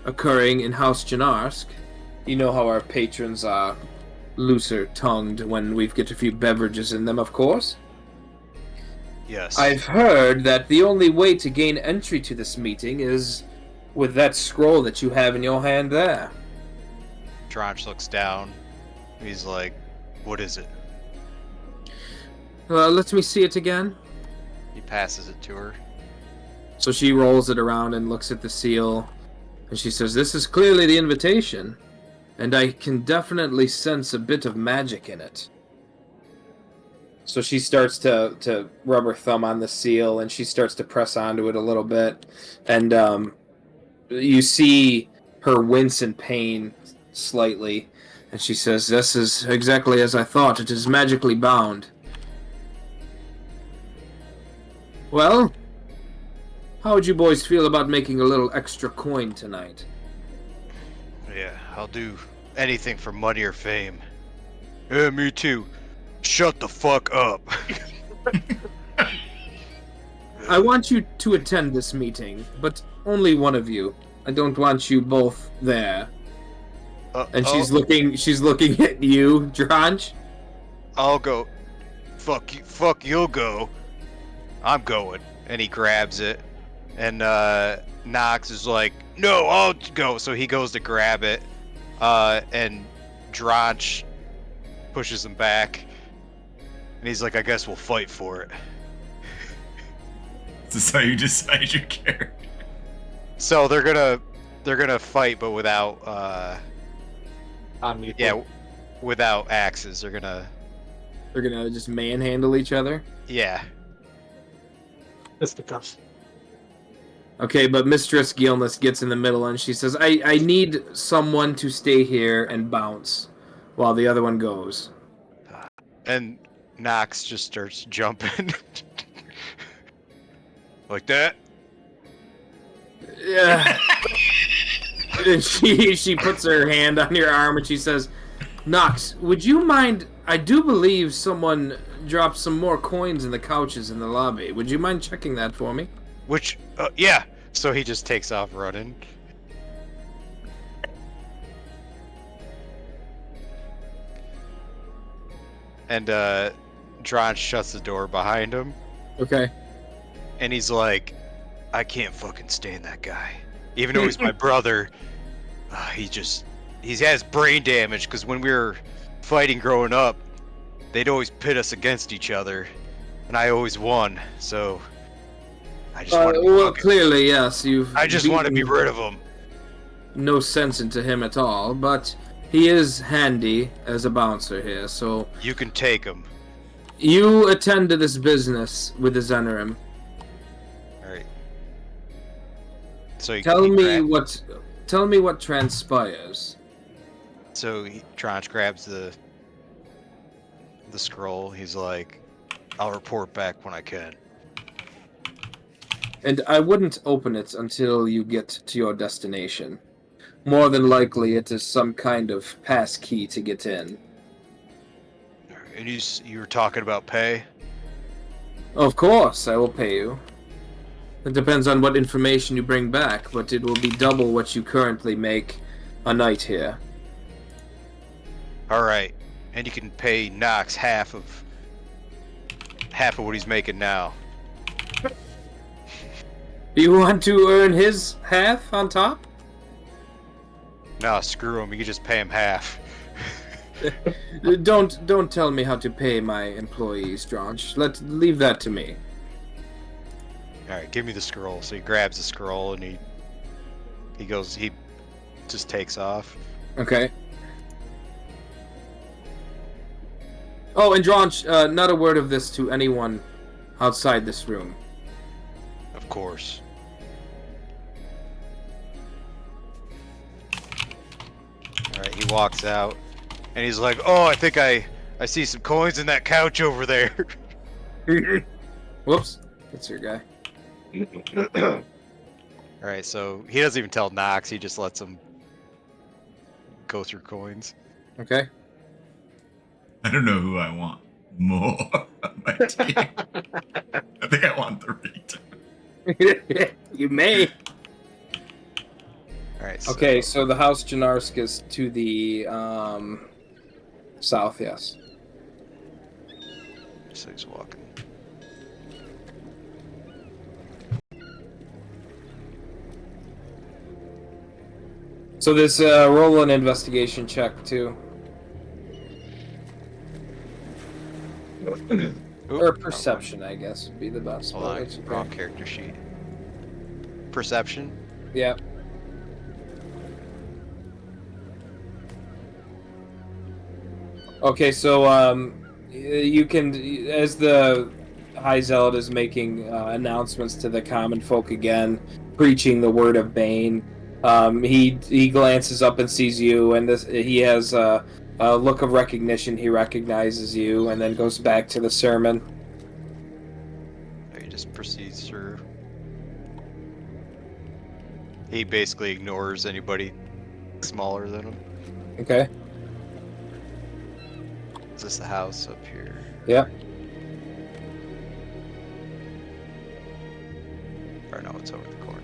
[SPEAKER 1] occurring in House Janarsk. You know how our patrons are looser-tongued when we get a few beverages in them, of course.
[SPEAKER 4] Yes.
[SPEAKER 1] I've heard that the only way to gain entry to this meeting is with that scroll that you have in your hand there."
[SPEAKER 4] Dronch looks down. He's like, "What is it?"
[SPEAKER 1] Let me see it again.
[SPEAKER 4] He passes it to her.
[SPEAKER 1] So she rolls it around and looks at the seal, and she says, "This is clearly the invitation, and I can definitely sense a bit of magic in it." So she starts to rub her thumb on the seal, and she starts to press onto it a little bit, and you see her wince in pain slightly, and she says, "This is exactly as I thought. It is magically bound." Well, how would you boys feel about making a little extra coin tonight?
[SPEAKER 4] Yeah, I'll do anything for money or fame. Yeah, me too. Shut the fuck up.
[SPEAKER 1] I want you to attend this meeting, but only one of you. I don't want you both there. And she's looking at you, Dronch.
[SPEAKER 4] I'll go. Fuck you. Fuck, you'll go. I'm going. And he grabs it. And Nox is like, "No, I'll go." So he goes to grab it. And Dronch pushes him back. And he's like, "I guess we'll fight for it."
[SPEAKER 2] Is this how you decide your character?
[SPEAKER 4] So they're gonna fight, but without without axes. They're gonna
[SPEAKER 1] just manhandle each other.
[SPEAKER 4] yeah.
[SPEAKER 5] Fisticuffs.
[SPEAKER 1] Okay, but Mistress Gilness gets in the middle and she says, I need someone to stay here and bounce while the other one goes.
[SPEAKER 4] And Nox just starts jumping. Like that.
[SPEAKER 1] Yeah. And she puts her hand on your arm and she says, Nox, would you mind? I do believe someone dropped some more coins in the couches in the lobby. Would you mind checking that for me?
[SPEAKER 4] Which, yeah. So he just takes off running. And Dronch shuts the door behind him.
[SPEAKER 1] Okay.
[SPEAKER 4] And he's like, I can't fucking stand that guy. Even though he's my brother, he has brain damage because when we were fighting growing up, they'd always pit us against each other, and I always won. So I just want to.
[SPEAKER 1] Well, clearly, yes.
[SPEAKER 4] I just want to be rid of him.
[SPEAKER 1] No sense into him at all, but he is handy as a bouncer here. So
[SPEAKER 4] You can take him.
[SPEAKER 1] you attend to this business with the Zenerim.
[SPEAKER 4] All right. So
[SPEAKER 1] Tell me what transpires.
[SPEAKER 4] So Dronch grabs the scroll. He's like, I'll report back when I can.
[SPEAKER 1] And I wouldn't open it until you get to your destination. More than likely, it is some kind of pass key to get in.
[SPEAKER 4] And you were talking about pay?
[SPEAKER 1] Of course, I will pay you. It depends on what information you bring back, but it will be double what you currently make a night here.
[SPEAKER 4] All right. And you can pay Nox half of what he's making now.
[SPEAKER 1] Do you want to earn his half on top?
[SPEAKER 4] No, screw him. You can just pay him half.
[SPEAKER 1] Don't tell me how to pay my employees, Dronch. Leave that to me.
[SPEAKER 4] All right, give me the scroll. So he grabs the scroll and he just takes off.
[SPEAKER 1] Okay. Oh, and Dronch, not a word of this to anyone outside this room.
[SPEAKER 4] Of course. All right, he walks out and he's like, "Oh, I think I see some coins in that couch over there."
[SPEAKER 1] Whoops, that's your guy.
[SPEAKER 4] All right, so he doesn't even tell Nox. He just lets him go through coins.
[SPEAKER 1] Okay.
[SPEAKER 2] I don't know who I want more on my team. I think I want 3.
[SPEAKER 1] You may.
[SPEAKER 4] All right.
[SPEAKER 1] Okay, so the House Janarsk is to the south, yes.
[SPEAKER 4] So he's walking.
[SPEAKER 1] So this roll an investigation check too.
[SPEAKER 4] Oop,
[SPEAKER 1] Or perception, I guess, would be the best.
[SPEAKER 4] Hold
[SPEAKER 1] but
[SPEAKER 4] on,
[SPEAKER 1] it's okay.
[SPEAKER 4] wrong character sheet. Perception.
[SPEAKER 1] Yeah. Okay, so you can, as the High Zealot is making announcements to the common folk again, preaching the word of Bane, he glances up and sees you, and he has a look of recognition. He recognizes you, and then goes back to the sermon.
[SPEAKER 4] He just proceeds through. He basically ignores anybody smaller than him.
[SPEAKER 1] Okay.
[SPEAKER 4] Is this the house up here?
[SPEAKER 1] Yeah.
[SPEAKER 4] Or no, it's over the corner.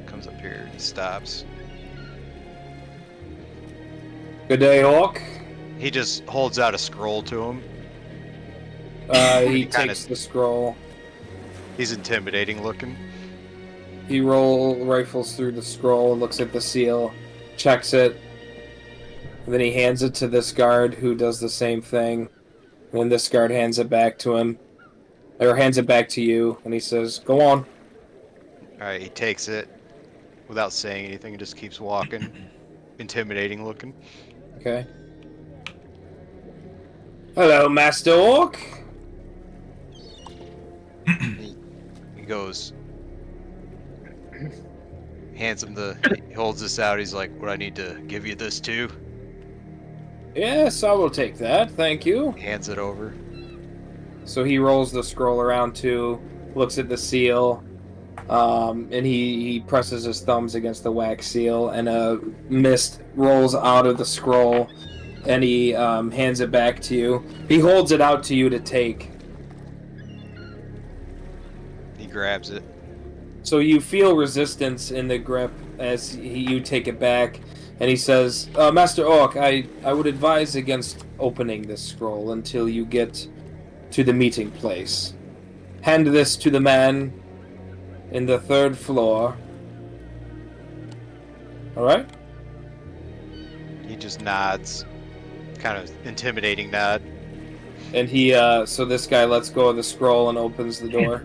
[SPEAKER 4] Comes up here and stops.
[SPEAKER 1] Good day, Hawk.
[SPEAKER 4] He just holds out a scroll to him.
[SPEAKER 1] He
[SPEAKER 4] Kinda-
[SPEAKER 1] takes the scroll.
[SPEAKER 4] He's intimidating looking.
[SPEAKER 1] He rifles through the scroll, looks at the seal, checks it, and then he hands it to this guard who does the same thing. And then this guard hands it back to him, or hands it back to you, and he says, "Go on."
[SPEAKER 4] Alright, he takes it without saying anything and just keeps walking. Intimidating looking.
[SPEAKER 1] Okay. Hello, Master Orc.
[SPEAKER 4] He goes, hands him he holds this out. He's like, "What, I need to give you this too?"
[SPEAKER 1] Yes, I will take that, thank you.
[SPEAKER 4] Hands it over.
[SPEAKER 1] So he rolls the scroll around too, looks at the seal, And he presses his thumbs against the wax seal, and a mist rolls out of the scroll, and he hands it back to you. He holds it out to you to take.
[SPEAKER 4] He grabs it.
[SPEAKER 1] So you feel resistance in the grip as you take it back, and he says, Master Orc, I would advise against opening this scroll until you get to the meeting place. Hand this to the man in the 3rd floor. Alright?
[SPEAKER 4] He just nods. Kind of intimidating nod.
[SPEAKER 1] And he, so this guy lets go of the scroll and opens the door.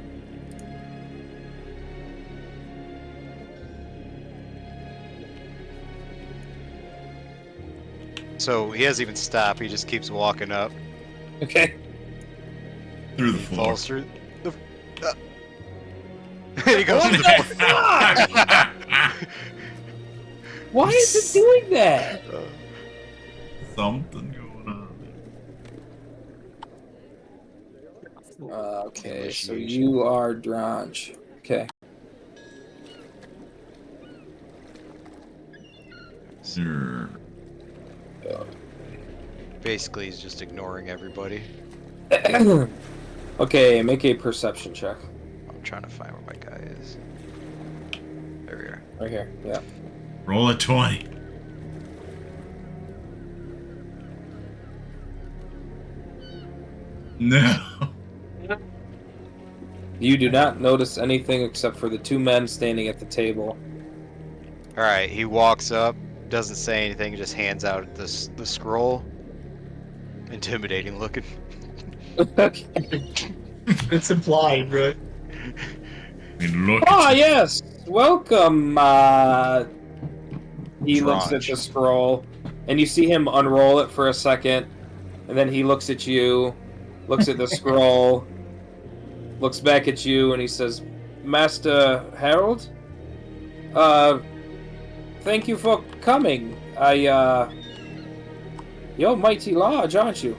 [SPEAKER 4] So he hasn't even stopped, he just keeps walking up.
[SPEAKER 1] Okay.
[SPEAKER 2] Through the floor.
[SPEAKER 4] Falls through the... he goes
[SPEAKER 1] What
[SPEAKER 4] through
[SPEAKER 1] the
[SPEAKER 4] the...
[SPEAKER 1] Why is it doing that?
[SPEAKER 2] Something going on.
[SPEAKER 1] Okay, so you are Dronch. Okay.
[SPEAKER 2] Sure.
[SPEAKER 4] Basically, he's just ignoring everybody.
[SPEAKER 1] Okay, make a perception check.
[SPEAKER 4] I'm trying to find where my guy is. There we are.
[SPEAKER 1] Right here, yeah.
[SPEAKER 2] Roll a 20. No.
[SPEAKER 1] You do not notice anything except for the 2 men standing at the table.
[SPEAKER 4] Alright, he walks up, doesn't say anything, just hands out the scroll. Intimidating looking.
[SPEAKER 1] Okay.
[SPEAKER 5] It's implied, right?
[SPEAKER 2] I mean, look.
[SPEAKER 1] Ah,
[SPEAKER 2] at you.
[SPEAKER 1] yes! Welcome, He looks at
[SPEAKER 4] Dronch.
[SPEAKER 1] the scroll, and you see him unroll it for a second, and then he looks at you, looks at the scroll, looks back at you, and he says, Master Harold? Thank you for coming. You're mighty large, aren't you?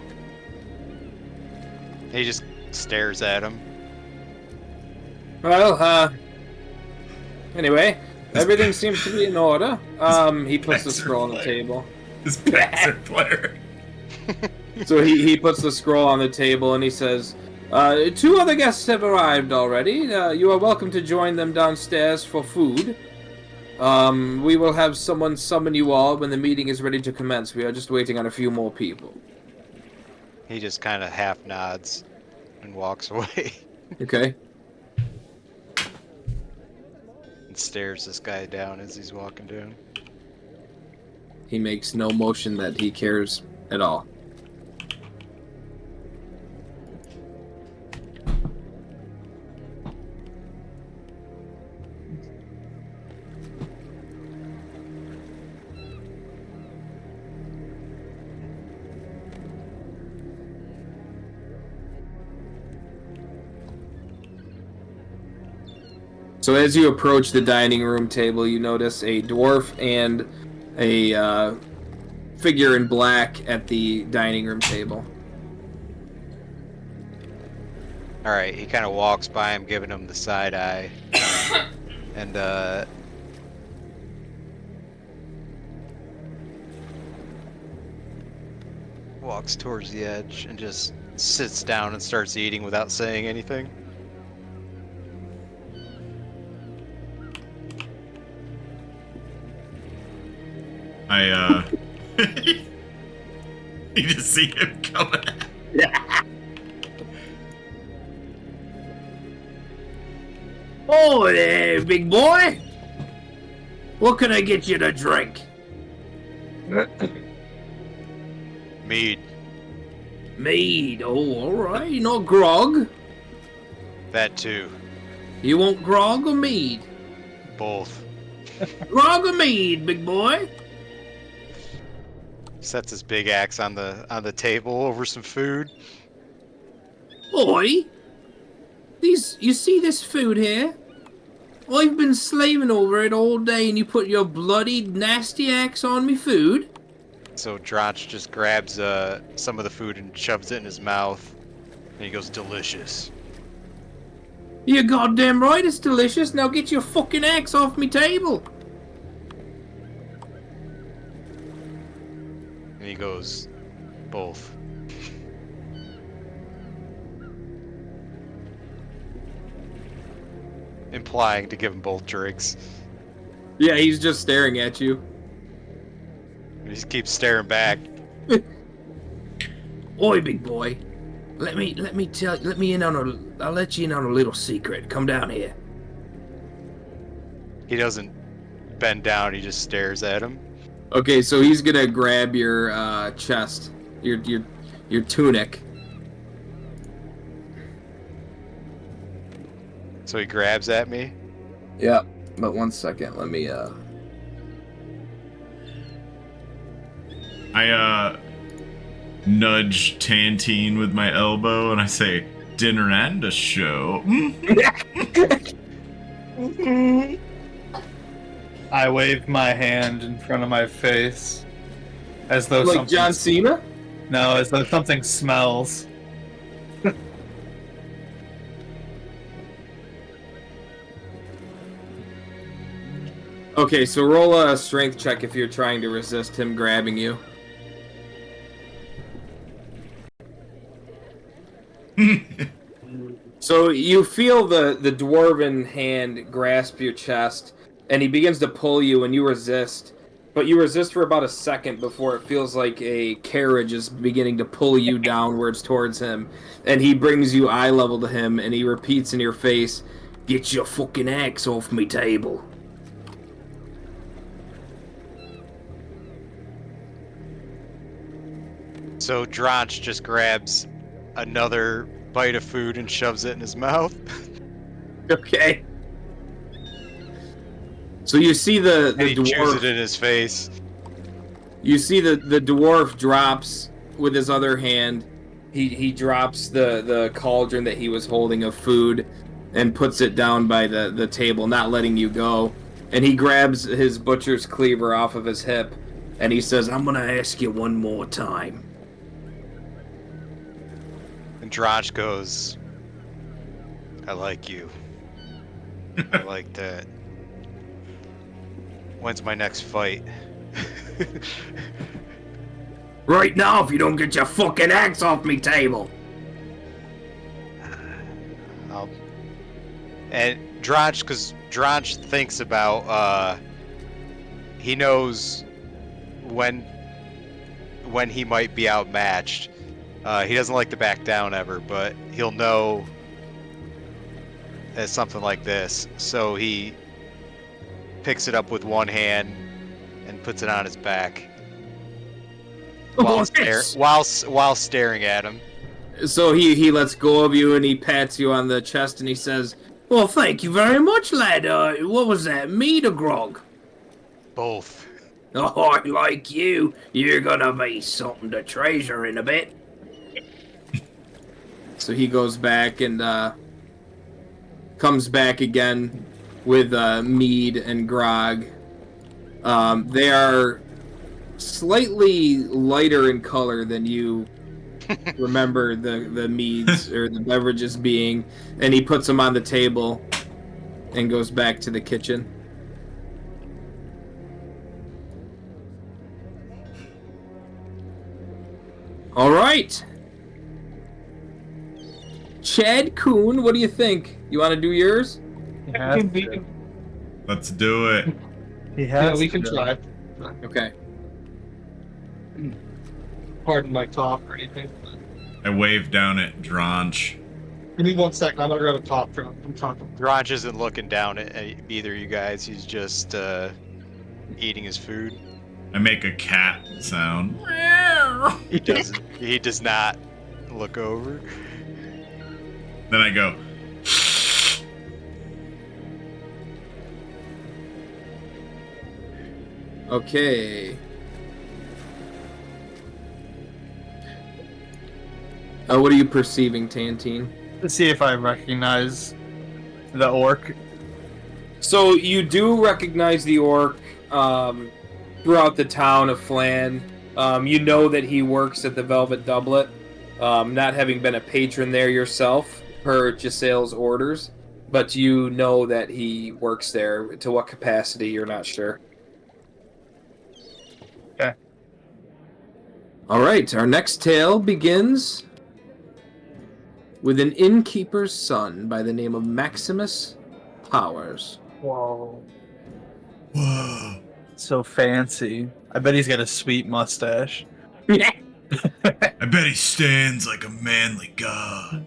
[SPEAKER 4] He just stares at him.
[SPEAKER 1] Well, anyway, everything seems to be in order. He puts the
[SPEAKER 2] Pecs are
[SPEAKER 1] scroll on the
[SPEAKER 2] flaring.
[SPEAKER 1] table.
[SPEAKER 2] His pecs are flaring.
[SPEAKER 1] So he puts the scroll on the table and he says, 2 other guests have arrived already. You are welcome to join them downstairs for food. We will have someone summon you all when the meeting is ready to commence. We are just waiting on a few more people.
[SPEAKER 4] He just kind of half nods and walks away.
[SPEAKER 1] Okay.
[SPEAKER 4] And stares this guy down as he's walking down.
[SPEAKER 1] He makes no motion that he cares at all. So as you approach the dining room table, you notice a dwarf and a figure in black at the dining room table.
[SPEAKER 4] Alright, he kind of walks by him, giving him the side eye. And, walks towards the edge and just sits down and starts eating without saying anything.
[SPEAKER 2] You just see him coming.
[SPEAKER 1] Oh there, big boy! What can I get you to drink?
[SPEAKER 4] Mead.
[SPEAKER 1] Mead. Oh, alright. No grog?
[SPEAKER 4] That too.
[SPEAKER 1] You want grog or mead?
[SPEAKER 4] Both.
[SPEAKER 1] Grog or mead, big boy?
[SPEAKER 4] Sets his big axe on the table over some food.
[SPEAKER 1] Boy, you see this food here? I've been slaving over it all day and you put your bloody nasty axe on me food?
[SPEAKER 4] So Dronch just grabs some of the food and shoves it in his mouth. And he goes, delicious.
[SPEAKER 1] You're goddamn right it's delicious. Now get your fucking axe off me table.
[SPEAKER 4] And he goes, both. Implying to give them both drinks.
[SPEAKER 1] Yeah, he's just staring at you.
[SPEAKER 4] He just keeps staring back.
[SPEAKER 1] Oi, big boy. I'll let you in on a little secret. Come down here.
[SPEAKER 4] He doesn't bend down, he just stares at him.
[SPEAKER 1] Okay, so he's gonna grab your chest, your tunic.
[SPEAKER 4] So he grabs at me.
[SPEAKER 1] Yeah, but 1 second, let me
[SPEAKER 2] I nudge Tantine with my elbow and I say, dinner and a show.
[SPEAKER 3] I wave my hand in front of my face, as though
[SPEAKER 1] like
[SPEAKER 3] something.
[SPEAKER 1] John Cena?
[SPEAKER 3] No, as though something smells.
[SPEAKER 1] Okay, so roll a strength check if you're trying to resist him grabbing you. So you feel the dwarven hand grasp your chest, and he begins to pull you, and you resist. But you resist for about a second before it feels like a carriage is beginning to pull you downwards towards him. And he brings you eye level to him, and he repeats in your face, "Get your fucking axe off me table."
[SPEAKER 4] So Dronch just grabs another bite of food and shoves it in his mouth.
[SPEAKER 1] Okay. So you see the
[SPEAKER 4] And he chews
[SPEAKER 1] dwarf.
[SPEAKER 4] it in his face.
[SPEAKER 1] You see the dwarf drops with his other hand. He drops the cauldron that he was holding of food and puts it down by the table, not letting you go. And he grabs his butcher's cleaver off of his hip, and he says, "I'm gonna ask you one more time."
[SPEAKER 4] And Dronch goes, I like you. I like that. When's my next fight?
[SPEAKER 1] Right now, if you don't get your fucking axe off me table.
[SPEAKER 4] And Dronch, because Dronch thinks about, he knows when he might be outmatched. He doesn't like to back down ever, but he'll know as something like this. So he picks it up with one hand and puts it on his back while staring at him.
[SPEAKER 1] So he lets go of you and he pats you on the chest and he says, "Well, thank you very much, lad. What was that, meat or grog?"
[SPEAKER 4] Both.
[SPEAKER 1] Oh, I like you. You're gonna be something to treasure in a bit. So he goes back and comes back again with mead and grog. They are slightly lighter in color than you remember the meads or the beverages being, and he puts them on the table and goes back to the kitchen. All right. Chad Kuhn, what do you think? You want to do yours?
[SPEAKER 2] Let's do it.
[SPEAKER 5] Yeah, we can try.
[SPEAKER 1] Okay.
[SPEAKER 5] Pardon my talk or anything.
[SPEAKER 2] I wave down at Dronch.
[SPEAKER 5] Give me 1 second. I'm not gonna talk for. I'm talking.
[SPEAKER 4] Dronch isn't looking down at either of you guys. He's just eating his food.
[SPEAKER 2] I make a cat sound.
[SPEAKER 4] He does not look over.
[SPEAKER 2] Then I go,
[SPEAKER 1] Okay. What are you perceiving, Tantine?
[SPEAKER 3] To see if I recognize the orc.
[SPEAKER 1] So you do recognize the orc throughout the town of Phlan. You know that he works at the Velvet Doublet, not having been a patron there yourself, per Jhessail's orders. But you know that he works there. To what capacity, you're not sure.
[SPEAKER 3] Okay.
[SPEAKER 1] All right, our next tale begins with an innkeeper's son by the name of Maximus Powers.
[SPEAKER 3] Whoa.
[SPEAKER 2] Whoa.
[SPEAKER 3] So fancy. I bet he's got a sweet mustache.
[SPEAKER 2] I bet he stands like a manly god.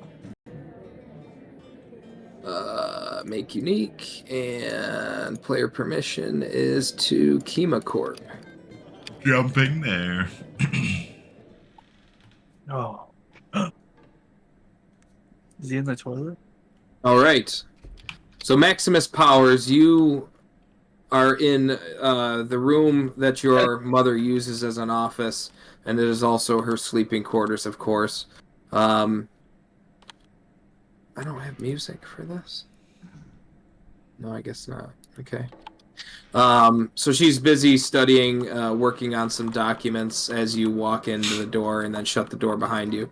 [SPEAKER 1] Make unique, and player permission is to KemaKorp.
[SPEAKER 2] Jumping there.
[SPEAKER 3] Oh. Is he in the toilet?
[SPEAKER 1] All right. So Maximus Powers, you are in the room that your mother uses as an office, and it is also her sleeping quarters, of course. I don't have music for this. No, I guess not. Okay. So she's busy studying, working on some documents as you walk into the door and then shut the door behind you.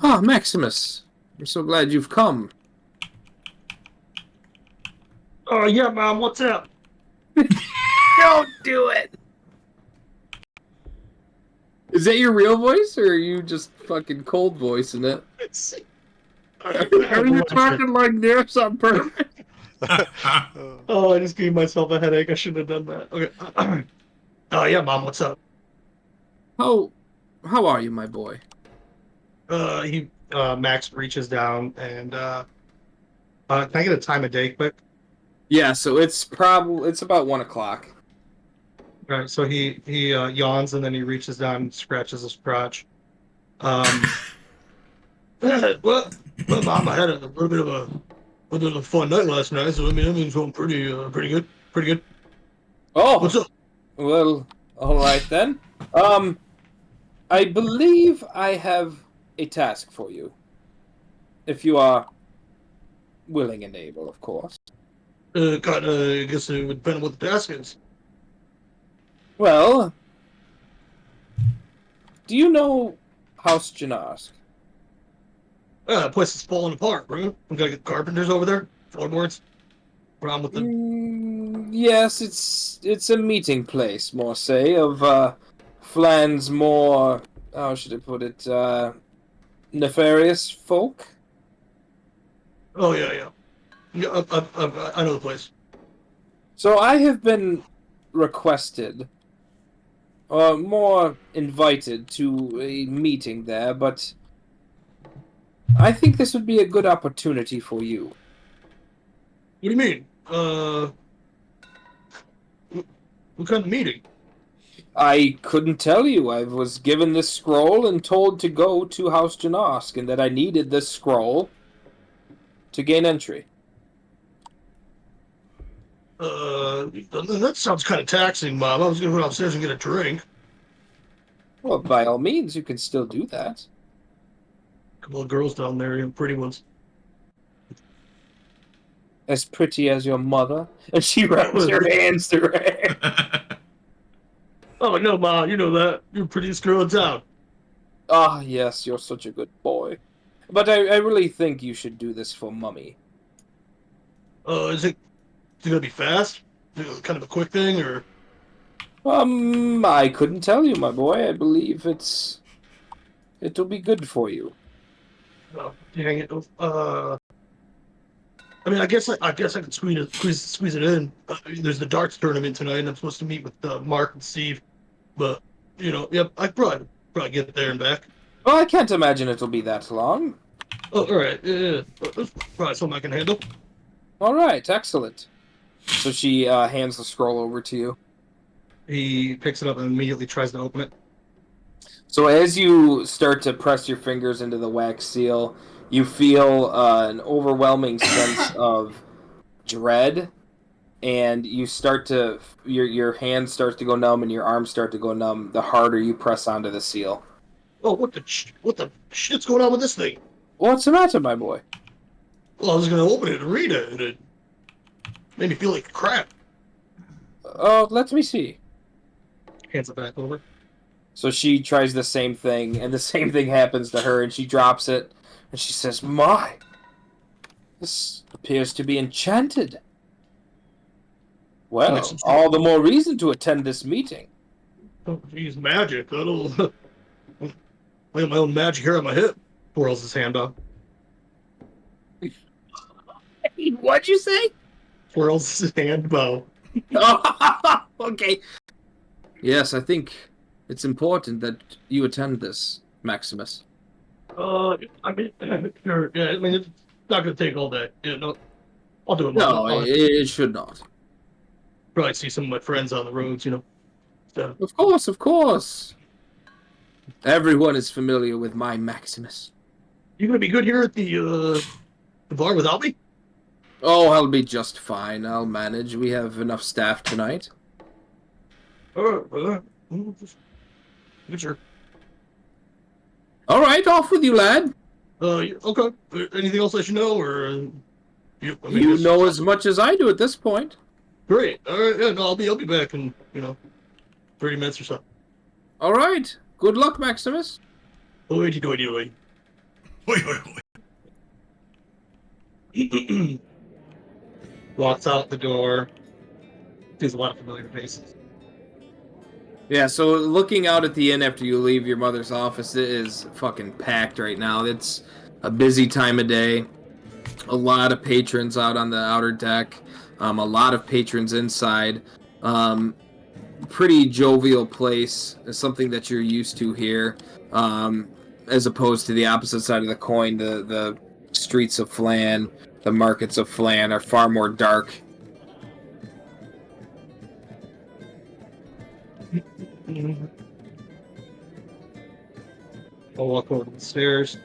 [SPEAKER 1] Ah, Maximus. I'm so glad you've come.
[SPEAKER 5] Oh, yeah, Mom, what's up?
[SPEAKER 1] Don't do it! Is that your real voice, or are you just fucking cold voicing it? Are you talking like this on purpose?
[SPEAKER 5] Oh, I just gave myself a headache. I shouldn't have done that. Okay. Oh, yeah, Mom, what's up?
[SPEAKER 1] How are you, my boy?
[SPEAKER 5] Max reaches down and, can I get a time of day quick?
[SPEAKER 1] Yeah, so it's about 1 o'clock.
[SPEAKER 5] All right, so he yawns and then he reaches down and scratches his crotch. Well, Mom, I had a little bit of a fun night last night, so I mean, everything's going pretty good.
[SPEAKER 1] Oh,
[SPEAKER 5] What's up?
[SPEAKER 1] well, all right then. I believe I have a task for you. If you are willing and able, of course.
[SPEAKER 5] I guess it would depend on what the task is.
[SPEAKER 1] Well, do you know House Jhanask?
[SPEAKER 5] The place is falling apart, bro. We gotta get carpenters over there, floorboards. Problem with the
[SPEAKER 1] Yes, it's a meeting place, more say, of Flan's more, how should I put it, nefarious folk.
[SPEAKER 5] Oh yeah. Yeah, I know the place.
[SPEAKER 1] So I have been requested, or more invited to a meeting there, but I think this would be a good opportunity for you.
[SPEAKER 5] What do you mean? What kind of meeting?
[SPEAKER 1] I couldn't tell you. I was given this scroll and told to go to House Jhanask, and that I needed this scroll to gain entry.
[SPEAKER 5] That sounds kind of taxing, Mom. I was gonna go downstairs and get a drink.
[SPEAKER 1] Well, by all means, you can still do that.
[SPEAKER 5] A couple of girls down there, pretty ones.
[SPEAKER 1] As pretty as your mother. And she wraps her hands through her hair.
[SPEAKER 5] Oh no, Ma, you know that. You're the prettiest girl in town.
[SPEAKER 1] Ah, yes, you're such a good boy. But I really think you should do this for Mummy.
[SPEAKER 5] Is it gonna be fast? Kind of a quick thing, or?
[SPEAKER 1] I couldn't tell you, my boy. I believe it'll be good for you.
[SPEAKER 5] Oh, dang it. I mean, I guess I could squeeze it in. There's the darts tournament tonight, and I'm supposed to meet with Mark and Steve. But yep, I probably get there and back.
[SPEAKER 1] Well, I can't imagine it'll be that long.
[SPEAKER 5] Oh, all right, yeah. That's probably something I can handle.
[SPEAKER 1] All right, excellent. So she hands the scroll over to you.
[SPEAKER 5] He picks it up and immediately tries to open it.
[SPEAKER 1] So as you start to press your fingers into the wax seal, you feel an overwhelming sense of dread, and you start to your hand starts to go numb and your arms start to go numb the harder you press onto the seal.
[SPEAKER 5] Oh, what the shit's going on with this thing?
[SPEAKER 1] What's the matter, my boy?
[SPEAKER 5] Well, I was gonna open it and read it, and it made me feel like crap.
[SPEAKER 1] Oh, let me see.
[SPEAKER 5] Hands it back over.
[SPEAKER 1] So she tries the same thing, and the same thing happens to her, and she drops it, and she says, "My, This appears to be enchanted. Well,
[SPEAKER 5] Makes sense.
[SPEAKER 1] all the more reason to attend this meeting.
[SPEAKER 5] Oh, geez, magic. That'll. I got my own magic here on my hip. Twirls his hand up.
[SPEAKER 1] What'd you say?
[SPEAKER 5] Twirls his hand bow.
[SPEAKER 1] Oh, okay. Yes, I think it's important that you attend this, Maximus.
[SPEAKER 5] I mean, sure. Yeah, I mean, it's not gonna take all day. Yeah, no, I'll do it.
[SPEAKER 1] No,
[SPEAKER 5] I'll
[SPEAKER 1] it should not.
[SPEAKER 5] probably see some of my friends on the roads. So,
[SPEAKER 1] Of course, of course. Everyone is familiar with my Maximus.
[SPEAKER 5] you gonna be good here at the bar without me?
[SPEAKER 1] Oh, I'll be just fine. I'll manage. We have enough staff tonight.
[SPEAKER 5] Sure.
[SPEAKER 1] All right, off with you, lad.
[SPEAKER 5] Okay. Anything else I should know, or
[SPEAKER 1] You know as much as I do at this point.
[SPEAKER 5] Great. All right. Yeah. No, I'll be back in 30 minutes or so.
[SPEAKER 1] All right. Good luck, Maximus.
[SPEAKER 5] Oity doity oity.
[SPEAKER 2] Oi, oi, oi.
[SPEAKER 5] Walks out the door. Sees a lot of familiar faces.
[SPEAKER 1] Yeah, so looking out at the inn after you leave your mother's office, it is fucking packed right now. It's a busy time of day. A lot of patrons out on the outer deck. A lot of patrons inside. Pretty jovial place. It's something that you're used to here. As opposed to the opposite side of the coin, the streets of Phlan, the markets of Phlan are far more dark.
[SPEAKER 5] I'll walk over to the stairs.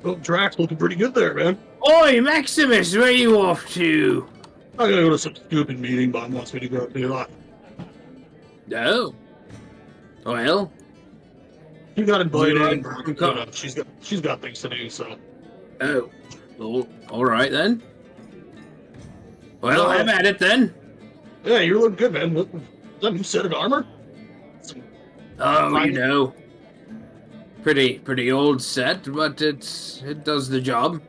[SPEAKER 5] Oh, Drax looking pretty good there, man.
[SPEAKER 1] Oi, Maximus, where are you off to?
[SPEAKER 5] I gotta go to some stupid meeting, Bob wants me to go to.
[SPEAKER 1] No. Well,
[SPEAKER 5] You got invited.
[SPEAKER 1] You come.
[SPEAKER 5] She's got things to do, so.
[SPEAKER 1] oh. Well, all right then. Well, have at it then.
[SPEAKER 5] Yeah, you're looking good, man. Is that a new set of armor?
[SPEAKER 1] Oh, you know, pretty old set, but it does the job.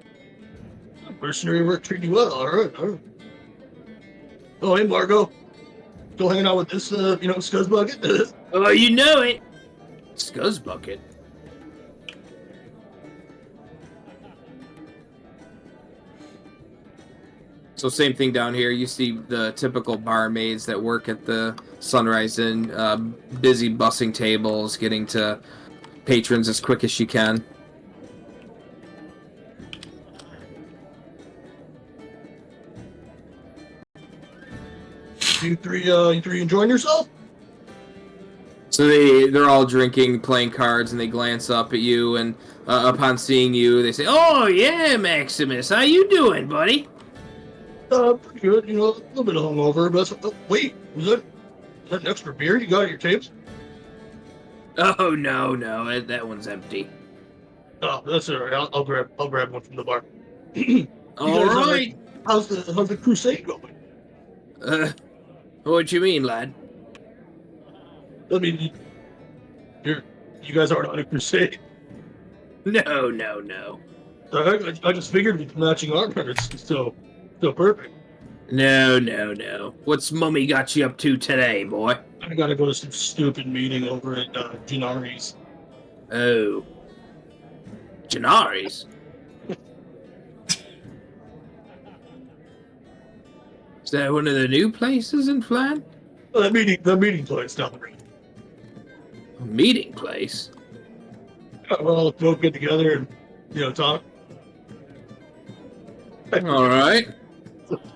[SPEAKER 5] Mercenary work treating you well. All right. Oh, hey, Margo. Still hanging out with this, Scuzz Bucket?
[SPEAKER 1] Oh, you know it. Scuzz Bucket. So same thing down here. You see the typical barmaids that work at the Sunrise Inn, busy bussing tables, getting to patrons as quick as she can.
[SPEAKER 5] You three enjoying yourself?
[SPEAKER 1] So they're all drinking, playing cards, and they glance up at you, and upon seeing you, they say, "Oh yeah, Maximus, how you doing, buddy?"
[SPEAKER 5] Pretty good. A little bit of hungover, but wait, was that an extra beer you got at your tapes?
[SPEAKER 1] Oh no, that one's empty.
[SPEAKER 5] Oh, that's all right. I'll grab one from the bar.
[SPEAKER 1] All
[SPEAKER 5] guys,
[SPEAKER 1] right.
[SPEAKER 5] How's the crusade going?
[SPEAKER 1] What you mean, lad?
[SPEAKER 5] I mean, you guys aren't on a crusade.
[SPEAKER 1] No.
[SPEAKER 5] I just figured with matching armor, it's so perfect.
[SPEAKER 1] No. What's Mummy got you up to today, boy?
[SPEAKER 5] I gotta go to some stupid meeting over at Gennari's.
[SPEAKER 1] Oh. Gennari's? Is that one of the new places in Phlan?
[SPEAKER 5] The meeting place down the road.
[SPEAKER 1] A meeting place?
[SPEAKER 5] Well, let's both get together and talk.
[SPEAKER 1] All right.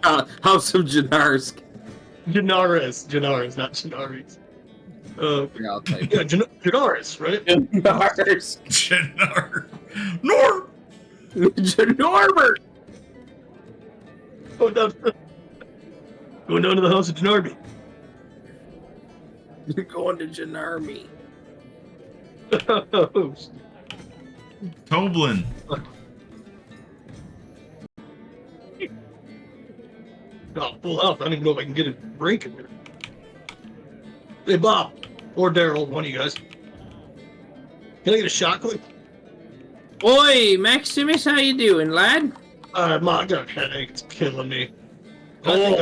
[SPEAKER 1] House of Gennars.
[SPEAKER 5] Gennaris, not Gennari's.
[SPEAKER 1] Yeah, I'll type
[SPEAKER 5] Yeah, Gennaris, right?
[SPEAKER 1] Gennars.
[SPEAKER 2] Jennar. Nor.
[SPEAKER 1] Norbert.
[SPEAKER 5] Going down to the house of Gennarby.
[SPEAKER 1] You're going to Gennarmy.
[SPEAKER 2] Toblin.
[SPEAKER 5] Oh, full house. I don't even know if I can get a drink in here. Hey, Bob. Or Daryl, one of you guys. Can I get a shot quick?
[SPEAKER 1] Oi, Maximus, how you doing, lad?
[SPEAKER 5] My God, headache, it's killing me. I think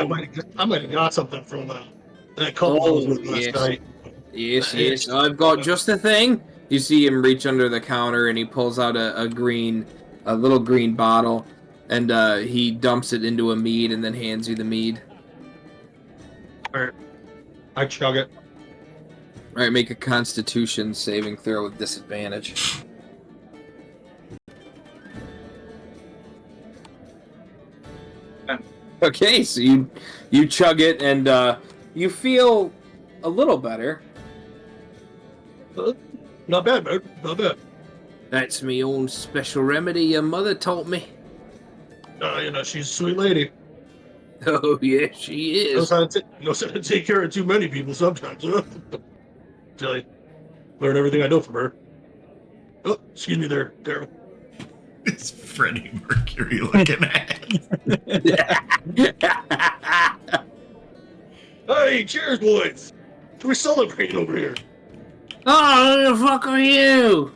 [SPEAKER 5] I might have got something from that couple I was with last night.
[SPEAKER 1] Yes. I've got just the thing. You see him reach under the counter, and he pulls out a little green bottle, and he dumps it into a mead, and then hands you the mead.
[SPEAKER 5] Alright. I chug it.
[SPEAKER 1] All right, make a Constitution saving throw with disadvantage. Okay, so you chug it, and you feel a little better.
[SPEAKER 5] Not bad, man. Not bad.
[SPEAKER 1] That's me own special remedy your mother taught me.
[SPEAKER 5] She's a sweet lady.
[SPEAKER 1] Oh, yeah, she is.
[SPEAKER 5] Knows how to take care of too many people sometimes, huh? Tell you. Learn everything I know from her. Oh, excuse me there, Daryl.
[SPEAKER 2] It's Freddie Mercury looking at.
[SPEAKER 5] Hey, cheers, boys! We celebrate over here.
[SPEAKER 1] Oh, who the fuck are you?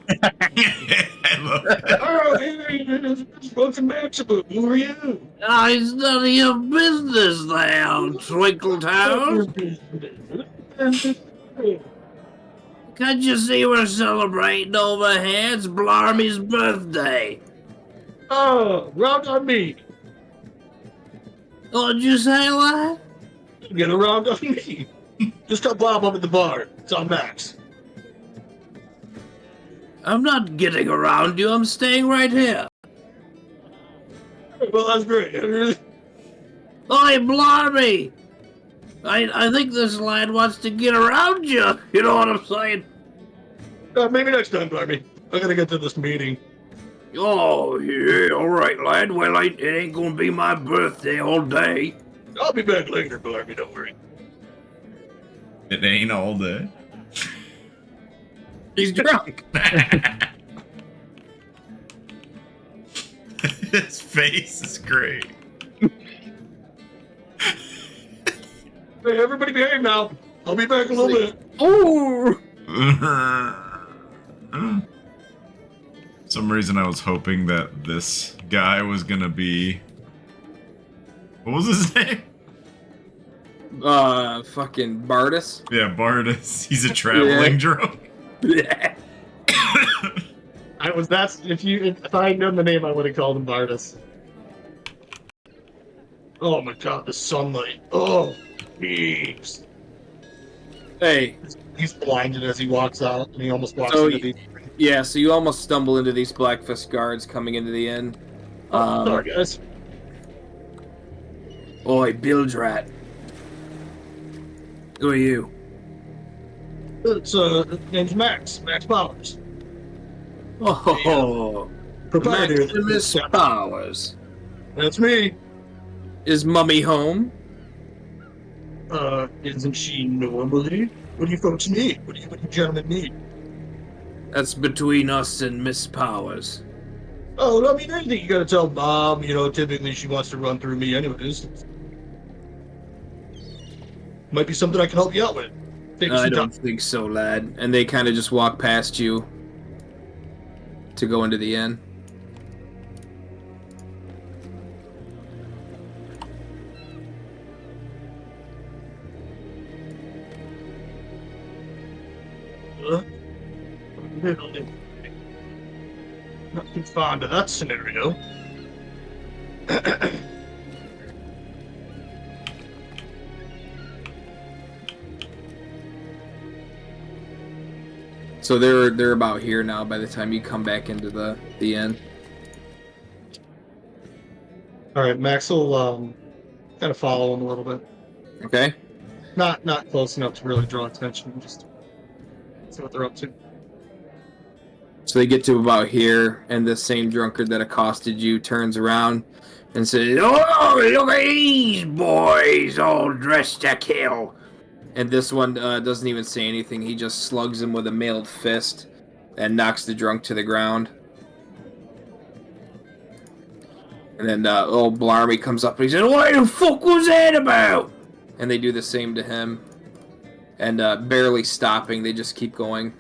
[SPEAKER 5] Oh, hey, it's fucking Maximus. Who are you?
[SPEAKER 1] Oh, it's none of your business now, Twinkle Town. Can't you see we're celebrating over here? It's Blarmy's birthday.
[SPEAKER 5] Oh, round on me.
[SPEAKER 1] What'd you say, lad?
[SPEAKER 5] Get around on me. Just tell Bob I'm at the bar. It's on Max.
[SPEAKER 1] I'm not getting around you. I'm staying right here.
[SPEAKER 5] Well, that's great.
[SPEAKER 1] Oi, Blarmy! I think this lad wants to get around you. You know what I'm saying?
[SPEAKER 5] Maybe next time, Barbie. I gotta get to this meeting.
[SPEAKER 1] Oh, yeah, all right, lad. Well, it ain't gonna be my birthday all day.
[SPEAKER 5] I'll be back later, Barbie. Don't worry.
[SPEAKER 2] It ain't all day.
[SPEAKER 1] He's drunk.
[SPEAKER 2] His face is great.
[SPEAKER 5] Hey, everybody behave now. I'll be back in a little bit.
[SPEAKER 1] Oh!
[SPEAKER 2] Some reason I was hoping that this guy was gonna be... What was his name?
[SPEAKER 1] Fucking Bardus.
[SPEAKER 2] Yeah, Bardus. He's a traveling drunk.
[SPEAKER 1] Yeah.
[SPEAKER 5] If I had known the name, I would have called him Bardus. Oh my God, the sunlight. Oh, jeez.
[SPEAKER 1] Hey.
[SPEAKER 5] He's blinded as he walks out, and he almost walks
[SPEAKER 1] So
[SPEAKER 5] into the...
[SPEAKER 1] Yeah, so you almost stumble into these Blackfist guards coming into the inn.
[SPEAKER 5] Sorry, guys.
[SPEAKER 1] Oi, Bildrat. Who are you?
[SPEAKER 5] It's, name's Max Powers.
[SPEAKER 1] Oh,
[SPEAKER 5] Proprietor.
[SPEAKER 1] Maximus Powers.
[SPEAKER 5] That's me.
[SPEAKER 1] Is Mummy home?
[SPEAKER 5] Isn't she normally? What do you folks need? What do you gentlemen need?
[SPEAKER 1] That's between us and Miss Powers.
[SPEAKER 5] Oh, I mean, anything you gotta tell Mom, typically she wants to run through me anyways. Might be something I can help you out with.
[SPEAKER 1] I don't think so, lad. And they kind of just walk past you to go into the inn.
[SPEAKER 5] Not too fond of that scenario.
[SPEAKER 1] So they're about here now by the time you come back into the inn.
[SPEAKER 5] Alright, Max will kind of follow him a little bit.
[SPEAKER 1] Okay?
[SPEAKER 5] Not close enough to really draw attention, just see what they're up to.
[SPEAKER 1] So they get to about here, and the same drunkard that accosted you turns around and says, "Oh, look at these boys all dressed to kill." And this one doesn't even say anything. He just slugs him with a mailed fist and knocks the drunk to the ground. And then old Blarmy comes up and he says, "What the fuck was that about?" And they do the same to him. And barely stopping, they just keep going.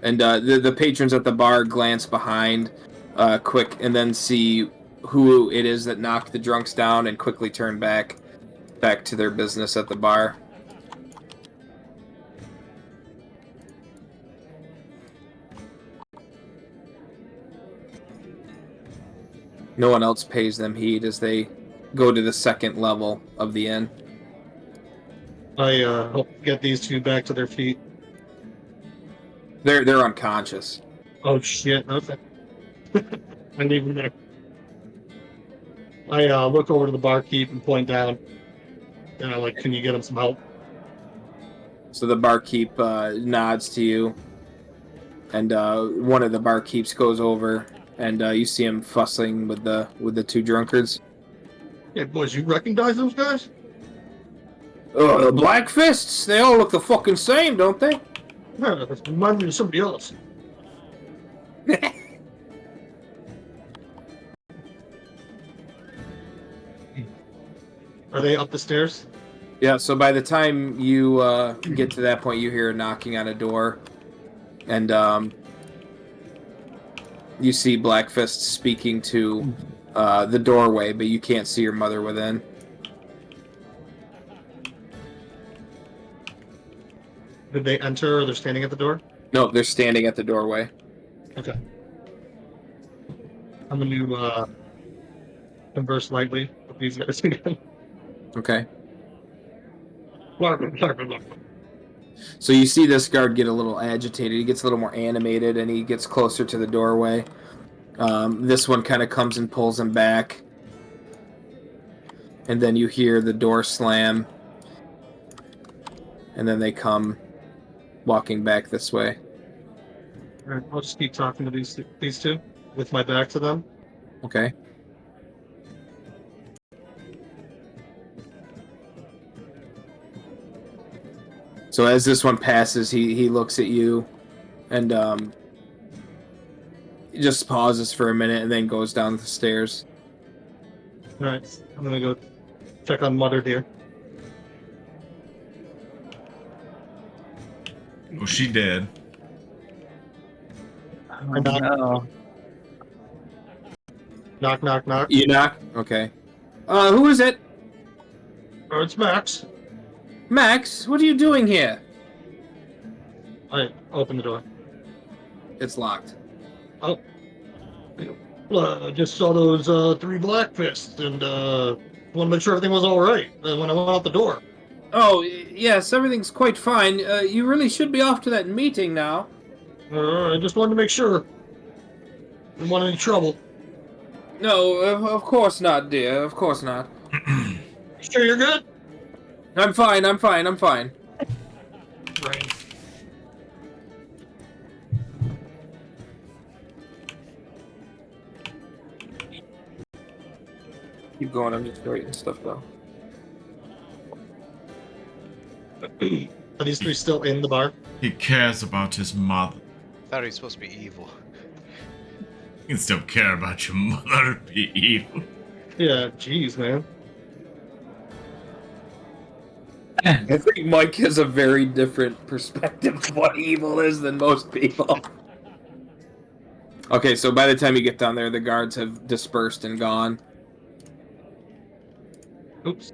[SPEAKER 1] And the patrons at the bar glance behind quick and then see who it is that knocked the drunks down and quickly turn back to their business at the bar. No one else pays them heed as they go to the second level of the inn.
[SPEAKER 5] I help get these two back to their feet.
[SPEAKER 1] They're unconscious.
[SPEAKER 5] Oh shit! Okay. I leave them there. I look over to the barkeep and point down. And I'm like, "Can you get him some help?"
[SPEAKER 1] So the barkeep nods to you, and one of the barkeeps goes over, and you see him fussing with the two drunkards.
[SPEAKER 5] Hey boys, you recognize those guys?
[SPEAKER 1] Oh, the Black Fists! They all look the fucking same, don't they?
[SPEAKER 5] Yeah, that reminds me of somebody else. Are they up the stairs?
[SPEAKER 1] Yeah, so by the time you get to that point, you hear knocking on a door, and you see Black Fist speaking to the doorway, but you can't see your mother within.
[SPEAKER 5] Did they enter or they're standing at the door?
[SPEAKER 1] No, they're standing at the doorway.
[SPEAKER 5] Okay. I'm going to converse lightly with these guys again.
[SPEAKER 1] Okay.
[SPEAKER 5] Lark.
[SPEAKER 1] So you see this guard get a little agitated. He gets a little more animated, and he gets closer to the doorway. This one kind of comes and pulls him back. And then you hear the door slam. And then they come walking back this way.
[SPEAKER 5] Alright, I'll just keep talking to these two with my back to them.
[SPEAKER 1] Okay. So as this one passes, he looks at you and he just pauses for a minute and then goes down the stairs.
[SPEAKER 5] Alright, I'm gonna go check on Mother Dear.
[SPEAKER 2] Oh, she dead.
[SPEAKER 3] Oh, no.
[SPEAKER 5] Knock, knock, knock.
[SPEAKER 1] You knock? Okay. Who is it?
[SPEAKER 5] Oh, it's Max.
[SPEAKER 1] Max, what are you doing here?
[SPEAKER 5] I open the door.
[SPEAKER 1] It's locked.
[SPEAKER 5] Oh. I just saw those 3 Black Fists and want to make sure everything was alright when I went out the door.
[SPEAKER 1] Oh, yes, everything's quite fine. You really should be off to that meeting now.
[SPEAKER 5] I just wanted to make sure. Didn't want any trouble.
[SPEAKER 1] No, of course not, dear. Of course not.
[SPEAKER 5] You sure you're good?
[SPEAKER 1] I'm fine.
[SPEAKER 5] Right.
[SPEAKER 1] Keep going, I'm just writing stuff though.
[SPEAKER 5] Are these 3 still in the bar?
[SPEAKER 2] He cares about his mother.
[SPEAKER 4] Thought he was supposed to be evil.
[SPEAKER 2] You can still care about your mother, be evil.
[SPEAKER 5] Yeah, jeez, man.
[SPEAKER 1] I think Mike has a very different perspective of what evil is than most people. Okay, so by the time you get down there, the guards have dispersed and gone.
[SPEAKER 5] Oops.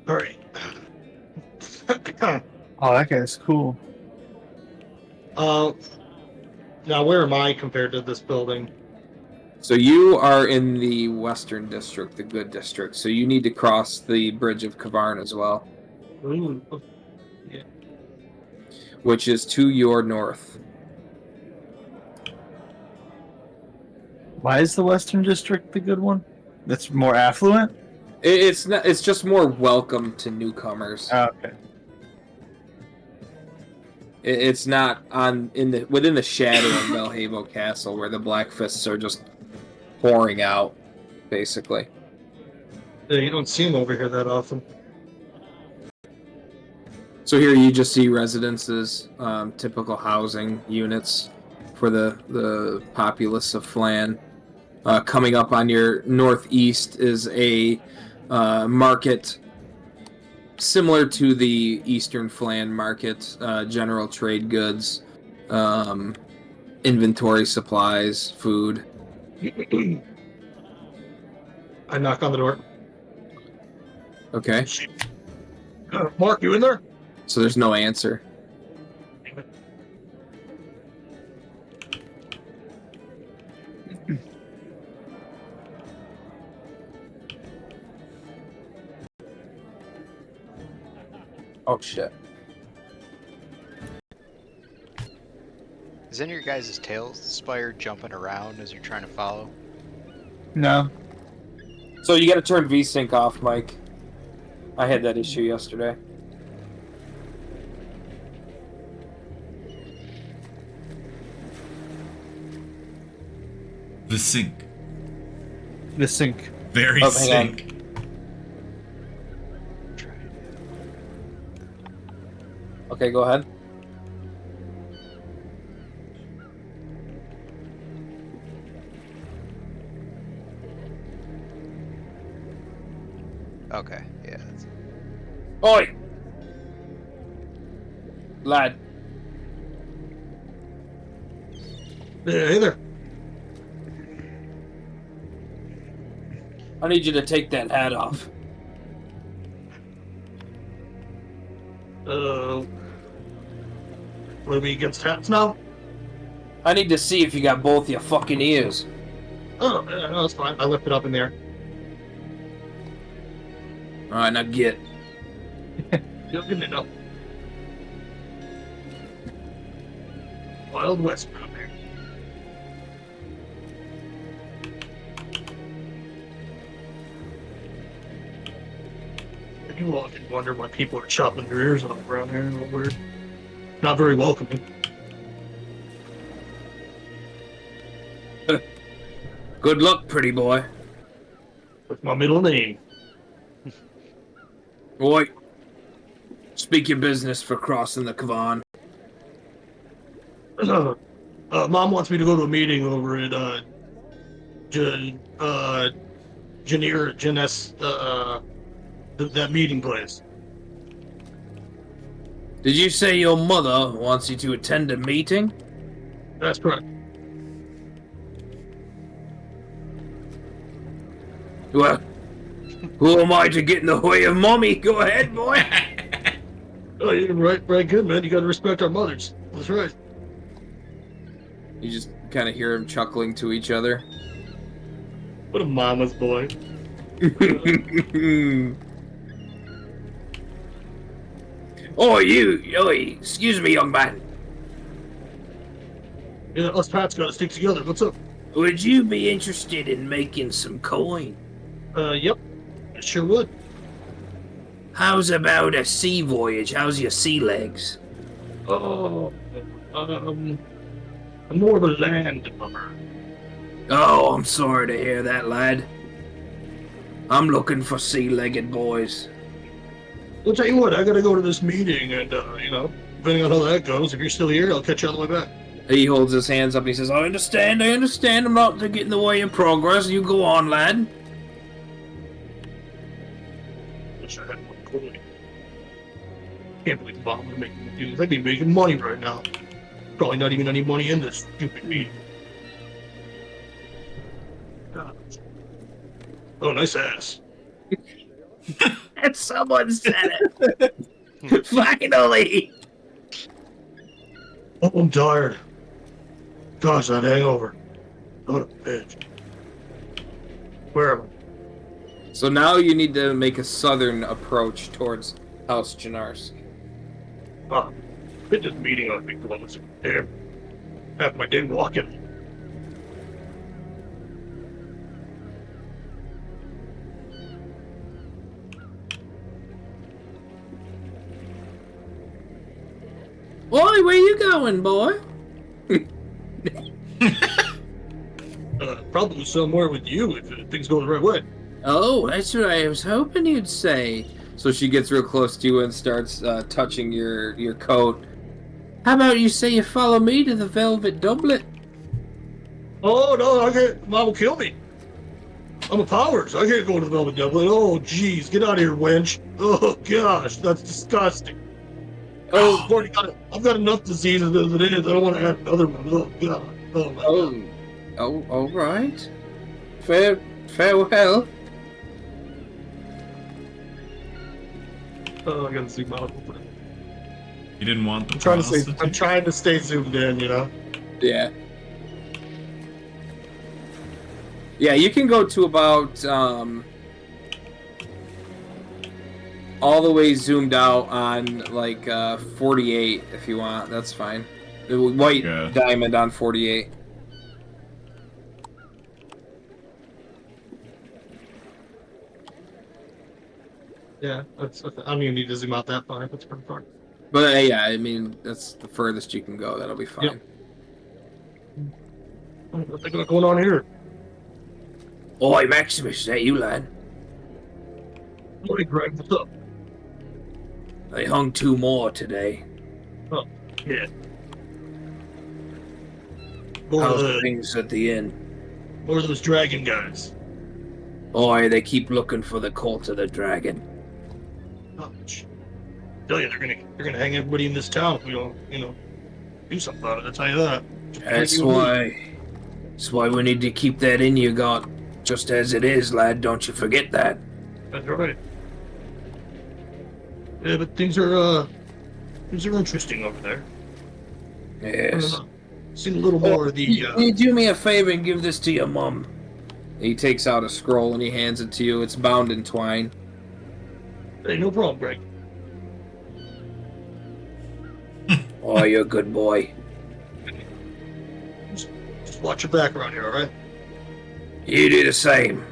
[SPEAKER 5] Alright.
[SPEAKER 3] Oh, that guy's cool.
[SPEAKER 5] Now where am I compared to this building?
[SPEAKER 1] So you are in the Western District, the Good District, so you need to cross the Bridge of Kavarn as well.
[SPEAKER 5] Ooh.
[SPEAKER 1] Which is to your north.
[SPEAKER 3] Why is the Western District the good one? That's more affluent?
[SPEAKER 1] It's not. It's just more welcome to newcomers.
[SPEAKER 3] Oh, okay.
[SPEAKER 1] It's not within the shadow of Valhavo Castle where the Black Fists are just pouring out, basically.
[SPEAKER 5] Yeah, you don't see them over here that often.
[SPEAKER 1] So here you just see residences, typical housing units for the populace of Phlan. Coming up on your northeast is a market similar to the Eastern Phlan market, general trade goods, inventory supplies, food.
[SPEAKER 5] I knock on the door.
[SPEAKER 1] Okay,
[SPEAKER 5] Mark, you in there?
[SPEAKER 1] so there's no answer. Oh shit.
[SPEAKER 4] Is any of your guys' Talespire jumping around as you're trying to follow?
[SPEAKER 3] No.
[SPEAKER 1] So you gotta turn VSync off, Mike. I had that issue yesterday.
[SPEAKER 2] The sink.
[SPEAKER 3] The sink.
[SPEAKER 2] Very
[SPEAKER 1] Oh, hang on.
[SPEAKER 2] sink.
[SPEAKER 1] Okay, go ahead.
[SPEAKER 4] Okay, yeah. That's...
[SPEAKER 1] Oi! Lad.
[SPEAKER 5] Hey there.
[SPEAKER 1] I need you to take that hat off.
[SPEAKER 5] What are we against hats now?
[SPEAKER 1] I need to see if you got both your fucking ears.
[SPEAKER 5] Oh, yeah, no, that's fine. I lift it up in there.
[SPEAKER 1] Alright, now get.
[SPEAKER 5] You're good enough. Wild West around there. I do often wonder why people are chopping their ears off around here. A little weird. Not very welcoming.
[SPEAKER 1] Good luck, pretty boy.
[SPEAKER 5] With my middle name.
[SPEAKER 1] Oi. Speak your business for crossing the Kavan.
[SPEAKER 5] Mom wants me to go to a meeting over at that meeting place.
[SPEAKER 1] Did you say your mother wants you to attend a meeting?
[SPEAKER 5] That's correct.
[SPEAKER 1] Well, who am I to get in the way of mommy? Go ahead, boy.
[SPEAKER 5] Oh, you're right good, man. You gotta respect our mothers. That's right.
[SPEAKER 1] You just kind of hear them chuckling to each other.
[SPEAKER 5] What a mama's boy.
[SPEAKER 1] Excuse me, young man.
[SPEAKER 5] Yeah, us Pats gotta stick together. What's up?
[SPEAKER 1] Would you be interested in making some coin?
[SPEAKER 5] Yep. I sure would.
[SPEAKER 1] How's about a sea voyage? How's your sea legs?
[SPEAKER 5] Oh, I'm more of a land bummer.
[SPEAKER 1] Oh, I'm sorry to hear that, lad. I'm looking for sea-legged boys.
[SPEAKER 5] I'll tell you what, I gotta go to this meeting, and, depending on how that goes, if you're still here, I'll catch you on the way back.
[SPEAKER 1] He holds his hands up and he says, I understand, I'm not to get in the way of progress. You go on, lad.
[SPEAKER 5] Wish I had more coin. Can't believe Bob would make me do this. I'd be making money right now. Probably not even any money in this stupid meeting. God. Oh, nice ass.
[SPEAKER 1] And someone said it. Finally.
[SPEAKER 5] Oh, I'm tired. Gosh, that hangover. What a bitch. Where am I?
[SPEAKER 1] So now you need to make a southern approach towards House Janarsk.
[SPEAKER 5] Ah, been this meeting on me close. Damn. Half my day walking.
[SPEAKER 1] Boy, where you going, boy?
[SPEAKER 5] Probably somewhere with you if things go the right way.
[SPEAKER 1] Oh, that's what I was hoping you'd say. So she gets real close to you and starts touching your coat. How about you say you follow me to the Velvet Doublet?
[SPEAKER 5] Oh, no, okay. Mom will kill me. I'm a powers. I can't go to the Velvet Devil. Oh, jeez. Get out of here, wench. Oh, gosh. That's disgusting.
[SPEAKER 1] Oh,
[SPEAKER 5] I've got enough diseases as it is. I don't want to add another one. Oh, God. Oh, my God.
[SPEAKER 1] all right. Farewell.
[SPEAKER 5] Oh, I gotta zoom out.
[SPEAKER 2] You didn't want the
[SPEAKER 5] I'm trying to stay zoomed in, you know?
[SPEAKER 1] Yeah. Yeah, you can go to about all the way zoomed out on like 48 if you want. That's fine. The white diamond on 48.
[SPEAKER 5] Yeah, I don't even need to zoom out that far. That's pretty far.
[SPEAKER 1] But yeah, I mean that's the furthest you can go. That'll be fine.
[SPEAKER 5] Yep. What they got going on here?
[SPEAKER 1] Oi, Maximus, is that you, lad?
[SPEAKER 5] Hey, Greg, what's up?
[SPEAKER 1] They hung 2 more today.
[SPEAKER 5] Oh, yeah.
[SPEAKER 1] How's things at the inn?
[SPEAKER 5] Or those dragon guys?
[SPEAKER 1] Oi, they keep looking for the cult of the dragon.
[SPEAKER 5] Oh, tell you, they're gonna hang everybody in this town if we don't, do something about it. I'll tell you that.
[SPEAKER 1] That's why we need to keep that in you got just as it is, lad. Don't you forget that.
[SPEAKER 5] That's right. Yeah, but things are interesting over there.
[SPEAKER 1] Yes.
[SPEAKER 5] Seen a little more of the.
[SPEAKER 1] You do me a favor and give this to your mum. He takes out a scroll and he hands it to you. It's bound in twine.
[SPEAKER 5] Hey, no problem, Greg.
[SPEAKER 1] Oh, you're a good boy.
[SPEAKER 5] Just watch your back around here, all right?
[SPEAKER 1] You do the same.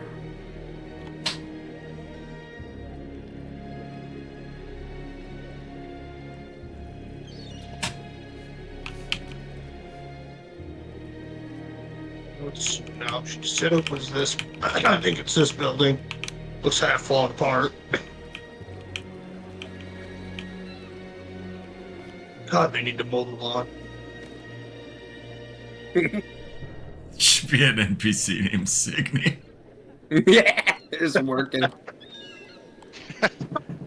[SPEAKER 5] Now, she said it was this. I think it's this building. Looks half falling apart. God, they need to mow the lawn.
[SPEAKER 2] Should be an NPC named Signy.
[SPEAKER 1] Yeah, it's working.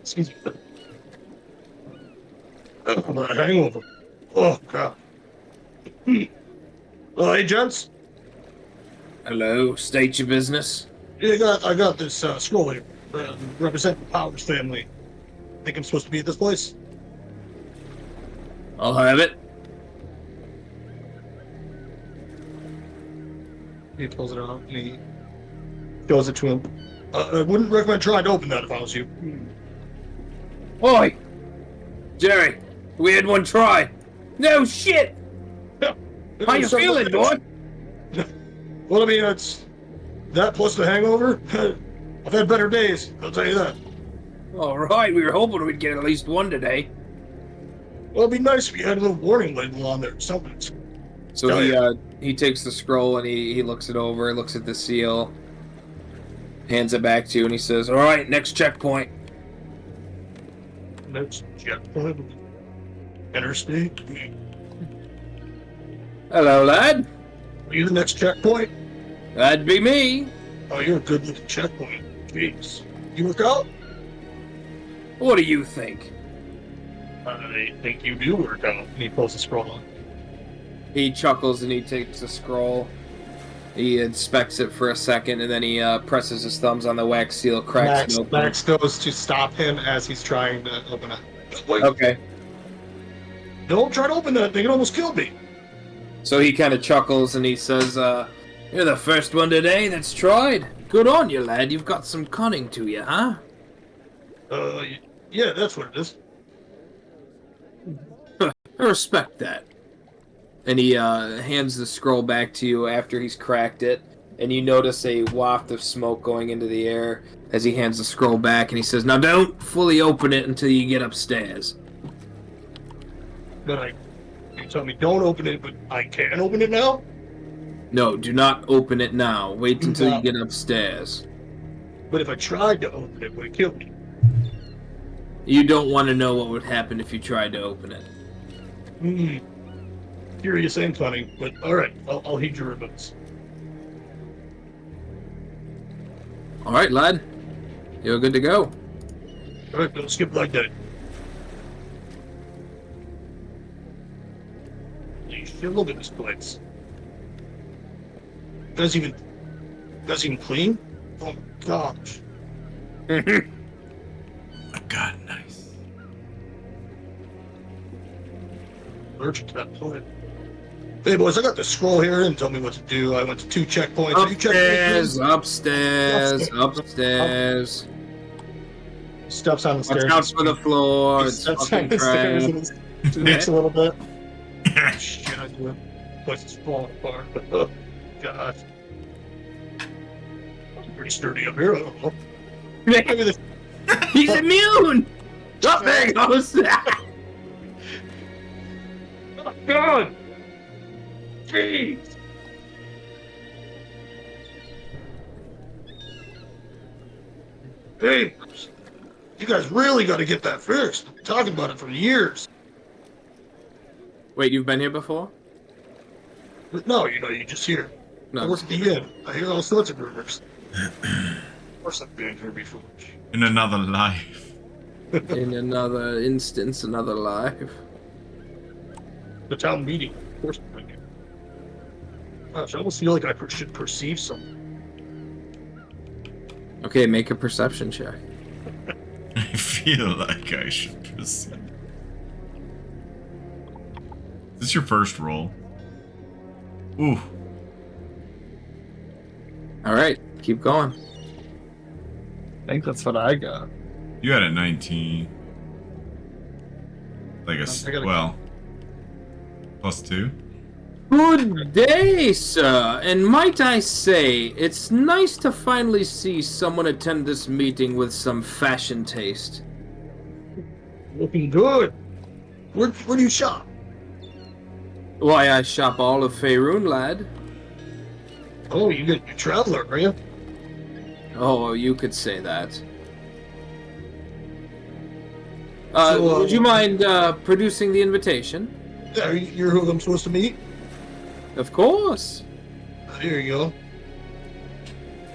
[SPEAKER 5] Excuse me. Oh, I'm a hangover. Oh, God. Oh, hey, gents.
[SPEAKER 1] Hello, state your business.
[SPEAKER 5] Yeah, I got this scroll here. Represent the Powers family. Think I'm supposed to be at this place?
[SPEAKER 1] I'll have it.
[SPEAKER 5] He pulls it out and he shows it to him. I wouldn't recommend trying to open that if I was you.
[SPEAKER 1] Oi! Jerry, we had one try. No shit! How you feeling, boy?
[SPEAKER 5] Well, I mean, it's that plus the hangover. I've had better days, I'll tell you that.
[SPEAKER 1] All right, we were hoping we'd get at least one today.
[SPEAKER 5] Well, it'd be nice if you had a little warning label on there or something.
[SPEAKER 1] So he takes the scroll and he looks it over, looks at the seal, hands it back to you, and he says, "All right, next checkpoint."
[SPEAKER 5] Next checkpoint. Interstate.
[SPEAKER 1] Hello, lad.
[SPEAKER 5] Are you the next checkpoint?
[SPEAKER 1] That'd be me.
[SPEAKER 5] Oh, you're a good looking checkpoint. Jeez. You work out?
[SPEAKER 1] What do you think?
[SPEAKER 5] I think you do work out. And he pulls the scroll on.
[SPEAKER 1] He chuckles and he takes the scroll. He inspects it for a second, and then he presses his thumbs on the wax seal, cracks it open.
[SPEAKER 5] Max goes to stop him as he's trying to open it. Wait,
[SPEAKER 1] Okay.
[SPEAKER 5] don't try to open that thing. It almost killed me.
[SPEAKER 1] So he kind of chuckles and he says, "You're the first one today that's tried. Good on you, lad. You've got some cunning to you, huh?"
[SPEAKER 5] Yeah, that's what it is.
[SPEAKER 1] I respect that. And he hands the scroll back to you after he's cracked it, and you notice a waft of smoke going into the air as he hands the scroll back, and he says, "Now don't fully open it until you get upstairs."
[SPEAKER 5] But you tell me don't open it, but I can open it now?
[SPEAKER 1] No, do not open it now. Wait until you get upstairs.
[SPEAKER 5] But if I tried to open it, would it kill me?
[SPEAKER 1] You don't want to know what would happen if you tried to open it.
[SPEAKER 5] Curious and funny, but alright, I'll heed your advice.
[SPEAKER 1] All right, lad. You're good to go.
[SPEAKER 5] All right, don't skip like that. You should look at this place. That's even clean? Oh my gosh.
[SPEAKER 2] Oh my god, nice.
[SPEAKER 5] Allergic to that plant. Hey boys, I got the scroll here and tell me what to do. I went to 2 checkpoints. Are you checking
[SPEAKER 1] Upstairs.
[SPEAKER 5] Steps on the
[SPEAKER 1] Watch
[SPEAKER 5] stairs.
[SPEAKER 1] out for the floor.
[SPEAKER 5] He
[SPEAKER 1] It's
[SPEAKER 5] steps on
[SPEAKER 1] fucking
[SPEAKER 5] the stairs and
[SPEAKER 1] crap.
[SPEAKER 5] it leaks a little bit. Shit, I do. Place is falling apart. But, oh, God. Pretty sturdy up here. I don't know. Maybe this.
[SPEAKER 1] He's immune! Oh, there he goes!
[SPEAKER 5] Oh, God! Jeez! Hey, you guys really got to get that fixed. I'm talking about it for years.
[SPEAKER 1] Wait, you've been here before?
[SPEAKER 5] But no, you just hear. I
[SPEAKER 1] No.
[SPEAKER 5] work at the inn. I hear all sorts of rumors. Of course I've been here before.
[SPEAKER 2] In another life.
[SPEAKER 1] In another instance, another life.
[SPEAKER 5] The town meeting. Of course I've been here. Gosh, I almost feel like I should perceive something.
[SPEAKER 1] Okay, make a perception check.
[SPEAKER 2] I feel like I should proceed. Is this your first roll? Ooh.
[SPEAKER 1] Alright, keep going.
[SPEAKER 3] I think that's what I got.
[SPEAKER 2] You had a 19. Like
[SPEAKER 5] I gotta-
[SPEAKER 2] well. +2?
[SPEAKER 1] Good day, sir. And might I say, it's nice to finally see someone attend this meeting with some fashion taste.
[SPEAKER 5] Looking good. Where do you shop?
[SPEAKER 1] Why, I shop all of Faerun, lad.
[SPEAKER 5] Oh, you traveler, are you?
[SPEAKER 1] Oh, you could say that.
[SPEAKER 5] So,
[SPEAKER 1] would you mind producing the invitation?
[SPEAKER 5] Yeah, you're who I'm supposed to meet?
[SPEAKER 1] Of course.
[SPEAKER 5] Here you go.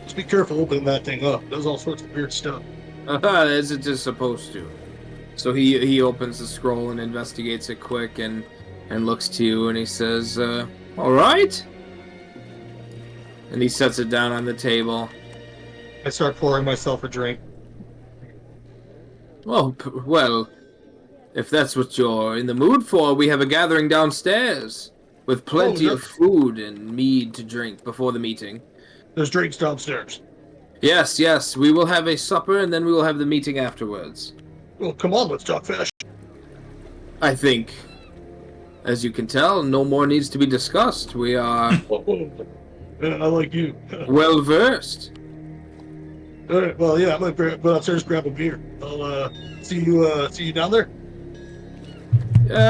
[SPEAKER 5] Just be careful opening that thing up. It does all sorts of weird stuff.
[SPEAKER 1] As it is supposed to. So he opens the scroll and investigates it quick and looks to you and he says, all right. And he sets it down on the table.
[SPEAKER 5] I start pouring myself a drink.
[SPEAKER 1] Well, if that's what you're in the mood for, we have a gathering downstairs with plenty of food and mead to drink before the meeting.
[SPEAKER 5] There's drinks downstairs.
[SPEAKER 1] Yes, we will have a supper and then we will have the meeting afterwards.
[SPEAKER 5] Well, come on, let's talk fashion.
[SPEAKER 1] I think, as you can tell, no more needs to be discussed. We are
[SPEAKER 5] I like you.
[SPEAKER 1] well versed.
[SPEAKER 5] All right, well, yeah, I'm gonna go downstairs, grab a beer. I'll see you down there.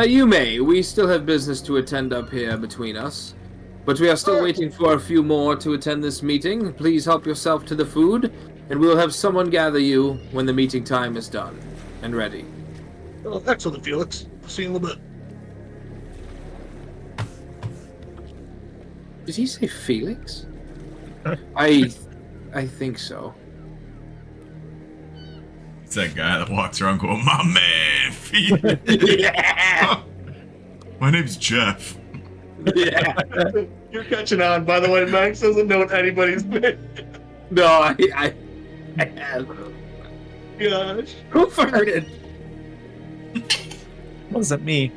[SPEAKER 1] You may. We still have business to attend up here between us. But we are still waiting for a few more to attend this meeting. Please help yourself to the food, and we'll have someone gather you when the meeting time is done and ready.
[SPEAKER 5] Oh, excellent, Felix. See you in a little bit.
[SPEAKER 1] Did he say Felix? I think so.
[SPEAKER 2] It's that guy that walks around going, my man, Felix.
[SPEAKER 1] Yeah!
[SPEAKER 5] Oh.
[SPEAKER 2] My name's Jeff.
[SPEAKER 1] Yeah.
[SPEAKER 5] You're catching on, by the way. Max doesn't know what anybody's name.
[SPEAKER 1] No, I have.
[SPEAKER 5] Gosh.
[SPEAKER 1] Who farted?
[SPEAKER 3] Wasn't me.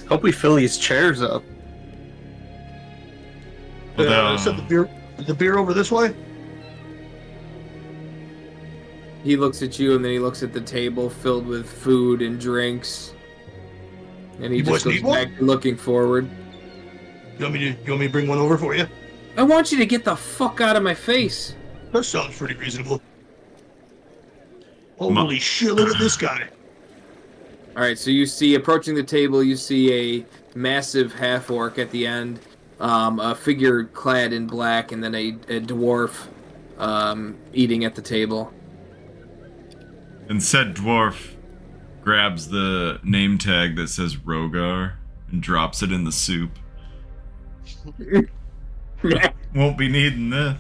[SPEAKER 3] Hope we fill these chairs up.
[SPEAKER 2] Although,
[SPEAKER 5] Set the beer over this way.
[SPEAKER 1] He looks at you and then he looks at the table filled with food and drinks. And he
[SPEAKER 5] You
[SPEAKER 1] just
[SPEAKER 5] boys
[SPEAKER 1] goes
[SPEAKER 5] need one?
[SPEAKER 1] back to looking forward.
[SPEAKER 5] You want me to bring one over for you?
[SPEAKER 1] I want you to get the fuck out of my face.
[SPEAKER 5] That sounds pretty reasonable. Holy shit, look at this guy.
[SPEAKER 1] Alright, so you see, approaching the table, you see a massive half-orc at the end. A figure clad in black, and then a dwarf eating at the table.
[SPEAKER 2] and said dwarf grabs the name tag that says Rogar and drops it in the soup. Won't be needing this.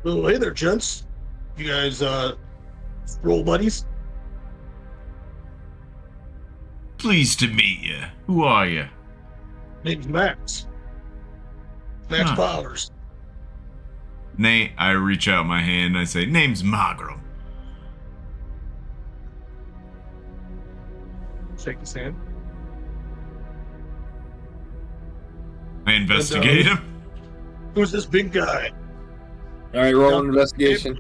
[SPEAKER 5] Oh, hey there, gents. You guys, roll buddies?
[SPEAKER 2] Pleased to meet you. Who are you?
[SPEAKER 5] Name's Max. Max
[SPEAKER 2] Huh.
[SPEAKER 5] Powers.
[SPEAKER 2] Nate, I reach out my hand and I say, name's Magrom.
[SPEAKER 5] Shake his hand.
[SPEAKER 2] I investigate him.
[SPEAKER 5] Who's this big guy?
[SPEAKER 1] All right, roll an investigation.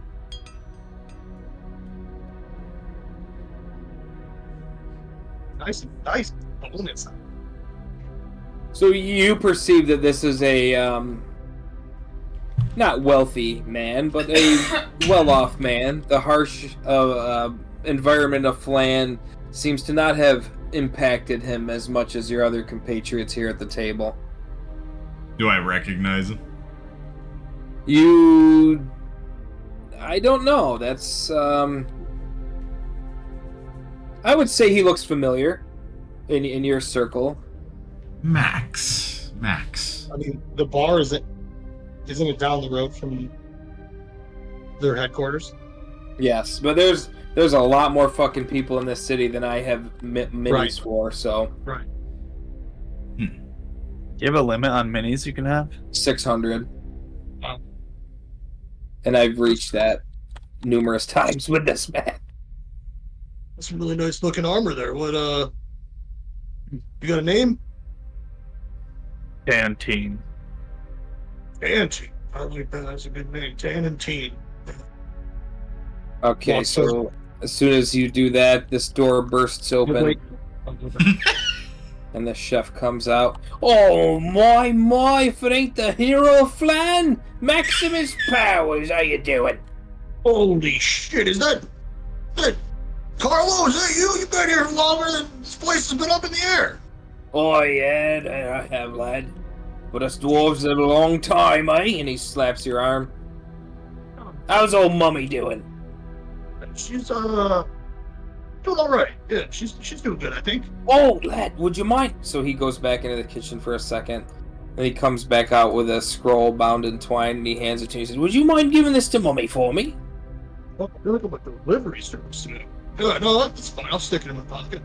[SPEAKER 5] Nice bonus.
[SPEAKER 1] So you perceive that this is a not wealthy man, but a well-off man. The harsh environment of Phlan seems to not have impacted him as much as your other compatriots here at the table.
[SPEAKER 2] Do I recognize him?
[SPEAKER 1] I don't know. That's I would say he looks familiar in your circle.
[SPEAKER 2] Max.
[SPEAKER 5] I mean, the bar isn't it down the road from their headquarters?
[SPEAKER 1] Yes, but there's a lot more fucking people in this city than I have minis
[SPEAKER 5] Right.
[SPEAKER 1] for. So
[SPEAKER 5] Right.
[SPEAKER 3] Do you have a limit on minis you can have?
[SPEAKER 1] 600,
[SPEAKER 5] Wow.
[SPEAKER 1] and I've reached that numerous times with this man.
[SPEAKER 5] That's some really nice looking armor there. What you got a name?
[SPEAKER 3] Tantine.
[SPEAKER 5] Tantine. I like that. That's a good name. Tantine.
[SPEAKER 1] Okay,
[SPEAKER 5] Well,
[SPEAKER 1] so as soon as you do that, this door bursts open.
[SPEAKER 5] Wait.
[SPEAKER 1] And the chef comes out. Oh my, if it ain't the hero of Phlan, Maximus Powers, how you doing?
[SPEAKER 5] Holy shit, is that Carlo, is that you? You've been here longer than this place has been up in the air.
[SPEAKER 1] Oh yeah, I have, lad. But us dwarves have a long time, eh? And he slaps your arm. How's old mummy doing?
[SPEAKER 5] She's doing alright. Yeah, she's doing good, I think.
[SPEAKER 1] Oh, lad, would you mind? So he goes back into the kitchen for a second. And he comes back out with a scroll bound in twine, and he hands it to you and says, would you mind giving this to mummy for me?
[SPEAKER 5] Oh, I feel like I'm a delivery service today. Yeah, no, that's fine. I'll stick it in my pocket.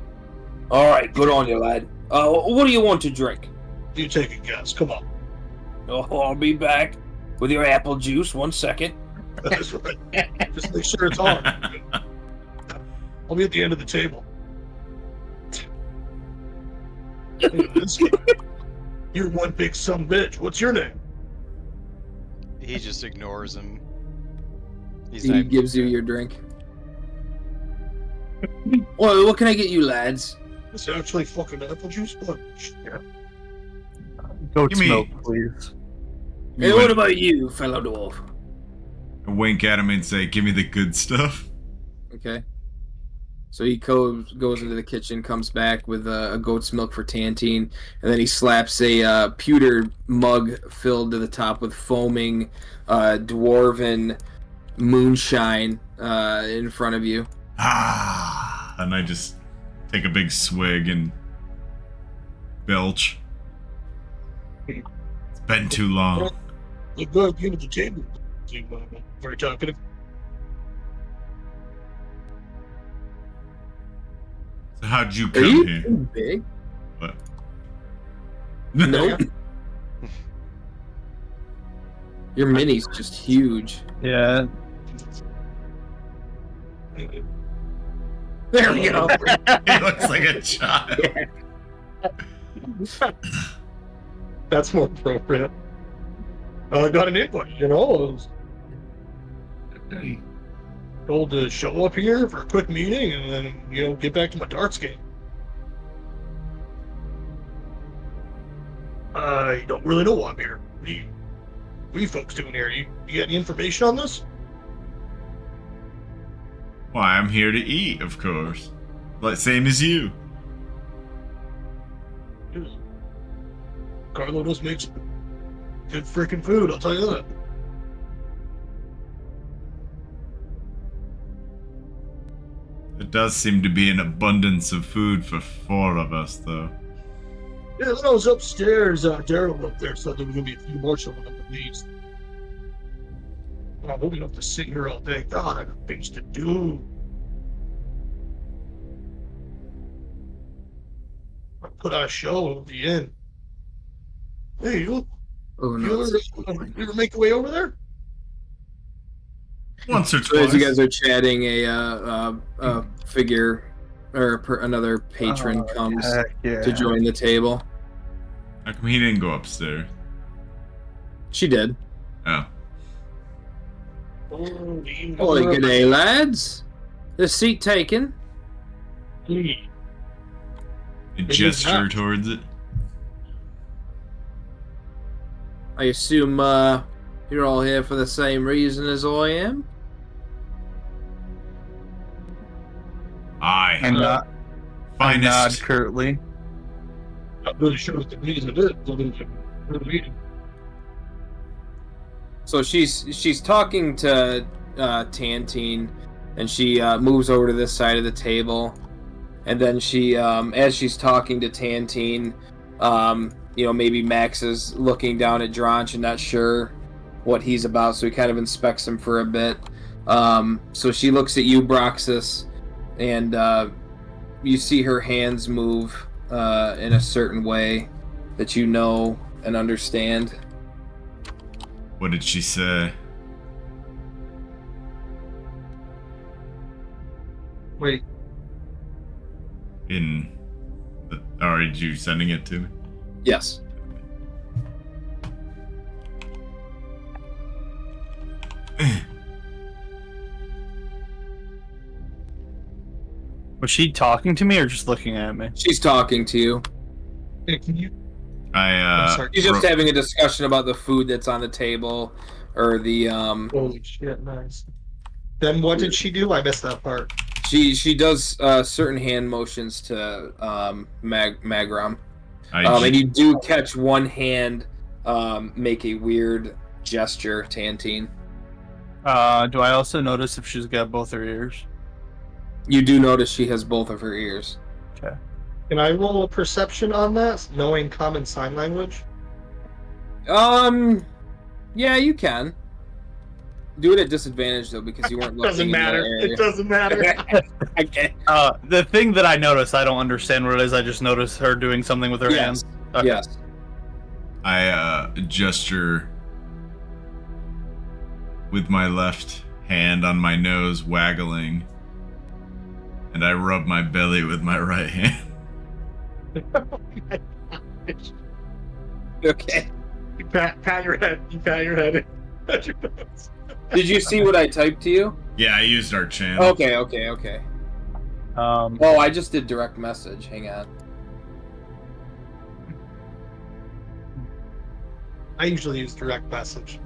[SPEAKER 1] Alright, good on you, lad. What do you want to drink?
[SPEAKER 5] You take a guess. Come on.
[SPEAKER 1] Oh, I'll be back with your apple juice. 1 second.
[SPEAKER 5] That's right. Just make sure it's on. I'll be at the end of the table. Hey, this guy, you're one big bitch. What's your name?
[SPEAKER 4] He just ignores him. He's
[SPEAKER 1] He
[SPEAKER 4] not
[SPEAKER 1] gives you your drink. Well, what can I get you, lads?
[SPEAKER 5] It's actually fucking apple juice. But yeah.
[SPEAKER 3] Goat's
[SPEAKER 2] Give me-
[SPEAKER 3] milk, please.
[SPEAKER 1] Hey, what about you, fellow dwarf?
[SPEAKER 2] I wink at him and say, give me the good stuff.
[SPEAKER 1] Okay. So he goes into the kitchen, comes back with a goat's milk for Tantine, and then he slaps a pewter mug filled to the top with foaming dwarven moonshine in front of you.
[SPEAKER 2] Ah, and I just take a big swig and belch. It's been too long.
[SPEAKER 5] Look good at the end of the table. Very talkative.
[SPEAKER 2] So how'd you
[SPEAKER 1] Are
[SPEAKER 2] come
[SPEAKER 1] you
[SPEAKER 2] here?
[SPEAKER 1] too big?
[SPEAKER 2] What?
[SPEAKER 1] Nope. Your mini's just huge.
[SPEAKER 3] Yeah.
[SPEAKER 1] There we go.
[SPEAKER 2] He looks like a child.
[SPEAKER 5] That's more appropriate. I got an invite, you know. I was told to show up here for a quick meeting and then, get back to my darts game. I don't really know why I'm here. What are you folks doing here? You got any information on this?
[SPEAKER 2] Why, I'm here to eat, of course. Like, same as you.
[SPEAKER 5] Carlo does make some good freaking food, I'll tell you that.
[SPEAKER 2] There does seem to be an abundance of food for 4 of us, though.
[SPEAKER 5] Yeah, when I was upstairs, Daryl up there said there was gonna be a few more showing up at least. I'm moving up to sit here all day. God, I got things to do. I put on a show at the end. Hey, you
[SPEAKER 1] Oh no!
[SPEAKER 5] ever make your way over there?
[SPEAKER 2] Once or
[SPEAKER 1] So as you
[SPEAKER 2] twice.
[SPEAKER 1] guys are chatting, a figure or another patron comes to join the table.
[SPEAKER 2] How come he didn't go upstairs?
[SPEAKER 1] She did.
[SPEAKER 2] Oh.
[SPEAKER 5] Oh,
[SPEAKER 1] Good day, lads. The seat taken.
[SPEAKER 5] Please.
[SPEAKER 2] A
[SPEAKER 5] is
[SPEAKER 2] gesture
[SPEAKER 5] not.
[SPEAKER 2] towards it.
[SPEAKER 1] I assume you're all here for the same reason as I am.
[SPEAKER 2] Aye.
[SPEAKER 3] And not I nod
[SPEAKER 2] Finest.
[SPEAKER 3] curtly.
[SPEAKER 5] Not really sure what the reason is. For the meeting.
[SPEAKER 1] So she's talking to Tantine, and she moves over to this side of the table, and then she, as she's talking to Tantine, maybe Max is looking down at Dronch and not sure what he's about, so he kind of inspects him for a bit. So she looks at you, Broxus, and you see her hands move in a certain way that you know and understand.
[SPEAKER 2] What did she say?
[SPEAKER 5] Wait,
[SPEAKER 2] Are you sending it to me?
[SPEAKER 1] Yes.
[SPEAKER 3] Was she talking to me or just looking at me?
[SPEAKER 1] She's talking to you.
[SPEAKER 5] hey, can you?
[SPEAKER 2] I
[SPEAKER 5] sorry.
[SPEAKER 1] She's just having a discussion about the food that's on the table, or the
[SPEAKER 5] Holy shit, nice. Then what did she do? I missed that part.
[SPEAKER 1] She does certain hand motions to Magrom,
[SPEAKER 2] I
[SPEAKER 1] and you do catch one hand make a weird gesture, Tantine.
[SPEAKER 3] Do I also notice if she's got both her ears?
[SPEAKER 1] You do notice she has both of her ears.
[SPEAKER 3] Okay.
[SPEAKER 5] Can I roll a perception on that, knowing common sign language?
[SPEAKER 1] Yeah, you can. Do it at disadvantage though, because you weren't looking.
[SPEAKER 5] Doesn't
[SPEAKER 1] in that
[SPEAKER 5] matter.
[SPEAKER 1] area.
[SPEAKER 5] It doesn't matter.
[SPEAKER 1] Okay.
[SPEAKER 3] The thing that I notice, I don't understand what it is. I just notice her doing something with her
[SPEAKER 1] Yes.
[SPEAKER 3] hands. Okay.
[SPEAKER 1] Yes.
[SPEAKER 2] I gesture with my left hand on my nose, waggling, and I rub my belly with my right hand.
[SPEAKER 1] Okay.
[SPEAKER 5] You pat your head. You pat your head. Pat your nose.
[SPEAKER 1] Did you see what I typed to you?
[SPEAKER 2] Yeah, I used our channel.
[SPEAKER 1] Okay.
[SPEAKER 3] Um,
[SPEAKER 1] Oh, I just did direct message. Hang on.
[SPEAKER 5] I usually use direct message.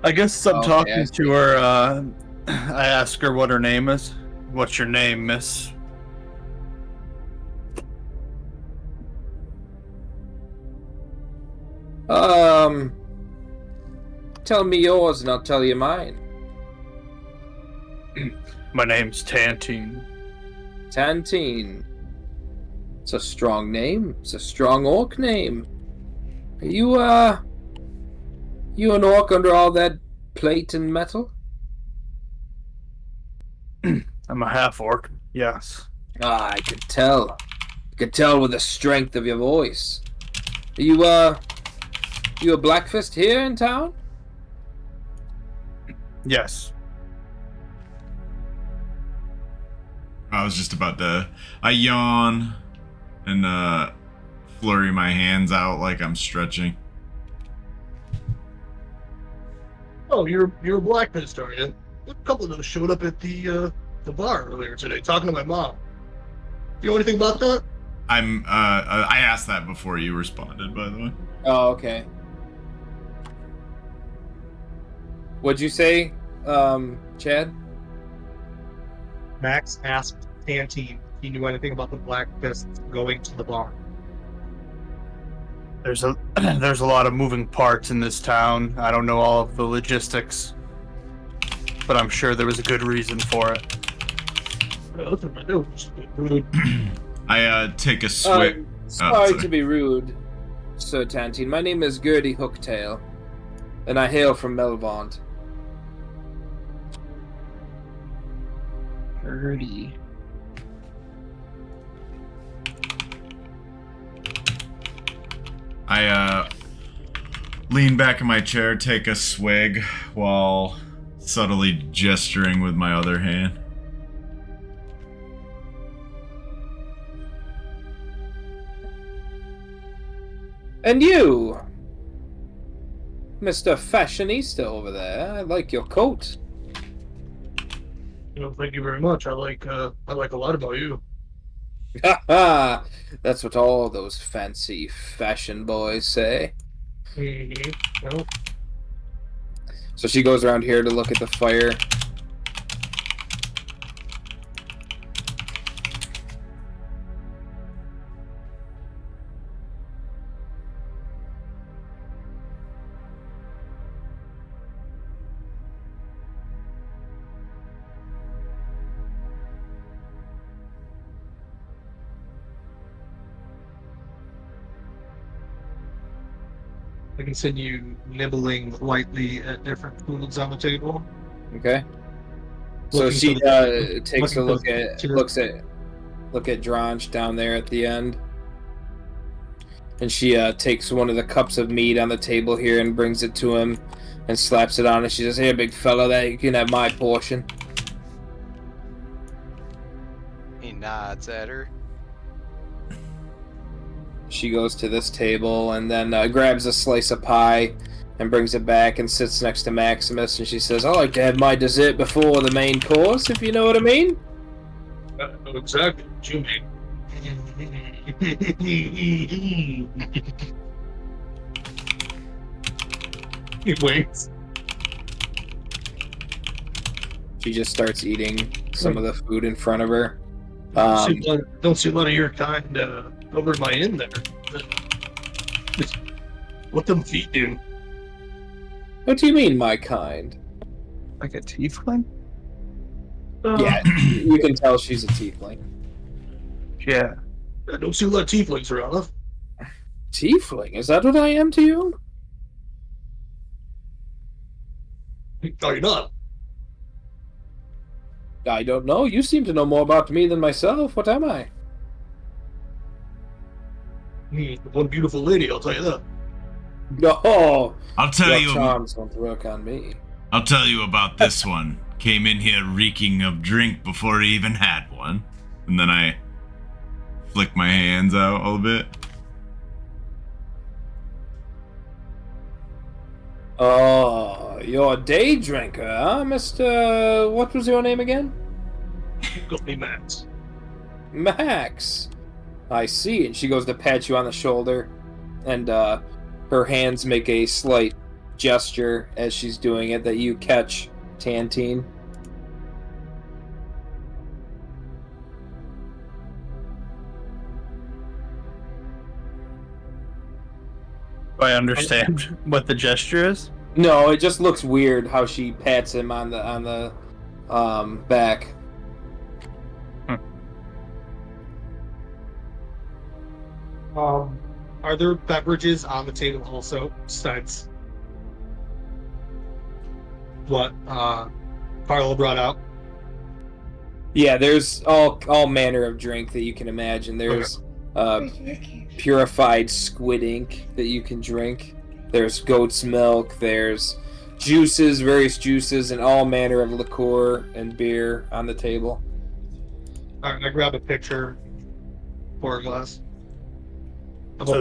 [SPEAKER 3] I guess I'm
[SPEAKER 1] Okay,
[SPEAKER 3] talking
[SPEAKER 1] I see.
[SPEAKER 3] to her. I ask her what her name is. What's your name, miss?
[SPEAKER 1] Tell me yours and I'll tell you mine.
[SPEAKER 3] My name's Tantine.
[SPEAKER 1] Tantine. It's a strong name. It's a strong orc name. Are you an orc under all that plate and metal?
[SPEAKER 3] I'm a half orc. Yes.
[SPEAKER 1] Ah, I could tell. I could tell with the strength of your voice. Are you a Blackfist here in town?
[SPEAKER 3] Yes.
[SPEAKER 2] I was just about to. I yawn and flurry my hands out like I'm stretching.
[SPEAKER 5] Oh, you're a Blackfist, are you? A couple of those showed up at the bar earlier today, talking to my mom. You know anything about that?
[SPEAKER 2] I asked that before you responded, by the way.
[SPEAKER 1] Oh, okay. What'd you say, Chad?
[SPEAKER 5] Max asked Tantine if he knew anything about the Blackfists going to the bar.
[SPEAKER 3] There's a lot of moving parts in this town. I don't know all of the logistics, but I'm sure there was a good reason for it.
[SPEAKER 5] Look at my nose.
[SPEAKER 2] I take a swig.
[SPEAKER 1] Sorry to be rude, Sir Tantine. My name is Gertie Hooktail, and I hail from Melvaunt.
[SPEAKER 6] Gertie.
[SPEAKER 2] I lean back in my chair, take a swig, while subtly gesturing with my other hand.
[SPEAKER 1] And you, Mr. Fashionista over there, I like your coat.
[SPEAKER 5] Thank you very much. I like a lot about you.
[SPEAKER 1] Ha ha! That's what all those fancy fashion boys say.
[SPEAKER 5] Mm-hmm. Well,
[SPEAKER 1] So she goes around here to look at the fire.
[SPEAKER 5] I can send you nibbling lightly at different foods on the table.
[SPEAKER 1] Okay. So
[SPEAKER 5] Looking
[SPEAKER 1] she
[SPEAKER 5] for the-
[SPEAKER 1] takes a
[SPEAKER 5] looking
[SPEAKER 1] look
[SPEAKER 5] for
[SPEAKER 1] at look at Dronch down there at the end, and she takes one of the cups of meat on the table here and brings it to him, and slaps it on. And she says, "Here, big fella, that you can have my portion."
[SPEAKER 4] He nods at her.
[SPEAKER 1] She goes to this table and then grabs a slice of pie and brings it back and sits next to Maximus. And she says, "I like to have my dessert before the main course, if you know what I mean."
[SPEAKER 5] I don't know exactly what you mean. He winks.
[SPEAKER 1] She just starts eating some of the food in front of her.
[SPEAKER 5] Don't see a lot of your kind over my inn there. What them feet do?
[SPEAKER 1] What do you mean, my kind?
[SPEAKER 6] Like a tiefling?
[SPEAKER 1] Yeah, you can tell she's a tiefling.
[SPEAKER 6] Yeah.
[SPEAKER 5] I don't see a lot of tieflings around.
[SPEAKER 1] Tiefling? Is that what I am to you?
[SPEAKER 5] No, you're not.
[SPEAKER 1] I don't know. You seem to know more about me than myself. What am I?
[SPEAKER 5] One beautiful lady, I'll tell you that.
[SPEAKER 1] No,
[SPEAKER 2] I'll tell
[SPEAKER 1] your
[SPEAKER 2] you.
[SPEAKER 1] charms won't work on me.
[SPEAKER 2] I'll tell you about this one. Came in here reeking of drink before he even had one, and then I flick my hands out a little bit.
[SPEAKER 1] Oh, you're a day drinker, huh, Mr. What was your name again?
[SPEAKER 5] Got me, Max.
[SPEAKER 1] Max. I see. And she goes to pat you on the shoulder, and her hands make a slight gesture as she's doing it that you catch, Tantine.
[SPEAKER 3] Do I understand what the gesture is?
[SPEAKER 1] No, it just looks weird how she pats him on the back.
[SPEAKER 5] Are there beverages on the table also, besides what Carla brought out?
[SPEAKER 1] Yeah, there's all manner of drink that you can imagine. There's purified squid ink that you can drink. There's goat's milk. There's juices, various juices, and all manner of liqueur and beer on the table.
[SPEAKER 5] All right, I grab a pitcher, pour a glass of a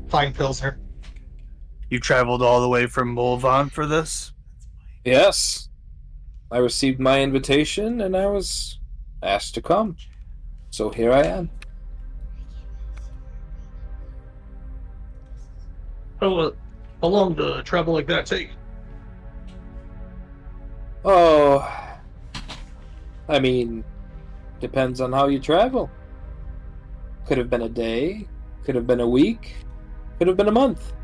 [SPEAKER 5] fine pilsner.
[SPEAKER 3] You traveled all the way from Molvant for this?
[SPEAKER 1] Yes, I received my invitation and I was asked to come. So here I am.
[SPEAKER 5] How long does travel like that take?
[SPEAKER 1] Oh, I mean, depends on how you travel. Could have been a day, could have been a week, could have been a month.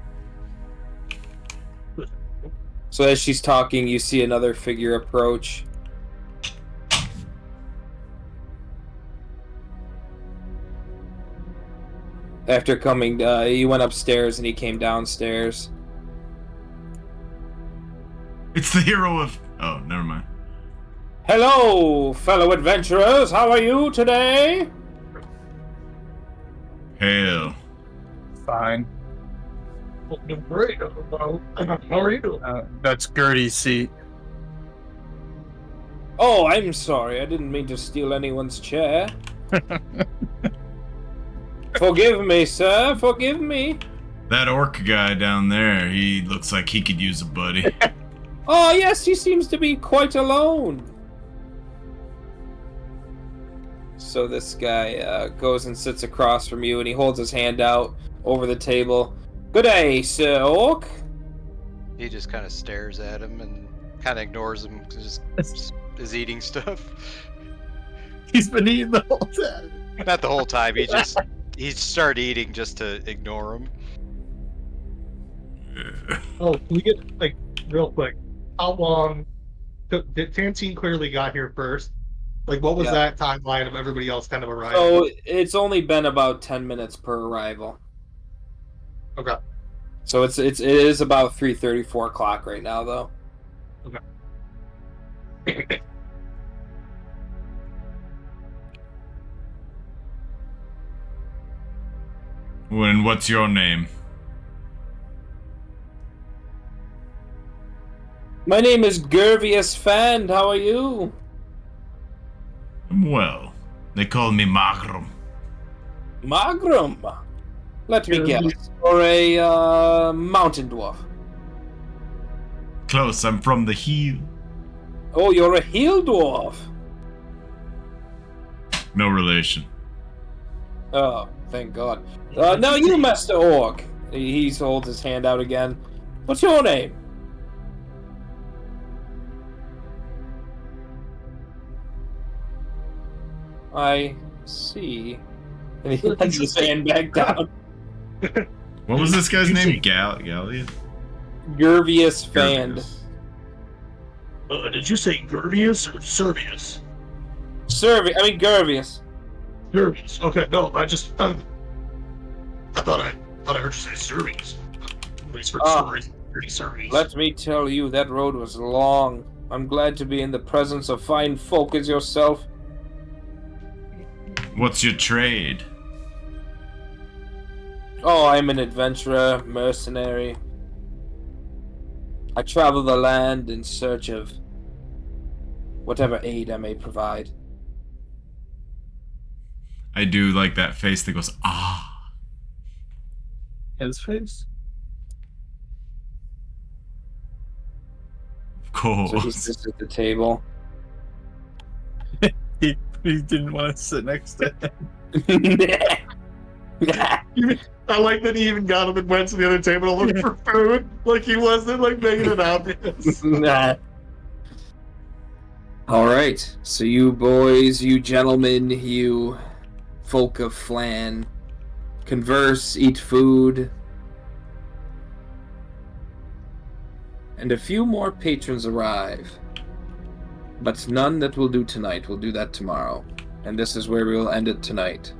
[SPEAKER 1] So as she's talking, you see another figure approach. After coming, he went upstairs and he came downstairs.
[SPEAKER 2] It's the hero of... Oh, never mind.
[SPEAKER 1] Hello, fellow adventurers. How are you today?
[SPEAKER 2] Hail.
[SPEAKER 3] Fine.
[SPEAKER 5] Well, doing great. How are you doing?
[SPEAKER 3] That's Gertie's seat.
[SPEAKER 1] Oh, I'm sorry. I didn't mean to steal anyone's chair. Forgive me, sir. Forgive me.
[SPEAKER 2] That orc guy down there, he looks like he could use a buddy.
[SPEAKER 1] Oh, yes, he seems to be quite alone. So this guy goes and sits across from you, and he holds his hand out over the table. Good day, Sir Orc.
[SPEAKER 4] He just kind of stares at him and kind of ignores him. Just is eating stuff.
[SPEAKER 3] He's been eating the whole time.
[SPEAKER 4] Not the whole time. He started eating just to ignore him.
[SPEAKER 5] Oh, can we get, like, real quick, how long... Did Tantine clearly got here first? Like, what was that timeline of everybody else kind of arriving?
[SPEAKER 1] So it's only been about 10 minutes per arrival.
[SPEAKER 5] Okay.
[SPEAKER 1] So it is about 3:30, 4 o'clock right now, though.
[SPEAKER 5] Okay.
[SPEAKER 2] What's your name?
[SPEAKER 1] My name is Gervius Fand. How are you?
[SPEAKER 2] Well, they call me Magrom.
[SPEAKER 1] Magrom. Let me guess. You're a mountain dwarf.
[SPEAKER 2] Close, I'm from the heel.
[SPEAKER 1] Oh, you're a heel dwarf.
[SPEAKER 2] No relation.
[SPEAKER 1] Oh, thank God. Now you, Master Orc. He holds his hand out again. What's your name? I see. And he lets his hand back down.
[SPEAKER 2] What was this guy's name? Gallian?
[SPEAKER 1] Gervius Fand.
[SPEAKER 5] Did you say Gervius or Servius?
[SPEAKER 1] Gervius.
[SPEAKER 5] Gervius. Okay, no, I just... I thought I heard you say Servius. At least for Servius.
[SPEAKER 1] Let me tell you, that road was long. I'm glad to be in the presence of fine folk as yourself.
[SPEAKER 2] What's your trade?
[SPEAKER 1] Oh, I'm an adventurer, mercenary. I travel the land in search of whatever aid I may provide.
[SPEAKER 2] I do like that face that goes, ah.
[SPEAKER 3] His face?
[SPEAKER 2] Of course.
[SPEAKER 1] So he sits at the table.
[SPEAKER 3] He didn't want to sit next to him.
[SPEAKER 5] I like that he even got up and went to the other table to look for food. Like he wasn't like making it obvious.
[SPEAKER 1] Nah. Alright, so you boys, you gentlemen, you folk of Phlan, converse, eat food, and a few more patrons arrive. But none that will do tonight. We'll do that tomorrow. And this is where we will end it tonight.